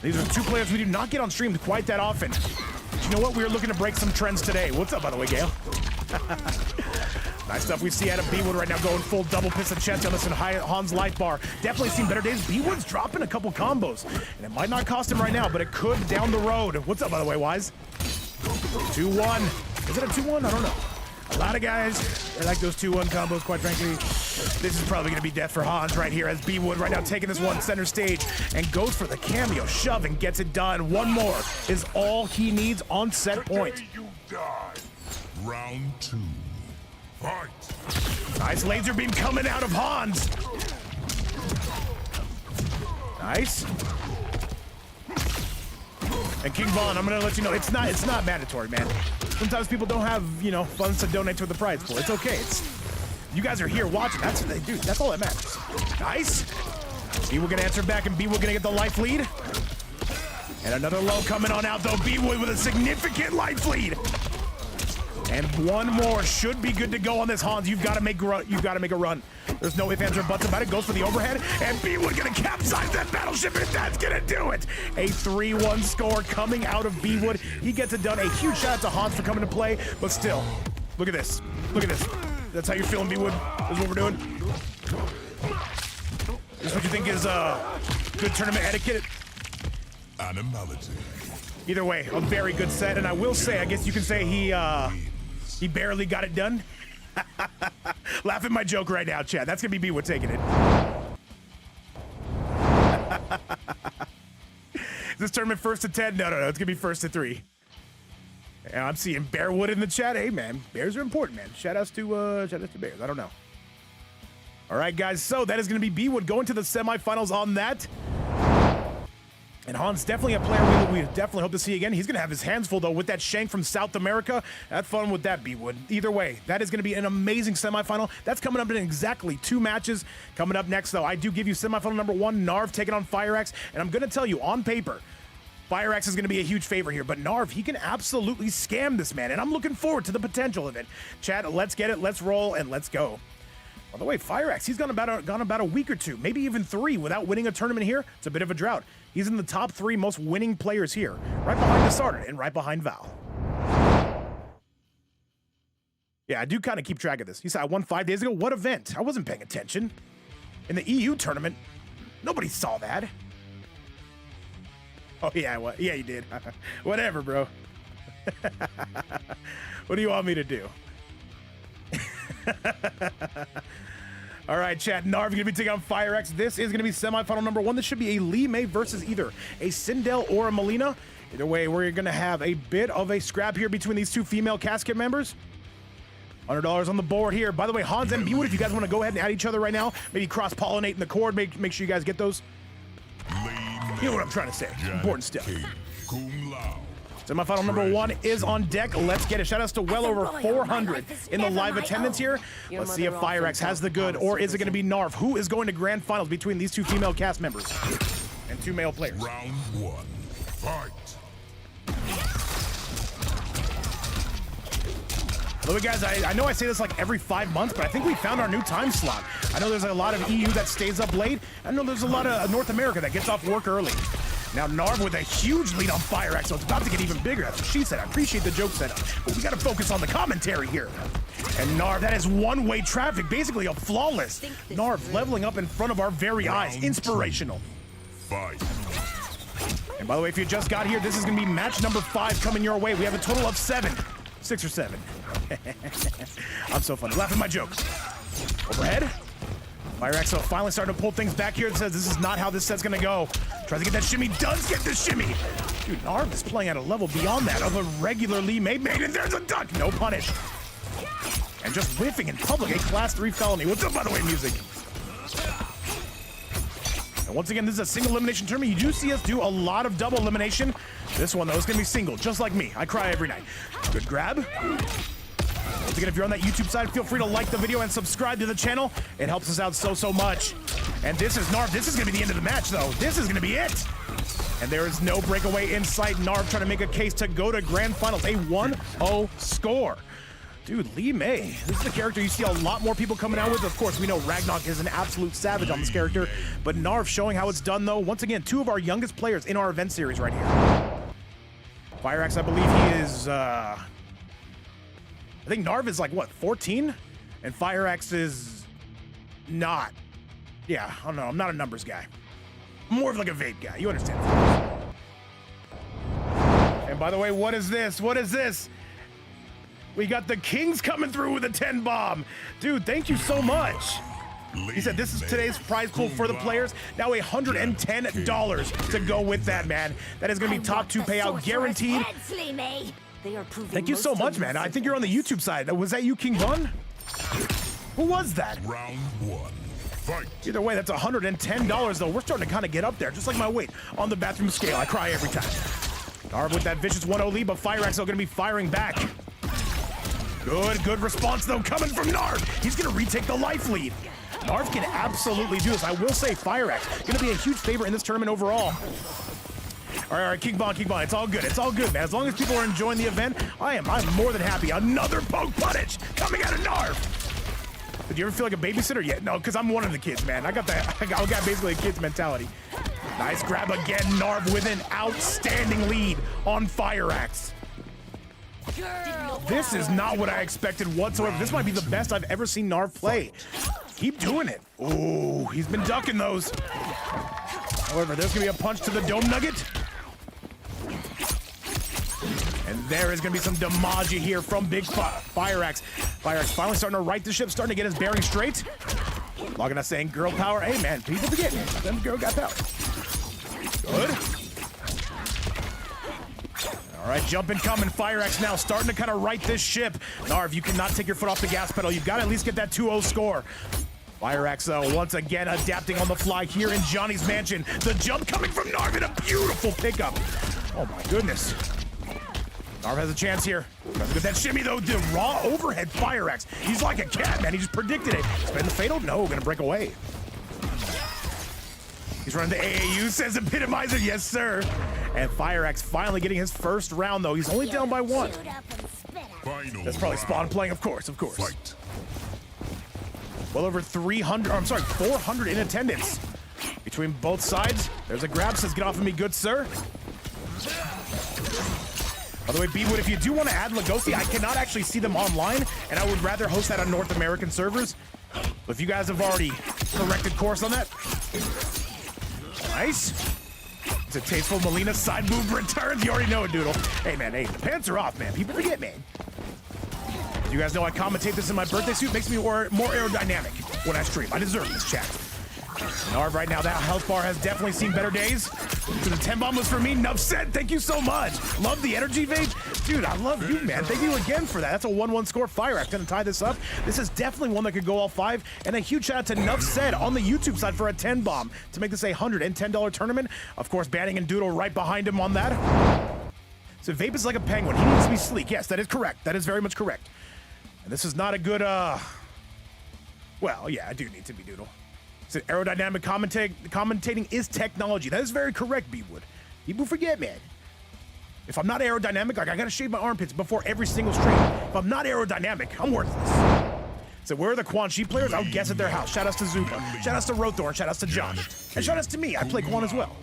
These are two players we do not get on stream quite that often. But you know what? We're looking to break some trends today. What's up, by the way, Gale? Nice stuff we see out of B-Wood right now, going full double piston chest on this in Hans Life Bar. Definitely seen better days. B-Wood's dropping a couple combos, and it might not cost him right now, but it could down the road. What's up, by the way, Wise? 2-1. Is it a 2-1? I don't know. A lot of guys, they like those 2-1 combos, quite frankly. This is probably going to be death for Hans right here as B-Wood right now taking this one center stage and goes for the cameo shove and gets it done. One more is all he needs on set point. You die. Round 2. Fight. Nice laser beam coming out of Hans. Nice. And King Vaughn, I'm gonna let you know, it's not mandatory, man. Sometimes people don't have, you know, funds to donate to the prize pool. It's okay. You guys are here watching. That's what they do. That's all that matters. Nice. B-Wood gonna answer back, and B-Wood gonna get the life lead. And another low coming on out though. B-Wood with a significant life lead. And one more should be good to go on this Hans. You've got to make a run. There's no ifs, ands, or buts about it. Goes for the overhead, and B-Wood gonna capsize that battleship, and that's gonna do it. A 3-1 score coming out of B-Wood. He gets it done. A huge shout out to Hans for coming to play, but still, look at this. Look at this. That's how you're feeling, B-Wood. This is what we're doing. This is what you think is good tournament etiquette. Animality. Either way, a very good set, and I will say, I guess you can say he barely got it done. Laugh at my joke right now, Chad. That's gonna be B-Wood taking it. Is this tournament 1st to 10? No. It's gonna be 1st to 3. And I'm seeing Bearwood in the chat. Hey, man, bears are important, man. Shout outs to bears. I don't know. All right, guys. So that is gonna be B-Wood going to the semifinals on that. And Hans definitely a player we definitely hope to see again. He's going to have his hands full, though, with that shank from South America. Have fun with that, B-Wood. Either way, that is going to be an amazing semifinal. That's coming up in exactly 2 matches. Coming up next, though, I do give you semifinal number 1, Narv taking on FireX. And I'm going to tell you, on paper, FireX is going to be a huge favorite here. But Narv, he can absolutely scam this man. And I'm looking forward to the potential of it. Chat, let's get it, let's roll, and let's go. By the way, FireX, he's gone about a week or 2, maybe even 3 without winning a tournament here. It's a bit of a drought. He's in the top 3 most winning players here, right behind the starter and right behind Val. Yeah, I do kind of keep track of this. He said, I won 5 days ago. What event? I wasn't paying attention. In the EU tournament, nobody saw that. Oh, yeah, what? Yeah, you did. Whatever, bro. What do you want me to do? All right, chat. Narv going to be taking on FireX. This is going to be semifinal number 1. This should be a Lee May versus either a Sindel or a Melina. Either way, we're going to have a bit of a scrap here between these 2 female casket members. $100 on the board here. By the way, Hans and B-Wood, if you guys want to go ahead and add each other right now, maybe cross-pollinate in the cord, make sure you guys get those. You know what I'm trying to say. Important stuff. Semifinal number 1 is on deck. Let's get it. Shout outs to well over 400 in the live attendance here. Let's see if FireX has the good, or is it going to be Narv? Who is going to grand finals between these 2 female cast members and 2 male players? Round 1. Fight. Look, guys, I know I say this like every 5 months, but I think we found our new time slot. I know there's a lot of EU that stays up late. I know there's a lot of North America that gets off work early. Now Narv with a huge lead on FireX, so it's about to get even bigger. That's what she said. I appreciate the joke setup, but we got to focus on the commentary here. And Narv, that is one-way traffic, basically a flawless. Narv leveling up in front of our very eyes. Inspirational. Fight. And by the way, if you just got here, this is going to be match number 5 coming your way. We have a total of 7. 6 or 7. I'm so funny. Laugh at my joke. Overhead. FireX finally starting to pull things back here. It says this is not how this set's gonna go. Tries to get that shimmy, does get the shimmy. Dude, Narv is playing at a level beyond that of a regular Lee May. And there's a duck, no punish. And just whiffing in public, a class 3 felony. What's up, by the way, music? And Once again, this is a single elimination tournament. You do see us do a lot of double elimination. This one, though, is going to be single, just like me. I cry every night. Good grab. Once again, if you're on that YouTube side, feel free to like the video and subscribe to the channel. It helps us out so much. And this is Narv. This is going to be the end of the match, though. This is going to be it. And there is no breakaway in sight. Narv trying to make a case to go to Grand Finals. A 1-0 score. Dude, Lee May, this is a character you see a lot more people coming out with. Of course, we know Ragnarok is an absolute savage on this character, but Narv showing how it's done, though. Once again, 2 of our youngest players in our event series right here. Fireaxe, I believe he is, I think Narv is like, what, 14? And Fireaxe is not. Yeah, I don't know, I'm not a numbers guy. I'm more of like a vape guy, you understand. And by the way, what is this? What is this? We got the Kings coming through with a 10 bomb. Dude, thank you so much. He said this is today's prize pool for the players. Now $110 to go with that, man. That is going to be top 2 payout guaranteed. Thank you so much, man. I think you're on the YouTube side. Was that you, King Bun? Who was that? Round 1. Fight. Either way, that's $110, though. We're starting to kind of get up there, just like my weight on the bathroom scale. I cry every time. Narv with that vicious 1-0 lead, but Fireaxe is going to be firing back. Good response, though, coming from Narv. He's going to retake the life lead. Narv can absolutely do this. I will say Fireaxe going to be a huge favorite in this tournament overall. All right, King Bon. It's all good. It's all good, man. As long as people are enjoying the event, I'm more than happy. Another poke punish coming out of Narv. Did you ever feel like a babysitter yet? No, because I'm one of the kids, man. I got basically a kid's mentality. Nice grab again. Narv with an outstanding lead on Fireaxe. This is not what I expected whatsoever. This might be the best I've ever seen Narv play. Keep doing it. Oh, he's been ducking those. However, there's going to be a punch to the Dome Nugget. And there is going to be some damage here from Big Fireaxe. Fireaxe finally starting to right the ship, starting to get his bearing straight. Logging us saying girl power. Hey, man, people forget. Them girl got power. Good. All right, jumping, coming. Fireaxe now starting to kind of right this ship. Narv, you cannot take your foot off the gas pedal. You've got to at least get that 2-0 score. Fireaxe, though, once again adapting on the fly here in Johnny's mansion. The jump coming from Narv in a beautiful pickup. Oh, my goodness. Narv has a chance here. Look at that shimmy, though. The raw overhead Fireaxe. He's like a cat, man. He just predicted it. Spin the fatal? No, gonna break away. He's running the AAU, says Epitomizer. Yes, sir. And Fireaxe finally getting his first round, though. He's only down by 1. That's probably Spawn playing, of course. Fight. Well over 400 in attendance between both sides. There's a grab, says, get off of me, good sir. By the way, B-Wood, if you do want to add Lugosi, I cannot actually see them online, and I would rather host that on North American servers. But if you guys have already corrected course on that. Nice. It's a tasteful Molina side move returns. You already know it, Doodle. Hey, man, hey, the pants are off, man. People forget, man. You guys know I commentate this in my birthday suit. Makes me more aerodynamic when I stream. I deserve this, chat. Narv right now, that health bar has definitely seen better days. So the 10 bomb was for me. Nuff said, thank you so much. Love the energy, Vape. Dude, I love you, man. Thank you again for that. That's a 1-1 score. Fireaxe gonna tie this up. This is definitely one that could go all 5. And a huge shout out to Nuff said on the YouTube side for a 10 bomb to make this a $110 tournament. Of course, Banning and Doodle right behind him on that. So Vape is like a penguin. He needs to be sleek. Yes, that is correct. That is very much correct. And this is not a good, well, yeah, I do need to be Doodle. So aerodynamic commentating is technology. That is very correct, B-Wood. People forget, man. If I'm not aerodynamic, like I gotta shave my armpits before every single stream. If I'm not aerodynamic, I'm worthless. So where are the Quan Chi players? I'll guess at their house. Shout outs to Zupa. Shout outs to Rothorn. Shout outs to Josh. And shout outs to me. I play Quan as well.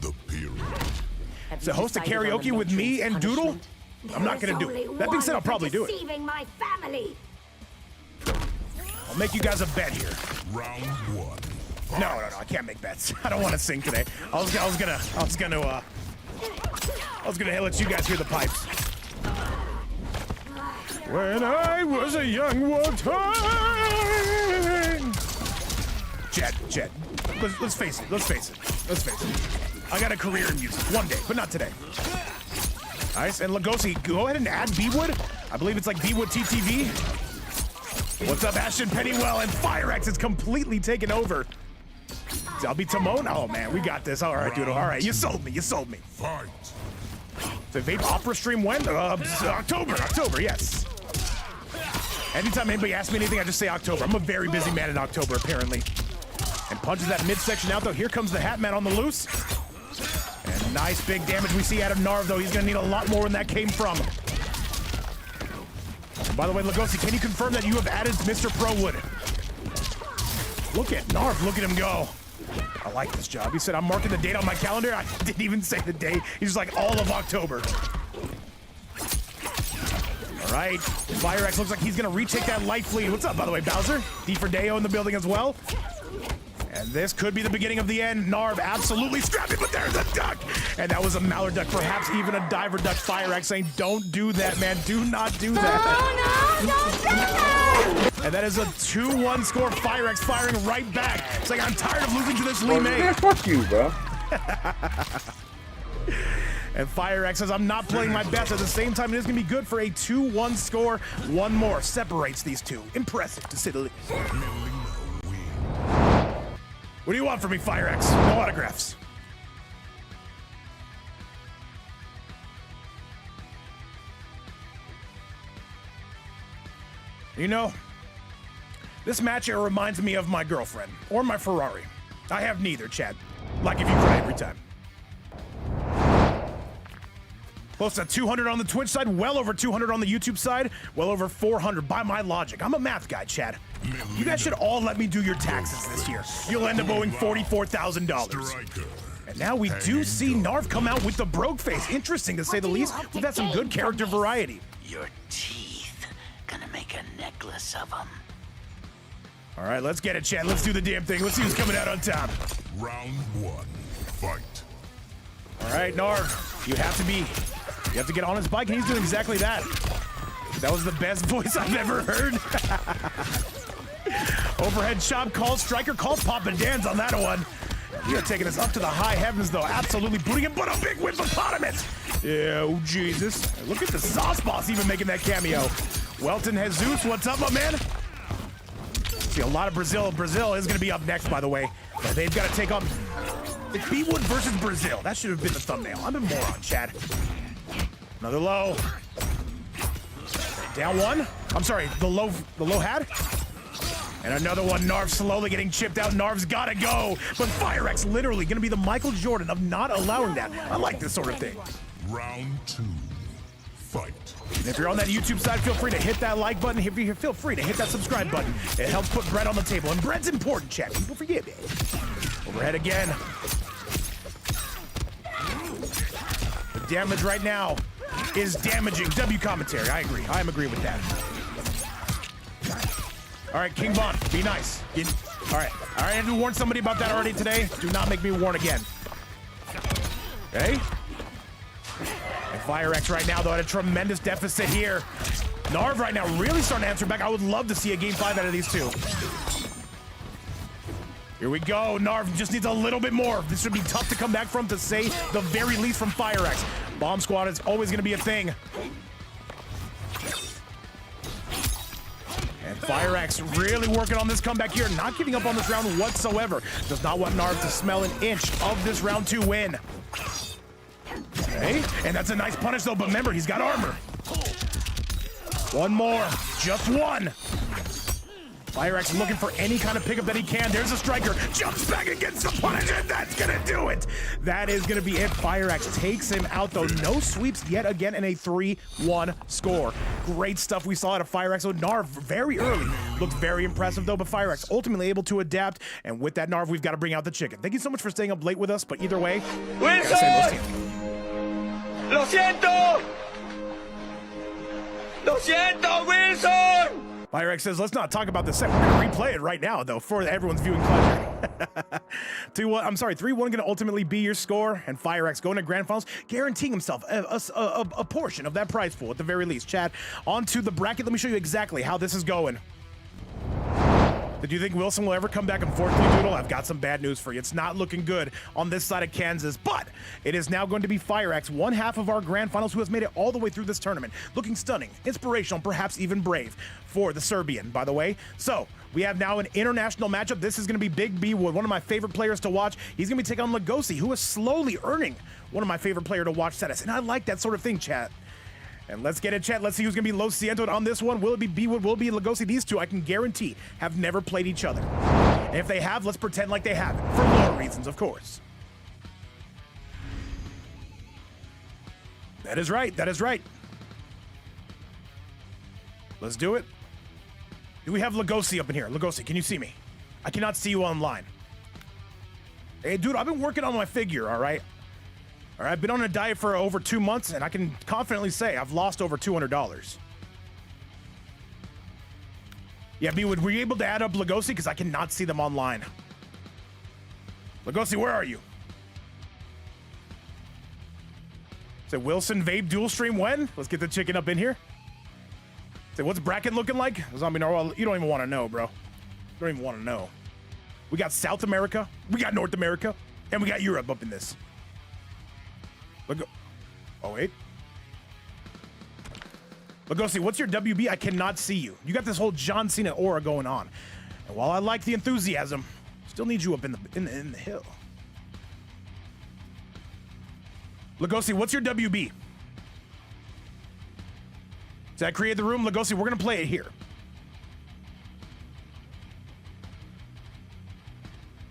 The period. So host a karaoke with me and Doodle? I'm not gonna do it. That being said, I'll probably do it. My family. I'll make you guys a bet here. Round 1. No, I can't make bets. I don't want to sing today. I was gonna let you guys hear the pipes. When I was a young warthog. Chet. Let's face it. I got a career in music one day, but not today. Nice, and Lugosi, go ahead and add B-Wood. I believe it's like B-Wood TTV. What's up, Ashton Pennywell? And Fireaxe is completely taken over. I'll be Timon. Oh, man, we got this. All right, dude. All right, you sold me. You sold me. Fight. The Vape Opera stream when? October, yes. Anytime anybody asks me anything, I just say October. I'm a very busy man in October, apparently. And punches that midsection out, though. Here comes the Hat Man on the loose. And nice big damage we see out of Narv, though. He's going to need a lot more when that came from. And by the way, Lugosi, can you confirm that you have added Mr. Prowood? Look at Narv. Look at him go. I like this job. He said, I'm marking the date on my calendar. I didn't even say the date. He's like all of October. All right. FireX looks like he's going to retake that life lead. What's up, by the way, Bowser? D for Deo in the building as well. And this could be the beginning of the end. Narv absolutely strapped it, but there's a duck. And that was a Mallard duck, perhaps even a diver duck. FireX saying, don't do that, man. Do not do that. Oh, no, don't do that! And that is a 2-1 score. FireX firing right back. It's like, I'm tired of losing to this Lee May. Man, fuck you, bro. And FireX says, I'm not playing my best. At the same time, it is going to be good for a 2-1 score. One more separates these two. Impressive, to say the least. What do you want from me, FireX? No autographs. You know, this match, it reminds me of my girlfriend or my Ferrari. I have neither, Chad. Like if you cry every time. Close to 200 on the Twitch side, well over 200 on the YouTube side, well over 400 by my logic. I'm a math guy, Chad. You guys should all let me do your taxes this year. You'll end up owing $44,000. And now we do see Narv come out with the broke face. Interesting, to say the least. We've had some good character variety. Your teeth. Gonna make a necklace of them. All right, let's get it, Chad. Let's do the damn thing. Let's see who's coming out on top. Round one. Fight. All right, Narv, you have to get on his bike, and he's doing exactly that. That was the best voice I've ever heard. Overhead chop calls, Striker calls Papa Dan's on that one. We are taking us up to the high heavens, though. Absolutely booting him, but a big hippopotamus. Yeah, oh, Jesus. Look at the Sauce Boss even making that cameo. Welton Jesus, what's up, my man? See, a lot of Brazil. Brazil is going to be up next, by the way. But they've got to take on... It's Beatwood versus Brazil. That should have been the thumbnail. I'm a moron, Chad. Another low. Down one. I'm sorry, the low had. And another one. Narv slowly getting chipped out. Narv's gotta go. But FireX literally gonna be the Michael Jordan of not allowing that. I like this sort of thing. Round two. Fight. And if you're on that YouTube side, feel free to hit that like button. If you're here, feel free to hit that subscribe button. It helps put bread on the table. And bread's important, chat. People forget it. Overhead again. The damage right now is damaging. W commentary. I agree. I am agree with that. All right, King Von, be nice. All right, I had to warn somebody about that already today. Do not make me warn again. Okay. And FireX right now, though, at a tremendous deficit here. Narv right now really starting to answer back. I would love to see a game 5 out of these two. Here we go. Narv just needs a little bit more. This should be tough to come back from, to say the very least, from FireX. Bomb Squad is always going to be a thing. And FireX really working on this comeback here. Not giving up on this round whatsoever. Does not want Narv to smell an inch of this round 2 win. Okay, and that's a nice punish, though. But remember, he's got armor. One more. Just one. FireX looking for any kind of pickup that he can. There's a Striker. Jumps back against the punish, and that's going to do it. That is going to be it. FireX takes him out, though. No sweeps yet again in a 3-1 score. Great stuff we saw out of FireX. So Narv very early. Looked very impressive, though, but FireX ultimately able to adapt. And with that, Narv, we've got to bring out the chicken. Thank you so much for staying up late with us, but either way, Wilson! Lo siento! Lo siento, Wilson! FireX says, let's not talk about the set. We're going to replay it right now, though, for everyone's viewing pleasure. 3-1 going to ultimately be your score. And FireX going to Grand Finals, guaranteeing himself a portion of that prize pool at the very least. Chad, on to the bracket. Let me show you exactly how this is going. Did you think Wilson will ever come back? Unfortunately, Doodle, I've got some bad news for you. It's not looking good on this side of Kansas, but it is now going to be FireX, one half of our grand finals, who has made it all the way through this tournament. Looking stunning, inspirational, perhaps even brave for the Serbian, by the way. So we have now an international matchup. This is going to be Big B Wood, one of my favorite players to watch. He's going to be taking on Lugosi, who is slowly earning one of my favorite player to watch status. And I like that sort of thing, chat. And let's get it, chat. Let's see who's going to be Los Cientos on this one. Will it be B-Wood? Will it be Lugosi? These two, I can guarantee, have never played each other. And if they have, let's pretend like they haven't. For lore reasons, of course. That is right. That is right. Let's do it. Do we have Lugosi up in here? Lugosi, can you see me? I cannot see you online. Hey, dude, I've been working on my figure, all right? All right, I've been on a diet for over 2 months, and I can confidently say I've lost over $200. Yeah, B-Wood, were you able to add up Lugosi? Because I cannot see them online. Lugosi, where are you? Say Wilson Vape dual stream when? Let's get the chicken up in here. Say, what's bracket looking like? Zombie Narwhal, you don't even want to know, bro. You don't even want to know. We got South America, we got North America, and we got Europe up in this. Oh, wait. Lugosi, what's your WB? I cannot see you. You got this whole John Cena aura going on. And while I like the enthusiasm, still need you up in the hill. Lugosi, what's your WB? Did I create the room? Lugosi, we're going to play it here.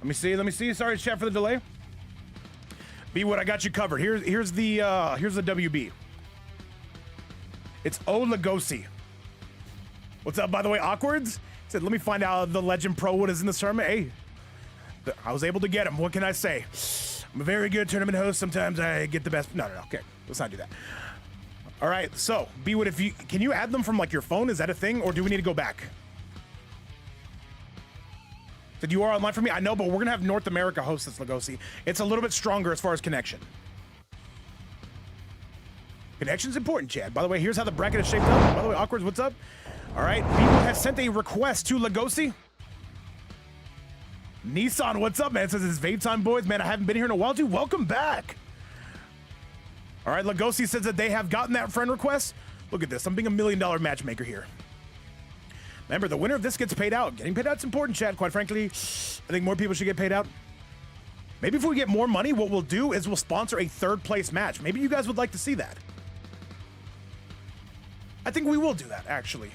Let me see. Sorry, chat, for the delay. B-Wood, I got you covered. Here's the WB. It's O Lugosi. What's up, by the way, Awkwards? Said, let me find out the Legend Pro Wood is in this tournament. Hey, I was able to get him. What can I say? I'm a very good tournament host. Sometimes I get the best. No. Okay, let's not do that. All right, so B-Wood, can you add them from like your phone? Is that a thing, or do we need to go back? Said you are online for me. I know, but we're gonna have North America host this, Lugosi. It's a little bit stronger as far as connection. Connection's important, Chad. By the way, here's how the bracket is shaped up. By the way, Awkwards, what's up? All right, people have sent a request to Lugosi. Nissan, what's up, man? It says it's vape time, boys. Man, I haven't been here in a while, dude. Welcome back. All right, Lugosi says that they have gotten that friend request. Look at this. I'm being $1 million matchmaker here. Remember, the winner of this gets paid out. Getting paid out's important, Chad. Quite frankly, I think more people should get paid out. Maybe if we get more money, what we'll do is we'll sponsor a third-place match. Maybe you guys would like to see that. I think we will do that, actually.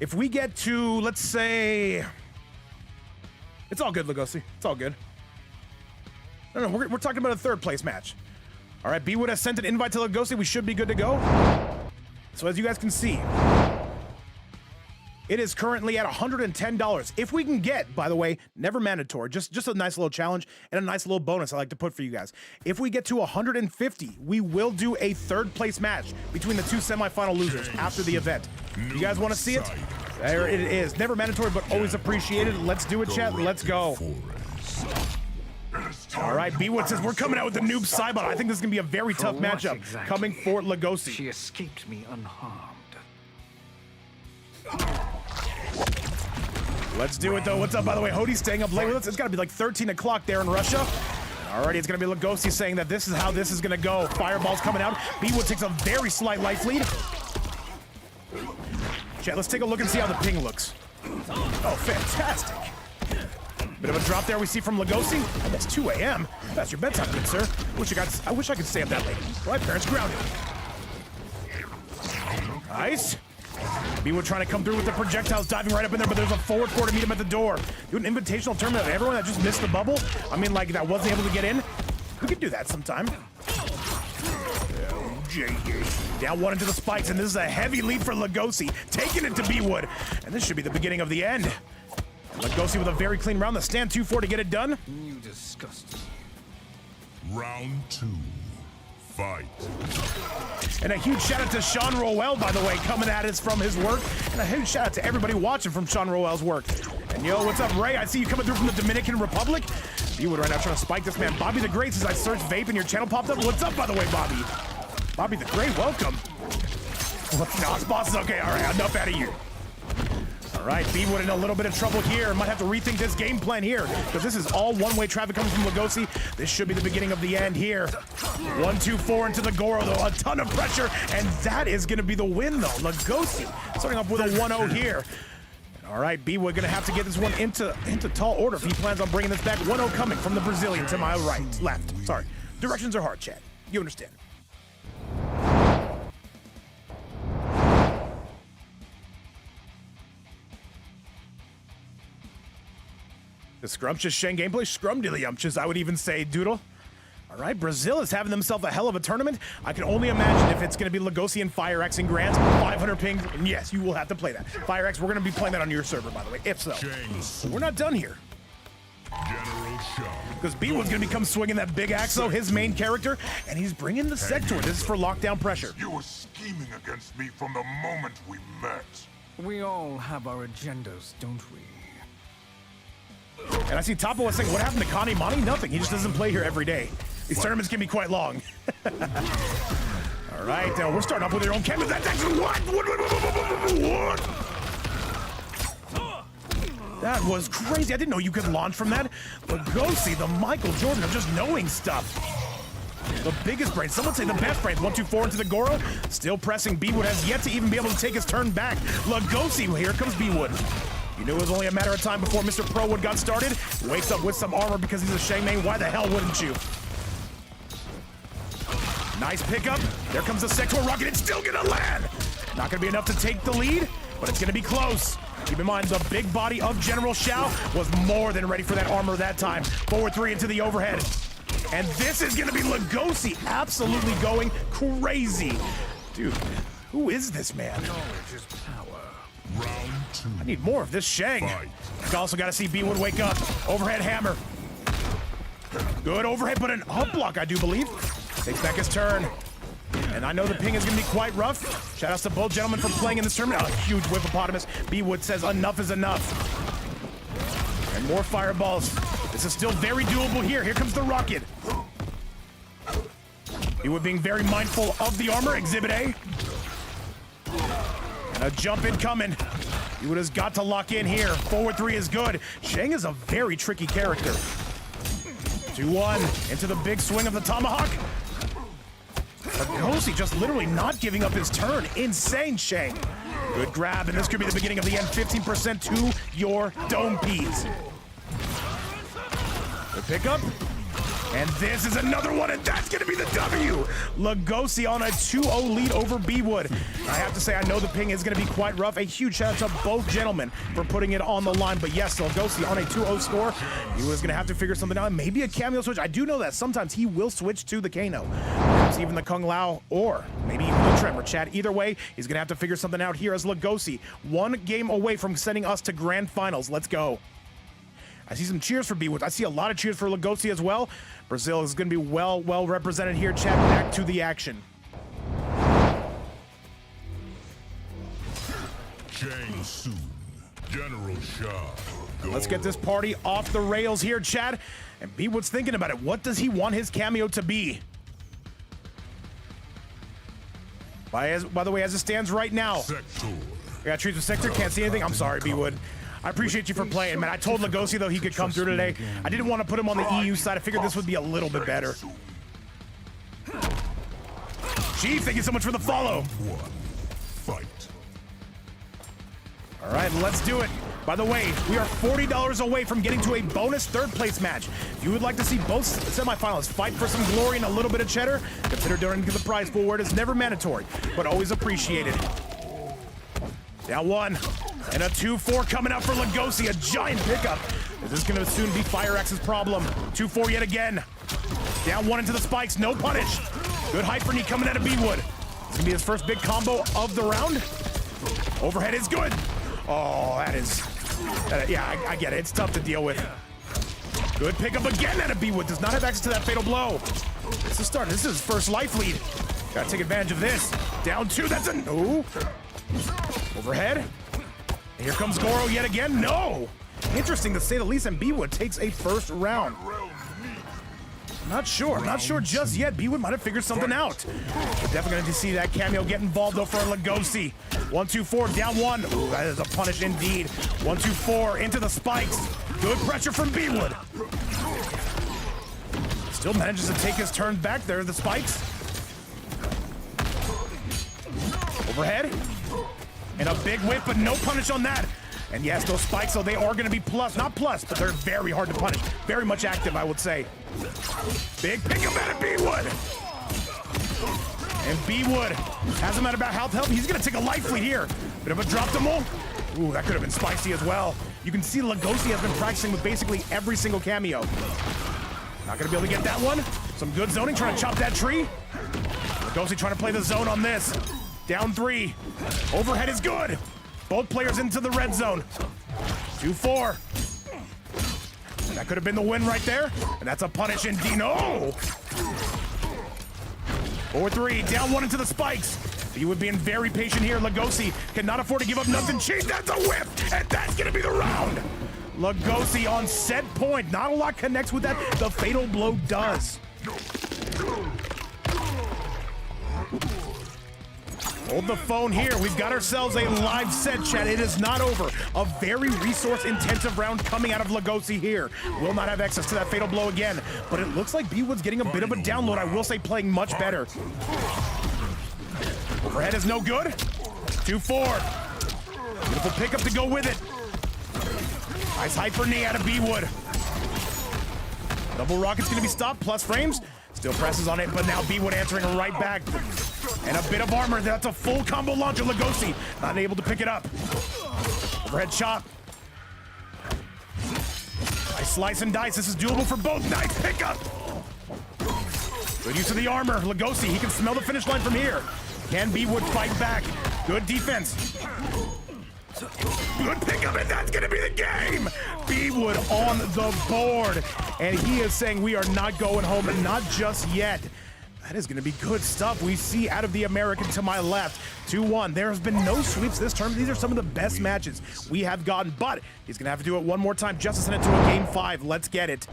If we get to, let's say... It's all good, Lugosi. It's all good. No, we're talking about a third-place match. All right, B-Wood has sent an invite to Lugosi. We should be good to go. So as you guys can see... It is currently at $110. If we can get, by the way, never mandatory, just a nice little challenge and a nice little bonus I like to put for you guys. If we get to 150, we will do a third place match between the two semifinal losers after the event. You guys want to see it? There it is. Never mandatory, but always appreciated. Let's do it, chat. Let's go. All right, B-Wood says we're coming out with the noob Cybot. I think this is going to be a very tough matchup coming for Lugosi. She escaped me unharmed. Let's do it, though. What's up, by the way? Hody's staying up late with us. It's got to be like 13 o'clock there in Russia. Alrighty, it's going to be Lugosi saying that this is how this is going to go. Fireball's coming out. B-Wood takes a very slight life lead. Chat, let's take a look and see how the ping looks. Oh, fantastic. Bit of a drop there we see from Lugosi. Oh, that's 2 a.m. That's your bedtime, good sir. I wish I could stay up that late. My parents grounded. Nice. B-Wood trying to come through with the projectiles, diving right up in there, but there's a forward core to meet him at the door. Do an invitational tournament of everyone that just missed the bubble. I mean, like, that wasn't able to get in. We could do that sometime. Down one into the spikes, and this is a heavy lead for Lugosi, taking it to B-Wood. And this should be the beginning of the end. Lugosi with a very clean round. The stand 2-4 to get it done. You disgust. Round 2. Fight. And a huge shout out to Sean Rowell, by the way, coming at us from his work. And a huge shout out to everybody watching from Sean Rowell's work. And yo, what's up, Ray? I see you coming through from the Dominican Republic. B-Wood right now trying to spike this man. Bobby the Great says I searched vape and your channel popped up. What's up, by the way, Bobby? Bobby the Great, welcome. Nos bosses. Okay, all right, enough out of you. All All right, B-Wood in a little bit of trouble here. Might have to rethink this game plan here, because this is all one-way traffic coming from Lugosi. This should be the beginning of the end here. 1-2-4 into the Goro, though. A ton of pressure, and that is going to be the win, though. Lugosi starting off with a 1-0 here. All right, B-Wood going to have to get this one into tall order if he plans on bringing this back. 1-0 coming from the Brazilian to my left. Sorry. Directions are hard, Chad. You understand. The scrumptious Shang gameplay, scrumdiddlyumptious, I would even say, Doodle. All right, Brazil is having themselves a hell of a tournament. I can only imagine if it's going to be Lugosi and FireX in Grands, 500 ping. And yes, you will have to play that. FireX, we're going to be playing that on your server, by the way, if so. We're not done here. Because B-Wood's going to become swinging that big axe, though, his main character, and he's bringing the sector. This is for lockdown pressure. You were scheming against me from the moment we met. We all have our agendas, don't we? And I see Topo was saying, what happened to Connie Monty? Nothing. He just doesn't play here every day. These tournaments can be quite long. All right, we're starting off with their own cameras. That's actually what? That was crazy. I didn't know you could launch from that. Lugosi, the Michael Jordan of just knowing stuff. The biggest brain. Some would say the best brains. 1-2-4 into the Goro. Still pressing. B-Wood has yet to even be able to take his turn back. Lugosi, here comes B-Wood. You knew it was only a matter of time before Mr. Pro-Wood got started. Wakes up with some armor because he's a Shang main. Why the hell wouldn't you? Nice pickup. There comes the Sector Rocket. It's still gonna land. Not gonna be enough to take the lead, but it's gonna be close. Keep in mind, the big body of General Shao was more than ready for that armor that time. Forward 3 into the overhead. And this is gonna be Lugosi absolutely going crazy. Dude, who is this man? Knowledge is power. Round 2. I need more of this Shang. You also got to see B-Wood wake up. Overhead hammer. Good overhead, but an up block, I do believe. Takes back his turn. And I know the ping is going to be quite rough. Shout outs to both gentlemen for playing in this tournament. A huge whippopotamus. B-Wood says enough is enough. And more fireballs. This is still very doable here. Here comes the rocket. B-Wood being very mindful of the armor. Exhibit A. And a jump in coming. B-Wood has got to lock in here. Forward 3 is good. Shang is a very tricky character. 2-1 into the big swing of the tomahawk. Lugosi just literally not giving up his turn. Insane Shang. Good grab, and this could be the beginning of the end. 15% to your dome piece. Good pickup. And this is another one, and that's going to be the W. Lugosi on a 2-0 lead over B-Wood. I have to say, I know the ping is going to be quite rough. A huge shout out to both gentlemen for putting it on the line. But yes, Lugosi on a 2-0 score. He was going to have to figure something out. Maybe a cameo switch. I do know that sometimes he will switch to the Kano. Perhaps even the Kung Lao, or maybe even the Tremor. Chad, either way, he's going to have to figure something out here as Lugosi. One game away from sending us to grand finals. Let's go. I see some cheers for B-Wood. I see a lot of cheers for Lugosi as well. Brazil is going to be well represented here. Chad, back to the action. Shang Tsung, General Shao. Let's get this party off the rails here, Chad. And B-Wood's thinking about it. What does he want his cameo to be? By the way, as it stands right now, Sector. I got trees with Sector. Can't see anything. I'm sorry, B-Wood. I appreciate you for playing, man. I told Lugosi, though, he could come through today. I didn't want to put him on the EU side. I figured this would be a little bit better. Chief, thank you so much for the follow. Fight. All right, let's do it. By the way, we are $40 away from getting to a bonus third-place match. If you would like to see both semifinalists fight for some glory and a little bit of cheddar, consider donating to the prize pool, where it is never mandatory, but always appreciated. Down 1. And a 2-4 coming out for Lugosi, a giant pickup. This is going to soon be FireX's problem. 2-4 yet again. Down 1 into the spikes, no punish. Good hyper knee coming out of B-Wood. It's going to be his first big combo of the round. Overhead is good. Oh, yeah, I get it. It's tough to deal with. Good pickup again out of B-Wood. Does not have access to that fatal blow. This is starting. This is his first life lead. Gotta take advantage of this. Down 2, that's a no. Overhead. And here comes Goro yet again. No! Interesting to say the least, and B-Wood takes a first round. Not sure just yet. B-Wood might have figured something out. We're definitely going to see that cameo get involved though for Lugosi. 1, 2, 4, down 1. Ooh, that is a punish indeed. 1, 2, 4 into the spikes. Good pressure from B-Wood. Still manages to take his turn back. There are the spikes. Overhead. And a big whip, but no punish on that. And yes, those spikes, so they are going to be plus. Not plus, but they're very hard to punish. Very much active, I would say. Big pick him at B-Wood. And B-Wood has him at about health. He's going to take a life lead here. Bit of a drop to Mole. Ooh, that could have been spicy as well. You can see Lugosi has been practicing with basically every single cameo. Not going to be able to get that one. Some good zoning, trying to chop that tree. Lugosi trying to play the zone on this. Down 3. Overhead is good. Both players into the red zone. 2-4. That could have been the win right there. And that's a punish indeed. No! 4-3. Down 1 into the spikes. He would be very patient here. Lugosi cannot afford to give up nothing cheap. That's a whip. And that's going to be the round. Lugosi on set point. Not a lot connects with that. The fatal blow does. Hold the phone here. We've got ourselves a live set, chat. It is not over. A very resource-intensive round coming out of Lugosi here. Will not have access to that fatal blow again, but it looks like B-Wood's getting a bit of a download. I will say playing much better. Overhead is no good. 2-4. Beautiful pickup to go with it. Nice hyper knee out of B-Wood. Double rocket's going to be stopped. Plus frames. Still presses on it, but now B-Wood answering right back. And a bit of armor. That's a full combo launcher. Lugosi not able to pick it up. Overhead chop. Nice slice and dice. This is doable for both. Nice pickup. Good use of the armor. Lugosi, he can smell the finish line from here. Can B-Wood fight back? Good defense. Good pickup, and that's gonna be the game. B-Wood on the board. And he is saying we are not going home, and not just yet. That is going to be good stuff. We see out of the American to my left, 2-1. There has been no sweeps this term. These are some of the best matches we have gotten, but he's going to have to do it one more time just to send it to a game 5. Let's get it.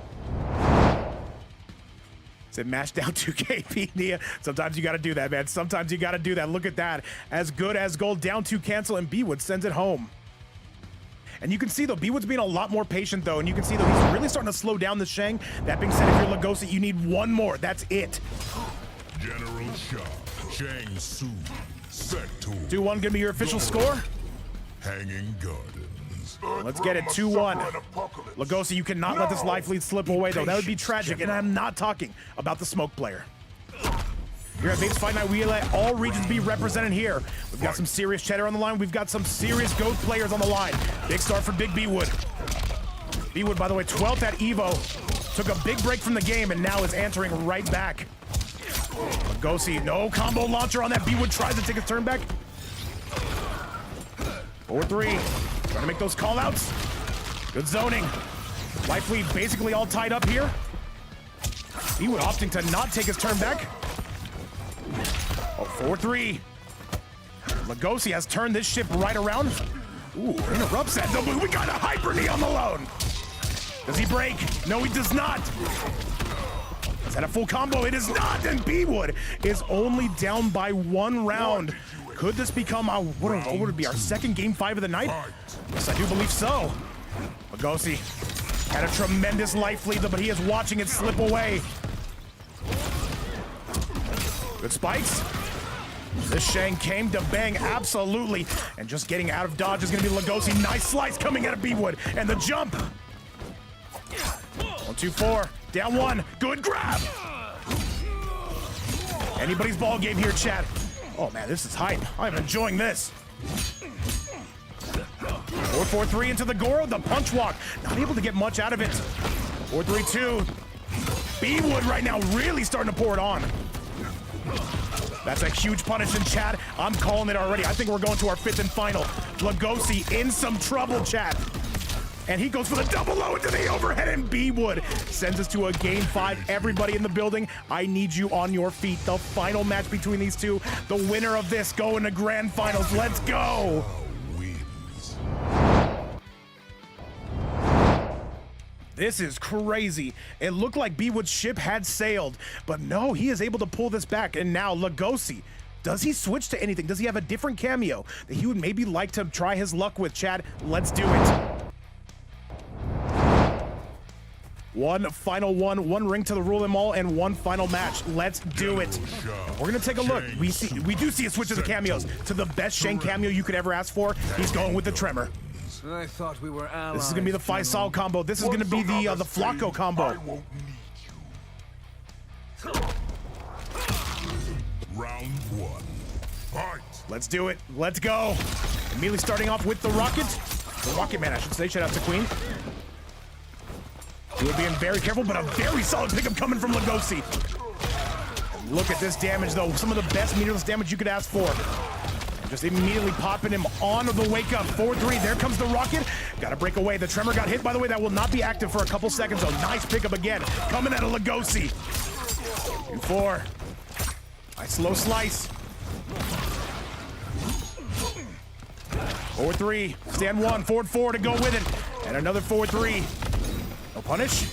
Said mash down 2K, Nia. Sometimes you got to do that, man. Sometimes you got to do that. Look at that. As good as gold, down 2 cancel, and B-Wood sends it home. And you can see, though, B-Wood's being a lot more patient, though, and you can see, though, he's really starting to slow down the Shang. That being said, if you're Lugosi, you need one more. That's it. General Shah, Shang Tsung, set to 2-1 gonna be your official score. Hanging Gardens. Let's get it, 2-1. Lugosi, you cannot let this life lead slip away, though. That would be tragic, and I'm not talking about the smoke player. Here at Vegas Fight Night, we let all regions be represented here. We've got some serious cheddar on the line. We've got some serious GOAT players on the line. Big start for Big B-Wood. B-Wood, by the way, 12th at EVO. Took a big break from the game and now is answering right back. Lugosi, no combo launcher on that. B-Wood tries to take his turn back. 4-3. Trying to make those call outs. Good zoning. Life lead basically all tied up here. B-Wood opting to not take his turn back. Oh, 4-3. Lugosi has turned this ship right around. Ooh, interrupts that. No, we got a hyper knee on the loan. Does he break? No, he does not. Is that a full combo? It is not. And B-Wood is only down by 1 round. Could this become our, what would it be, our second game 5 of the night? Yes, I do believe so. Lugosi had a tremendous life lead, but he is watching it slip away. Good spikes. This Shang came to bang, absolutely. And just getting out of dodge is going to be Lugosi. Nice slice coming out of B-Wood. And the jump. 1-2-4. Down 1. Good grab. Anybody's ball game here, chat. Oh, man, this is hype. I'm enjoying this. 4-4-3 into the Goro. The punch walk. Not able to get much out of it. 4-3-2. B-Wood right now really starting to pour it on. That's a huge punish in chat. I'm calling it already. I think we're going to our 5th and final. Lugosi in some trouble, chat. And he goes for the double low into the overhead, and B-Wood sends us to a game 5. Everybody in the building, I need you on your feet. The final match between these two. The winner of this going to grand finals. Let's go. This is crazy. It looked like B-Wood's ship had sailed, but no, he is able to pull this back. And now Lugosi, does he switch to anything? Does he have a different cameo that he would maybe like to try his luck with, Chad? Let's do it. One final one ring to the rule them all, and one final match. Let's do it. And we're gonna take a look. We do see a switch of the cameos to the best Shane cameo you could ever ask for. He's going with the Tremor. I thought we were allies. This is gonna be the Faisal combo. This is gonna be the Flacco combo. I won't need you. Round one. Fight. Let's do it. Let's go. Immediately starting off with the Rocket. The Rocket Man, I should say. Shout out to Queen. We're being very careful, but a very solid pickup coming from Lugosi. Look at this damage, though. Some of the best meterless damage you could ask for. Just immediately popping him on the wake up. 4-3. There comes the Rocket. Got to break away. The Tremor got hit, by the way. That will not be active for a couple seconds, though. Nice pickup again. Coming out of Lugosi. 2-4. Nice slow slice. 4-3. Stand one. 4-4 to go with it. And another 4-3. No punish.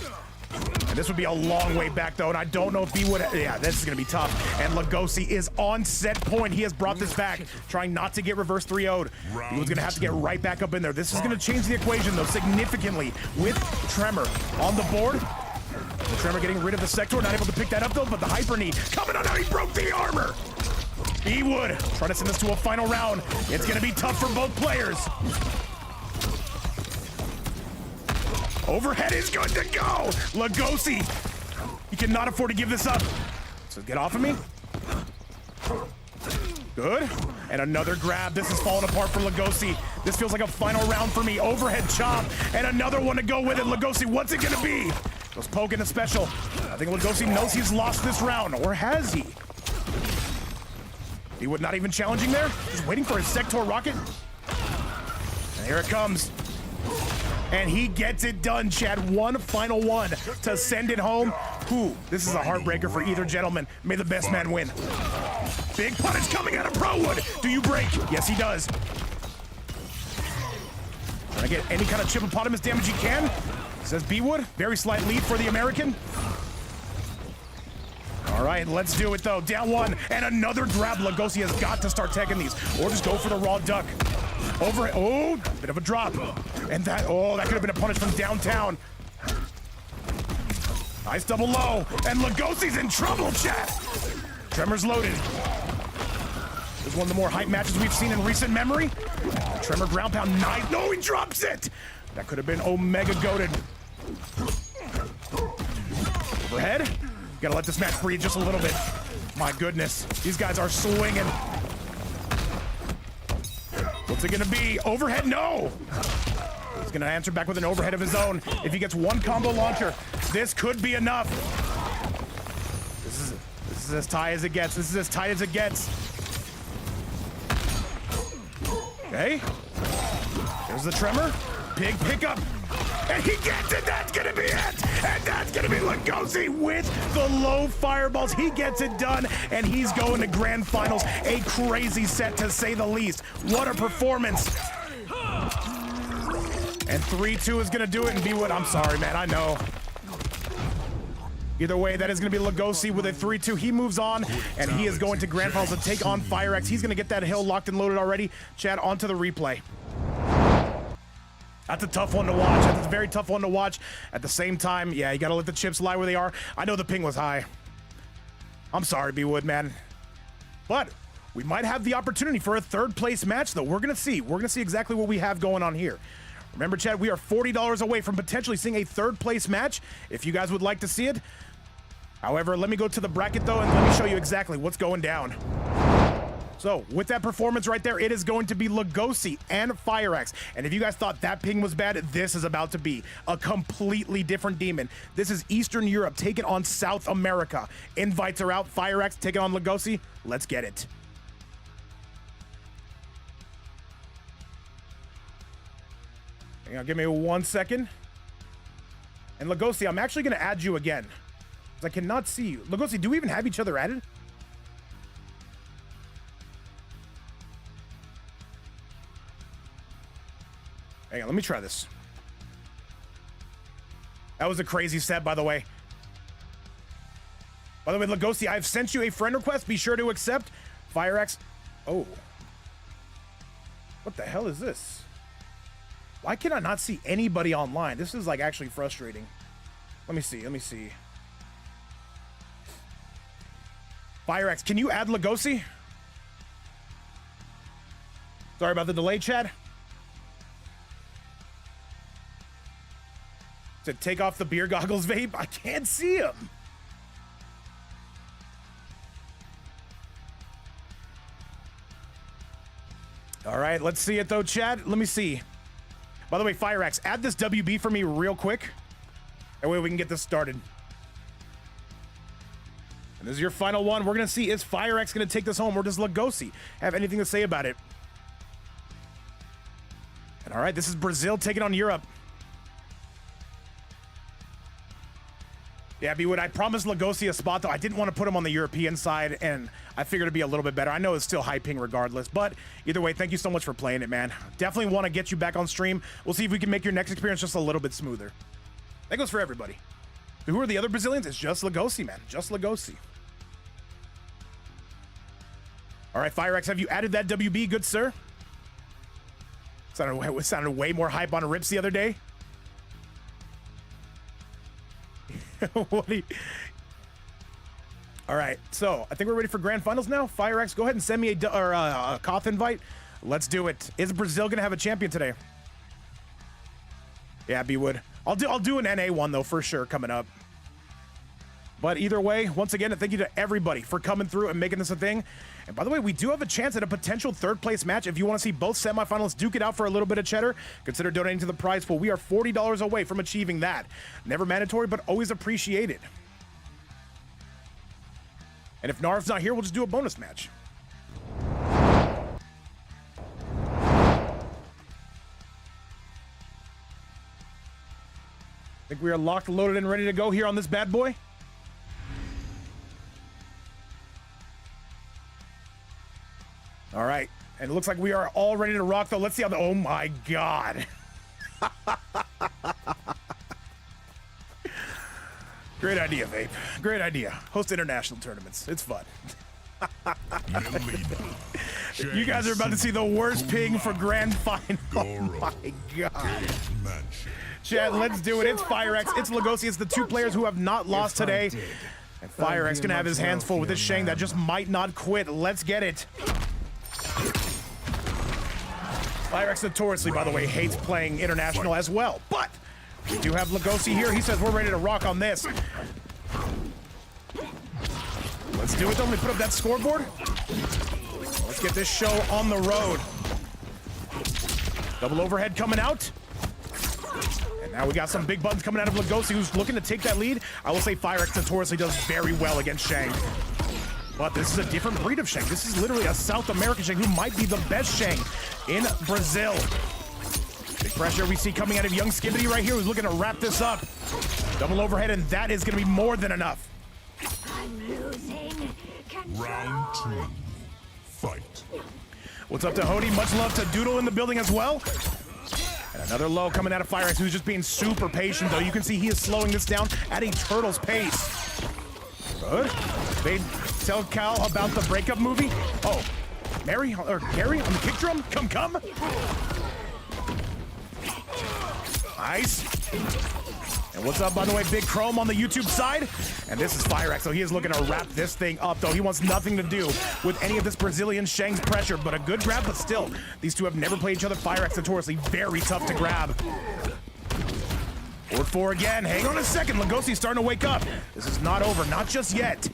And this would be a long way back, though, and I don't know if he would. Yeah, this is going to be tough. And Lugosi is on set point. He has brought this back, trying not to get reverse 3-0'd. He was going to have to get right back up in there. This is going to change the equation, though, significantly with Tremor on the board. The Tremor getting rid of the Sector, not able to pick that up, though, but the Hyper Knee coming on out. He broke the armor. B-Wood trying to send us to a final round. It's going to be tough for both players. Overhead is good to go. Lugosi, he cannot afford to give this up. So get off of me. Good. And another grab. This is falling apart for Lugosi. This feels like a final round for me. Overhead chop. And another one to go with it. Lugosi, what's it going to be? Goes poking a special. I think Lugosi knows he's lost this round. Or has he? He would not even challenging there. Just waiting for his Sector Rocket. And here it comes. And he gets it done, Chad. One final one to send it home. Whew, this is a heartbreaker for either gentleman. May the best man win. Big punish coming out of Prowood. Do you break? Yes, he does. Trying to get any kind of chippopotamus damage he can. Says B-Wood. Very slight lead for the American. All right, let's do it, though. Down one, and another grab. Lugosi has got to start taking these, or just go for the raw duck. Over, oh, bit of a drop. And that, oh, that could have been a punish from downtown. Nice double low, and Lugosi's in trouble, chat. Tremor's loaded. This is one of the more hype matches we've seen in recent memory. Tremor ground pound, nice. No, he drops it. That could have been Omega goated. Overhead. Gotta let this match breathe just a little bit. My goodness, these guys are swinging. What's it gonna be? Overhead, no! He's gonna answer back with an overhead of his own. If he gets one combo launcher, this could be enough. This is as tight as it gets. This is as tight as it gets. Okay. There's the Tremor. Big pickup. And he gets it! That's gonna be it! And that's gonna be Lugosi with the low fireballs. He gets it done, and he's going to grand finals. A crazy set, to say the least. What a performance! And 3-2 is gonna do it, and B-Wood, I'm sorry, man, I know. Either way, that is gonna be Lugosi with a 3-2. He moves on, and he is going to grand finals to take on FireX. He's gonna get that hill locked and loaded already. Chad, onto the replay. That's a tough one to watch. That's a very tough one to watch. At the same time, yeah, you gotta let the chips lie where they are. I know the ping was high. I'm sorry, B-Wood, man. But we might have the opportunity for a third place match, though. We're gonna see. We're gonna see exactly what we have going on here. Remember, Chad, we are $40 away from potentially seeing a third place match, if you guys would like to see it. However, let me go to the bracket, though, and let me show you exactly what's going down. So, with that performance right there, it is going to be Lugosi and FireX. And if you guys thought that ping was bad, this is about to be a completely different demon. This is Eastern Europe taking on South America. Invites are out. FireX taking on Lugosi. Let's get it. Hang on, give me 1 second. And Lugosi, I'm actually going to add you again, because I cannot see you. Lugosi, do we even have each other added? Hang on, let me try this. That was a crazy set, by the way. By the way, Lugosi, I've sent you a friend request. Be sure to accept. FireX. Oh. What the hell is this? Why can I not see anybody online? This is like actually frustrating. Let me see. Let me see. FireX, can you add Lugosi? Sorry about the delay, Chad. To take off the beer goggles, vape. I can't see him. All right, let's see it though, Chad. Let me see. By the way, FireX, add this WB for me real quick. That way we can get this started. And this is your final one. We're going to see, is FireX going to take this home, or does Lugosi have anything to say about it? And all right, this is Brazil taking on Europe. Yeah, B-Wood, I promised Lugosi a spot, though. I didn't want to put him on the European side, and I figured it'd be a little bit better. I know it's still high ping regardless, but either way, thank you so much for playing it, man. Definitely want to get you back on stream. We'll see if we can make your next experience just a little bit smoother. That goes for everybody. Who are the other Brazilians? It's just Lugosi, man. Just Lugosi. All right, FireX, have you added that WB, good sir? Sounded way more hype on Rips the other day. All right, so I think we're ready for grand finals now. FireX, go ahead and send me a Koth invite. Let's do it. Is Brazil gonna have a champion today? Yeah, B-Wood. I'll do an NA one though for sure coming up. But either way, once again, thank you to everybody for coming through and making this a thing. And by the way, we do have a chance at a potential third place match. If you want to see both semifinalists duke it out for a little bit of cheddar, consider donating to the prize pool. We are $40 away from achieving that. Never mandatory, but always appreciated. And if Narv's not here, we'll just do a bonus match. I think we are locked, loaded, and ready to go here on this bad boy. All right, and it looks like we are all ready to rock, though. Let's see how oh my God. Great idea, Vape. Great idea. Host international tournaments. It's fun. You guys are about to see the worst ping for grand final. Oh my God. Chad, let's do it. It's FireX, it's Lugosi, it's the two players who have not lost today. And FireX gonna have his hands full with this Shang that just might not quit. Let's get it. FireX notoriously, by the way, hates playing international as well, but we do have Lugosi here. He says we're ready to rock on this. Let's do it though. Let me put up that scoreboard. Let's get this show on the road. Double overhead coming out. And now we got some big buttons coming out of Lugosi, who's looking to take that lead. I will say FireX notoriously does very well against Shang. But this is a different breed of Shang. This is literally a South American Shang who might be the best Shang in Brazil. Big pressure we see coming out of young Skibbity right here, who's looking to wrap this up. Double overhead, and that is going to be more than enough. I'm losing control. Round 2. Fight. What's up to Hody? Much love to Doodle in the building as well. And another low coming out of FireX, who's just being super patient, though. You can see he is slowing this down at a turtle's pace. Good. They tell Cal about the breakup movie. Oh, Mary or Gary on the kick drum. Come. Nice. And what's up, by the way, Big Chrome on the YouTube side. And this is FireX, so he is looking to wrap this thing up, though. He wants nothing to do with any of this Brazilian Shang's pressure, but a good grab, but still, these two have never played each other. FireX notoriously very tough to grab. Forward 4 again. Hang on a second. Lugosi's starting to wake up. This is not over. Not just yet.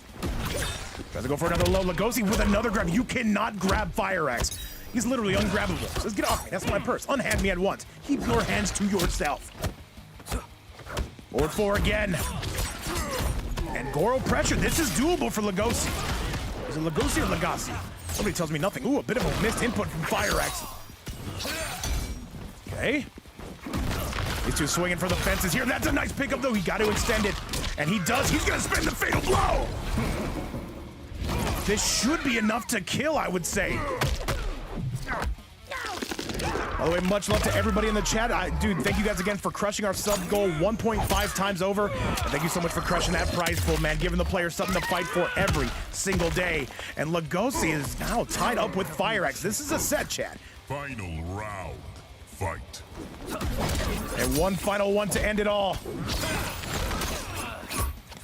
Tries to go for another low. Lugosi with another grab. You cannot grab FireX. He's literally ungrabbable. Says, get off me. That's my purse. Unhand me at once. Keep your hands to yourself. Forward 4 again. And Goro pressure. This is doable for Lugosi. Is it Lugosi or Legacy? Somebody tells me nothing. Ooh, a bit of a missed input from FireX. Okay. These two swinging for the fences here. That's a nice pickup, though. He got to extend it. And he does. He's going to spin the fatal blow. This should be enough to kill, I would say. By the way, much love to everybody in the chat. Dude, thank you guys again for crushing our sub goal 1.5 times over. And thank you so much for crushing that prize pool, man. Giving the players something to fight for every single day. And Lugosi is now tied up with Fire-X. This is a set, chat. Final round. Fight. And one final one to end it all.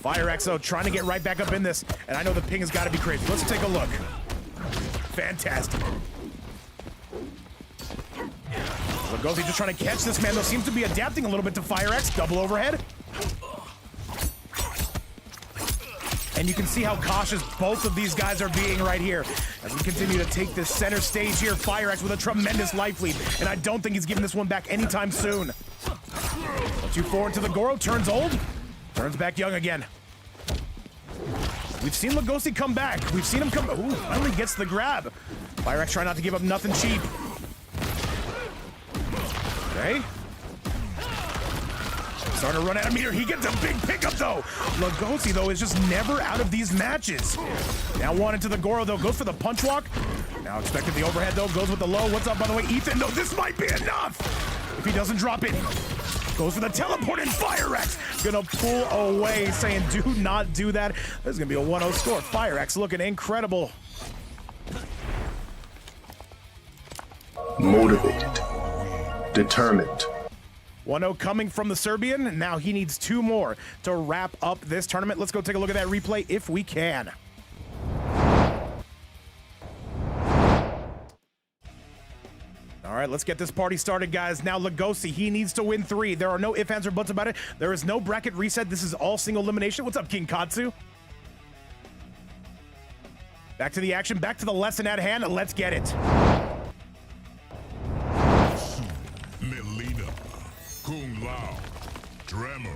Fire-X, though, trying to get right back up in this. And I know the ping has got to be crazy. Let's take a look. Fantastic. Lugosi just trying to catch this man, though. Seems to be adapting a little bit to Fire-X. Double overhead. And you can see how cautious both of these guys are being right here. As we continue to take this center stage here, Fire-X with a tremendous life lead. And I don't think he's giving this one back anytime soon. 2-4 into the Goro. Turns old. Turns back young again. We've seen Lugosi come back. We've seen him come. Ooh, finally gets the grab. Fire-X trying not to give up nothing cheap. Okay. Starting to run out of meter. He gets a big pickup, though. Lugosi, though, is just never out of these matches. Now one into the Goro, though. Goes for the punch walk. Now expected the overhead, though. Goes with the low. What's up, by the way? Ethan, though. This might be enough. If he doesn't drop it. Goes for the teleport, and Fire-X gonna pull away, saying do not do that. This is gonna be a 1-0 score. Fire-X looking incredible. Motivated. Determined. 1-0 coming from the Serbian. Now he needs 2 more to wrap up this tournament. Let's go take a look at that replay if we can. All right, let's get this party started, guys. Now, Lugosi, he needs to win 3. There are no ifs, ands, or buts about it. There is no bracket reset. This is all single elimination. What's up, King Katsu? Back to the action, back to the lesson at hand. Let's get it. Melina, Kung Lao, Tremor,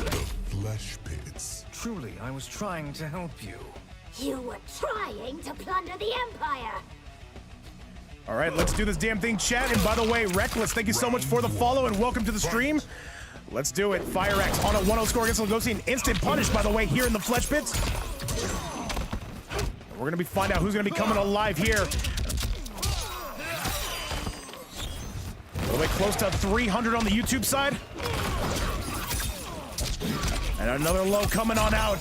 the Flesh Pits. Truly, I was trying to help you. You were trying to plunder the Empire. All right, let's do this damn thing, chat. And by the way, Reckless, thank you so much for the follow and welcome to the stream. Let's do it. Fire-X on a 1-0 score against Lugosi. An instant punish, by the way, here in the Flesh Pits. We're going to find out who's going to be coming alive here. A little bit close to 300 on the YouTube side. And another low coming on out.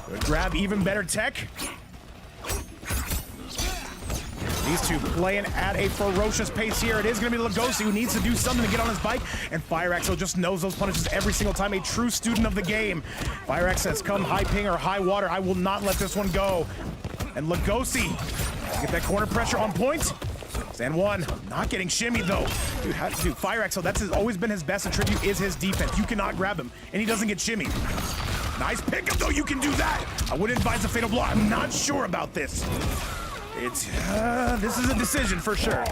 Good grab, even better tech. These two playing at a ferocious pace here. It is going to be Lugosi who needs to do something to get on his bike, and Fire-X just knows those punishes every single time. A true student of the game. Fire-X says, come high ping or high water, I will not let this one go. And Lugosi, get that corner pressure on point. Stand 1, not getting shimmied though. Dude, Fire-X, that's always been his best attribute, is his defense. You cannot grab him, and he doesn't get shimmied. Nice pickup though, you can do that. I would advise a fatal blow. I'm not sure about this. This is a decision for sure.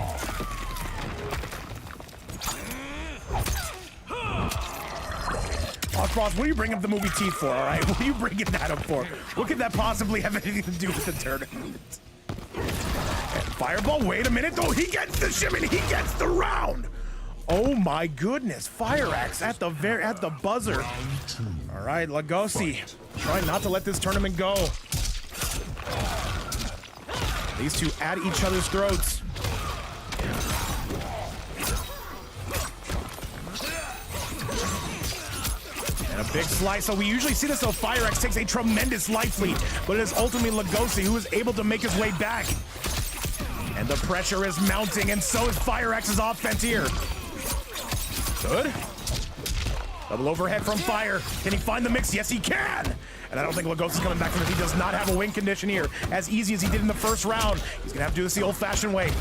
Cross, what do you bring up the movie Teeth for, all right? What are you bringing that up for? What could that possibly have anything to do with the tournament? And Fireball, wait a minute though, he gets the shimmy, he gets the round. Oh my goodness, Fire-X at the buzzer. All right, Lugosi, trying not to let this tournament go. These two at each other's throats. And a big slice. So we usually see this, so Fire-X takes a tremendous life lead, but it is ultimately Lugosi who is able to make his way back. And the pressure is mounting, and so is Fire-X's offense here. Good. Double overhead from Fire. Can he find the mix? Yes, he can. And I don't think Lugosi's coming back from this. He does not have a win condition here. As easy as he did in the first round. He's going to have to do this the old-fashioned way.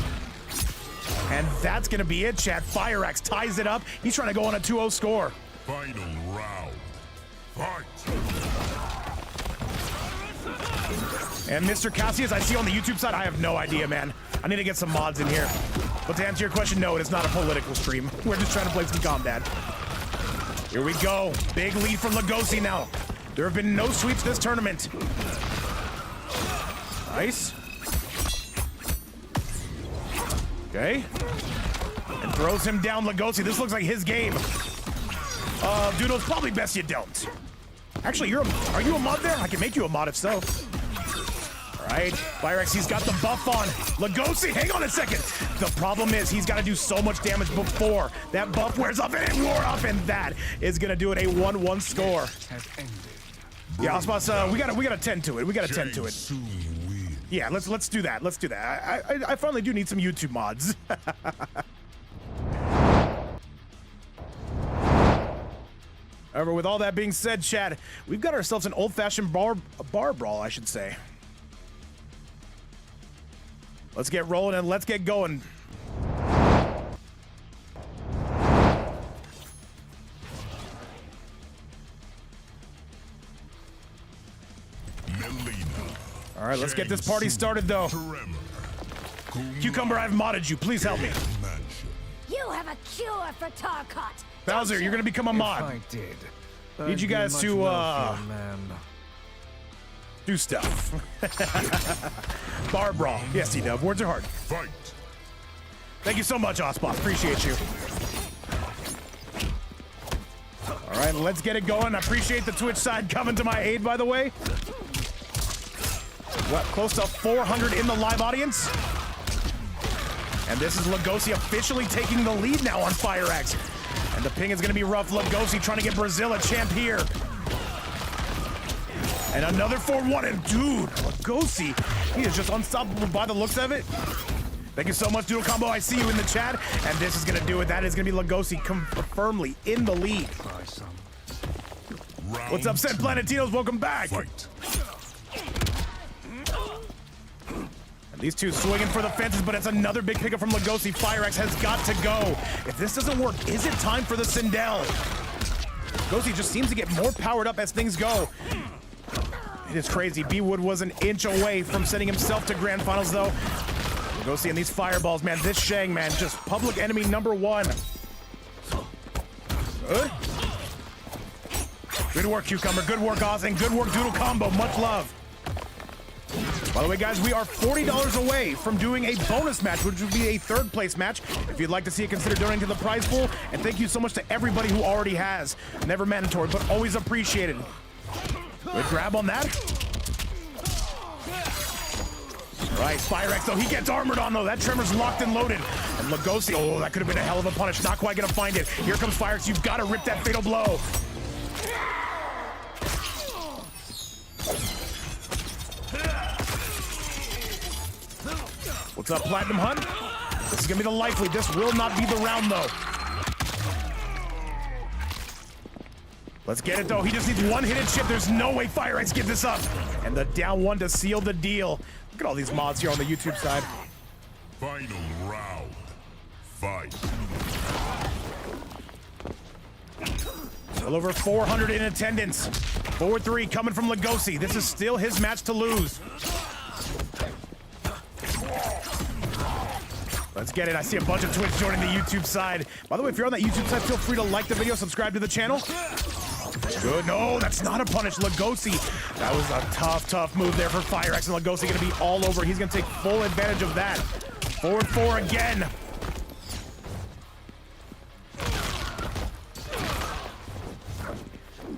And that's going to be it, chat. Fire-X ties it up. He's trying to go on a 2-0 score. Final round. Fight. And Mr. Cassius, I see on the YouTube side, I have no idea, man. I need to get some mods in here. But to answer your question, no, it is not a political stream. We're just trying to play some Kombat. Here we go. Big lead for Lugosi now. There have been no sweeps this tournament. Nice. Okay. And throws him down, Lugosi. This looks like his game. Dude, it's probably best you don't. Actually, are you a mod there? I can make you a mod if so. All Right, Firex, he's got the buff on. Lugosi, hang on a second. The problem is he's got to do so much damage before that buff wears off, and it wore off, and that is gonna do it, a 1-1 score. Yeah, Osmos, we gotta tend to it. We gotta tend to it. Yeah, let's do that. Let's do that. I finally do need some YouTube mods. However, with all that being said, Chad, we've got ourselves an old-fashioned bar brawl, I should say. Let's get rolling and let's get going. All right, let's get this party started, though. Cucumber, I've modded you. Please help me. You have a cure for Tarkot. Bowser, you're gonna become a mod. I did. Need you guys to do stuff. Bar brawl. Yes, D-Dub. Words are hard. Fight. Thank you so much, Osbot. Appreciate you. All right, let's get it going. I appreciate the Twitch side coming to my aid, by the way. What, close to 400 in the live audience? And this is Lugosi officially taking the lead now on Firex. And the ping is going to be rough. Lugosi trying to get Brazil a champ here. And another 4-1, and dude, Lugosi, he is just unstoppable by the looks of it. Thank you so much, Doodle Combo. I see you in the chat, and this is gonna do it. That is gonna be Lugosi firmly in the lead. What's up, Said Planetinos? Welcome back. Fight. And these two swinging for the fences, but it's another big pickup from Lugosi. Firex has got to go. If this doesn't work, is it time for the Sindel? Lugosi just seems to get more powered up as things go. It is crazy. B-Wood was an inch away from sending himself to grand finals, though. Lugosi and these fireballs, man. This Shang, man, just public enemy #1. Good. Good work, Cucumber. Good work, Oz, and good work, Doodle Combo. Much love. By the way, guys, we are $40 away from doing a bonus match, which would be a third-place match. If you'd like to see it, consider donating to the prize pool. And thank you so much to everybody who already has. Never mandatory, but always appreciated. Good grab on that. All right, Firex, though, he gets armored on, though. That Tremor's locked and loaded. And Lugosi, oh, that could have been a hell of a punish. Not quite going to find it. Here comes Firex. You've got to rip that fatal blow. What's up, Platinum Hunt? This is going to be the life lead. This will not be the round, though. Let's get it, though. He just needs one hidden chip. There's no way Firex gives this up. And the down one to seal the deal. Look at all these mods here on the YouTube side. Final round. Fight. Well over 400 in attendance. 4-3 coming from Lugosi. This is still his match to lose. Let's get it. I see a bunch of Twitch joining the YouTube side. By the way, if you're on that YouTube side, feel free to like the video, subscribe to the channel. Good. No, that's not a punish. Lugosi. That was a tough move there for Firex, and Lugosi going to be all over. He's going to take full advantage of that. 4-4 again.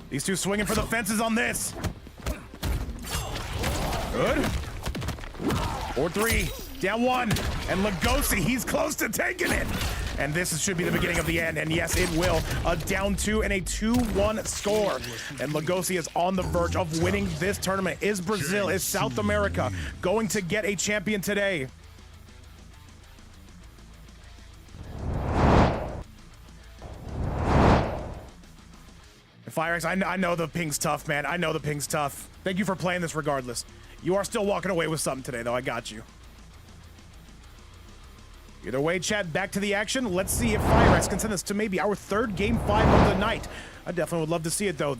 These two swinging for the fences on this. Good. 4-3. Down one. And Lugosi, he's close to taking it. And this should be the beginning of the end. And yes, it will. A down 2 and a 2-1 score. And Lugosi is on the verge of winning this tournament. Is Brazil, is South America going to get a champion today? Firex, I know the ping's tough, man. I know the ping's tough. Thank you for playing this regardless. You are still walking away with something today, though. I got you. Either way, chat, back to the action. Let's see if Firex can send us to maybe our third Game 5 of the night. I definitely would love to see it, though.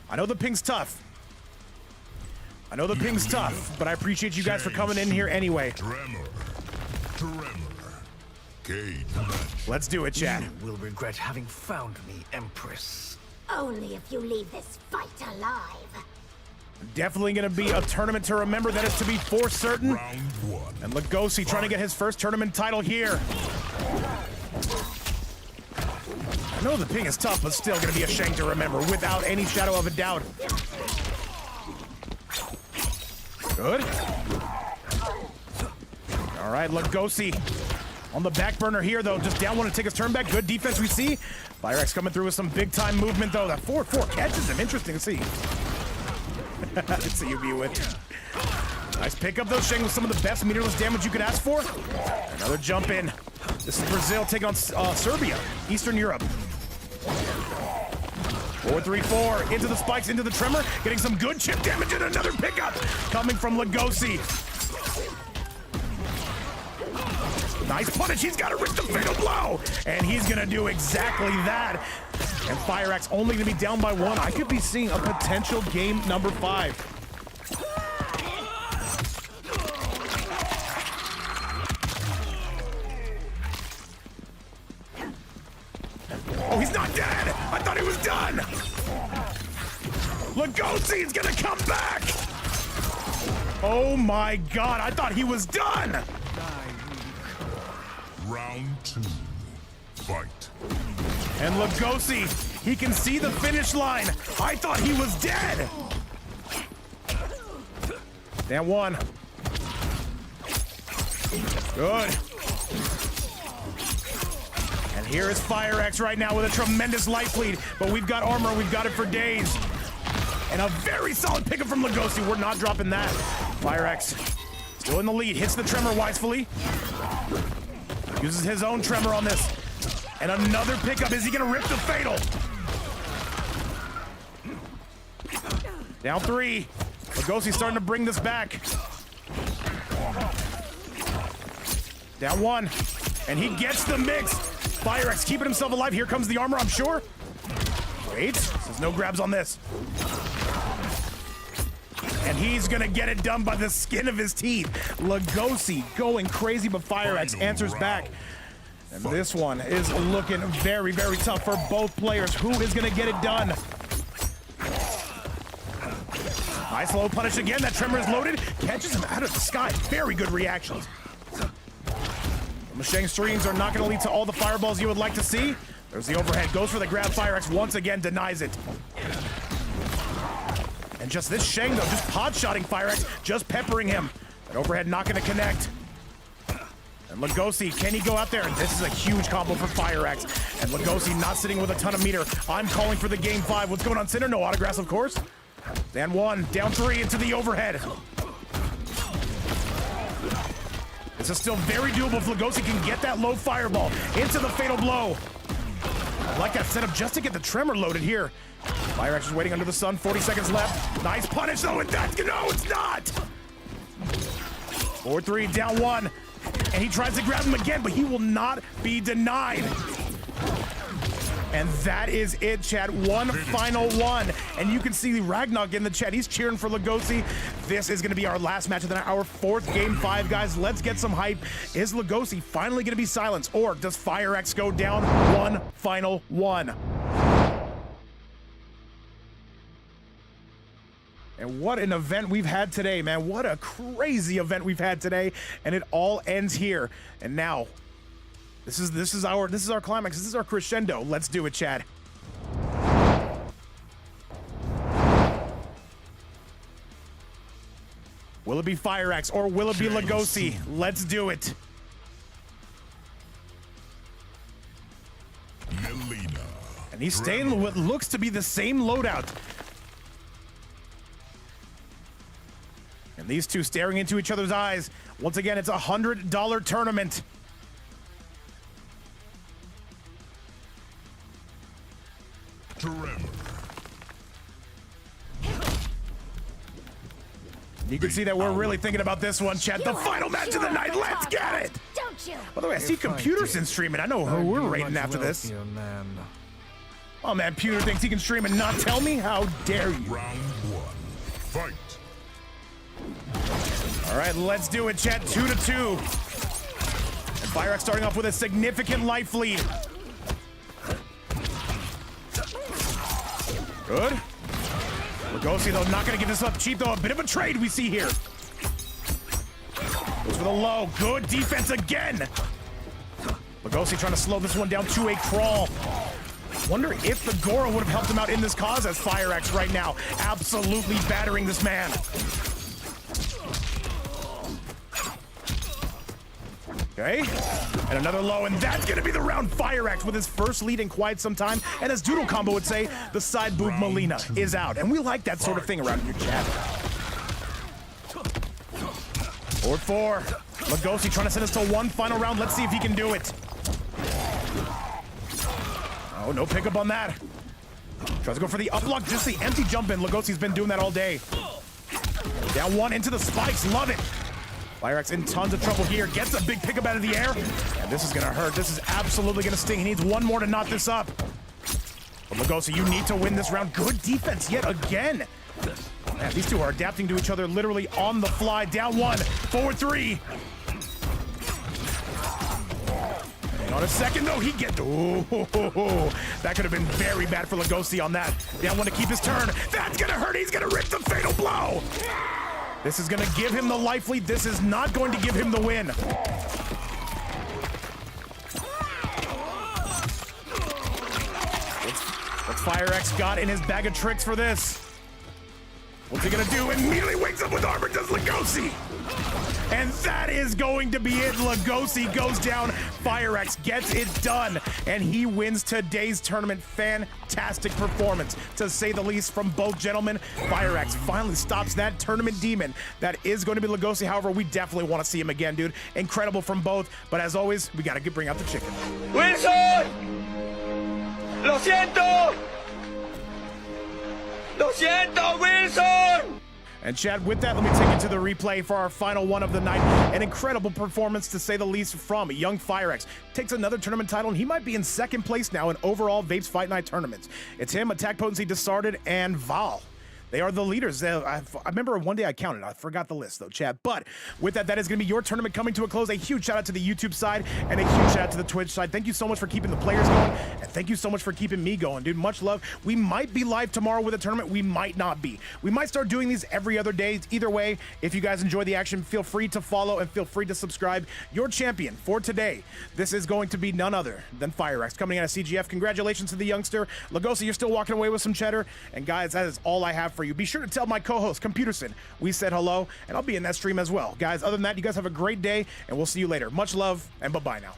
I know the ping's tough. I know the ping's tough, but I appreciate you guys for coming in here anyway. Let's do it, chat. You will regret having found me, Empress. Only if you leave this fight alive. Definitely going to be a tournament to remember. That is to be for certain. Round 1. And Lugosi trying to get his first tournament title here. I know the ping is tough, but still going to be a Shang to remember without any shadow of a doubt. Good. All right, Lugosi on the back burner here, though. Just down one to take his turn back. Good defense we see. Firex coming through with some big-time movement, though. That 4-4 catches him. Interesting to see. Good see you be with. Nice pickup, though. Shang with some of the best meterless damage you could ask for. Another jump in. This is Brazil taking on Serbia, Eastern Europe. 4-3-4 into the spikes, into the tremor, getting some good chip damage and another pickup coming from Lugosi. Nice punish. He's got to risk the fatal blow, and he's gonna do exactly that. And Fire Axe only gonna be down by one. I could be seeing a potential game number 5. Oh, he's not dead! I thought he was done! Lugosi is gonna come back! Oh my god, I thought he was done! Round 2. Fight. And Lugosi, he can see the finish line. I thought he was dead! Down one. Good. And here is Fire Axe right now with a tremendous life lead, but we've got armor, we've got it for days. And a very solid pickup from Lugosi. We're not dropping that. Fire Axe still in the lead, hits the tremor wisely. Uses his own tremor on this. And another pickup. Is he gonna rip the fatal? Down 3. Lugosi starting to bring this back. Down 1. And he gets the mix. Fire Axe keeping himself alive. Here comes the armor, I'm sure. Wait, there's no grabs on this. And he's gonna get it done by the skin of his teeth. Lugosi going crazy, but Fire Axe answers back. And this one is looking very, very tough for both players. Who is gonna get it done? Nice low punish again. That tremor is loaded. Catches him out of the sky. Very good reactions. Mashang streams are not gonna lead to all the fireballs you would like to see. There's the overhead. Goes for the grab. Fire Axe once again denies it. And just this Shang, though, just pot-shotting Fire Axe, just peppering him. That overhead not going to connect. And Lugosi, can he go out there? And this is a huge combo for Fire Axe. And Lugosi not sitting with a ton of meter. I'm calling for the game 5. What's going on, Cinder? No autographs, of course. Down 1, down 3 into the overhead. This is still very doable if Lugosi can get that low fireball into the fatal blow. I like that setup just to get the tremor loaded here. Fire Axe is waiting under the sun. 40 seconds left. Nice punish though, and that's no, it's not. 4-3, down 1, and he tries to grab him again, but he will not be denied. And that is it, chat. One final one. And you can see Ragnarok in the chat. He's cheering for Lugosi. This is going to be our last match of the night, our 4th game 5, guys. Let's get some hype. Is Lugosi finally going to be silenced, or does Fire Axe go down? One final one. And what an event we've had today, man. What a crazy event we've had today. And it all ends here. And now, this is our climax. This is our crescendo. Let's do it, Chad. Will it be Fire Axe or will it be Lugosi? Let's do it. And he's staying with what looks to be the same loadout. And these two staring into each other's eyes. Once again, it's a $100 tournament. You can see that we're really thinking about this one, chat. The final match of the night. Let's get it. Don't you? By the way, I see Computerson streaming. I know who we're rating after this. Oh man, Pewter thinks he can stream and not tell me? How dare you? Round 1. Fight. All right, let's do it, chat. 2-2. And Fire Axe starting off with a significant life lead. Good. Lugosi, though, not going to give this up cheap, though. A bit of a trade we see here. Goes for the low. Good defense again. Lugosi trying to slow this one down to a crawl. Wonder if the Goro would have helped him out in this cause as Fire Axe right now. Absolutely battering this man. Okay, and another low, and that's gonna be the round. Firex with his first lead in quite some time, and as Doodle Combo would say, the side boob Melina is out, and we like that sort of thing around here, chat. Forward 4. Lugosi trying to send us to one final round. Let's see if he can do it. Oh, no pickup on that. Tries to go for the up lock, just the empty jump in. Lugosi's been doing that all day. Down 1 into the spikes, love it. Firex in tons of trouble here, gets a big pickup out of the air. And this is gonna hurt, this is absolutely gonna sting. He needs one more to knot this up. But Lugosi, you need to win this round. Good defense yet again. Man, these two are adapting to each other literally on the fly. Down 1, forward 3. And on a second though, he gets, ooh, that could have been very bad for Lugosi on that. Down 1 to keep his turn. That's gonna hurt, he's gonna rip the fatal blow. This is gonna give him the life lead. This is not going to give him the win. What's Firex got in his bag of tricks for this? What's he gonna do? Immediately wakes up with armor, does Lugosi. And that is going to be it. Lugosi goes down. Firex gets it done. And he wins today's tournament. Fantastic performance, to say the least, from both gentlemen. Firex finally stops that tournament demon. That is going to be Lugosi. However, we definitely want to see him again, dude. Incredible from both. But as always, we got to bring out the chicken. ¡Wilson! ¡Lo siento! ¡Lo siento, Wilson! And Chad, with that, let me take it to the replay for our final one of the night. An incredible performance, to say the least, from Young Firex. Takes another tournament title, and he might be in second place now in overall Vapes Fight Night tournaments. It's him, Attack Potency, Discarded, and Val. They are the leaders. I remember one day I counted. I forgot the list, though, Chad. But with that, that is going to be your tournament coming to a close. A huge shout out to the YouTube side and a huge shout out to the Twitch side. Thank you so much for keeping the players going, and thank you so much for keeping me going, dude. Much love. We might be live tomorrow with a tournament. We might not be. We might start doing these every other day. Either way, if you guys enjoy the action, feel free to follow and feel free to subscribe. Your champion for today, this is going to be none other than Firex, coming out of CGF. Congratulations to the youngster. Lugosi, you're still walking away with some cheddar. And guys, that is all I have for you. Be sure to tell my co-host, Computerson, we said hello, and I'll be in that stream as well. Guys, other than that, you guys have a great day, and we'll see you later. Much love, and bye-bye now.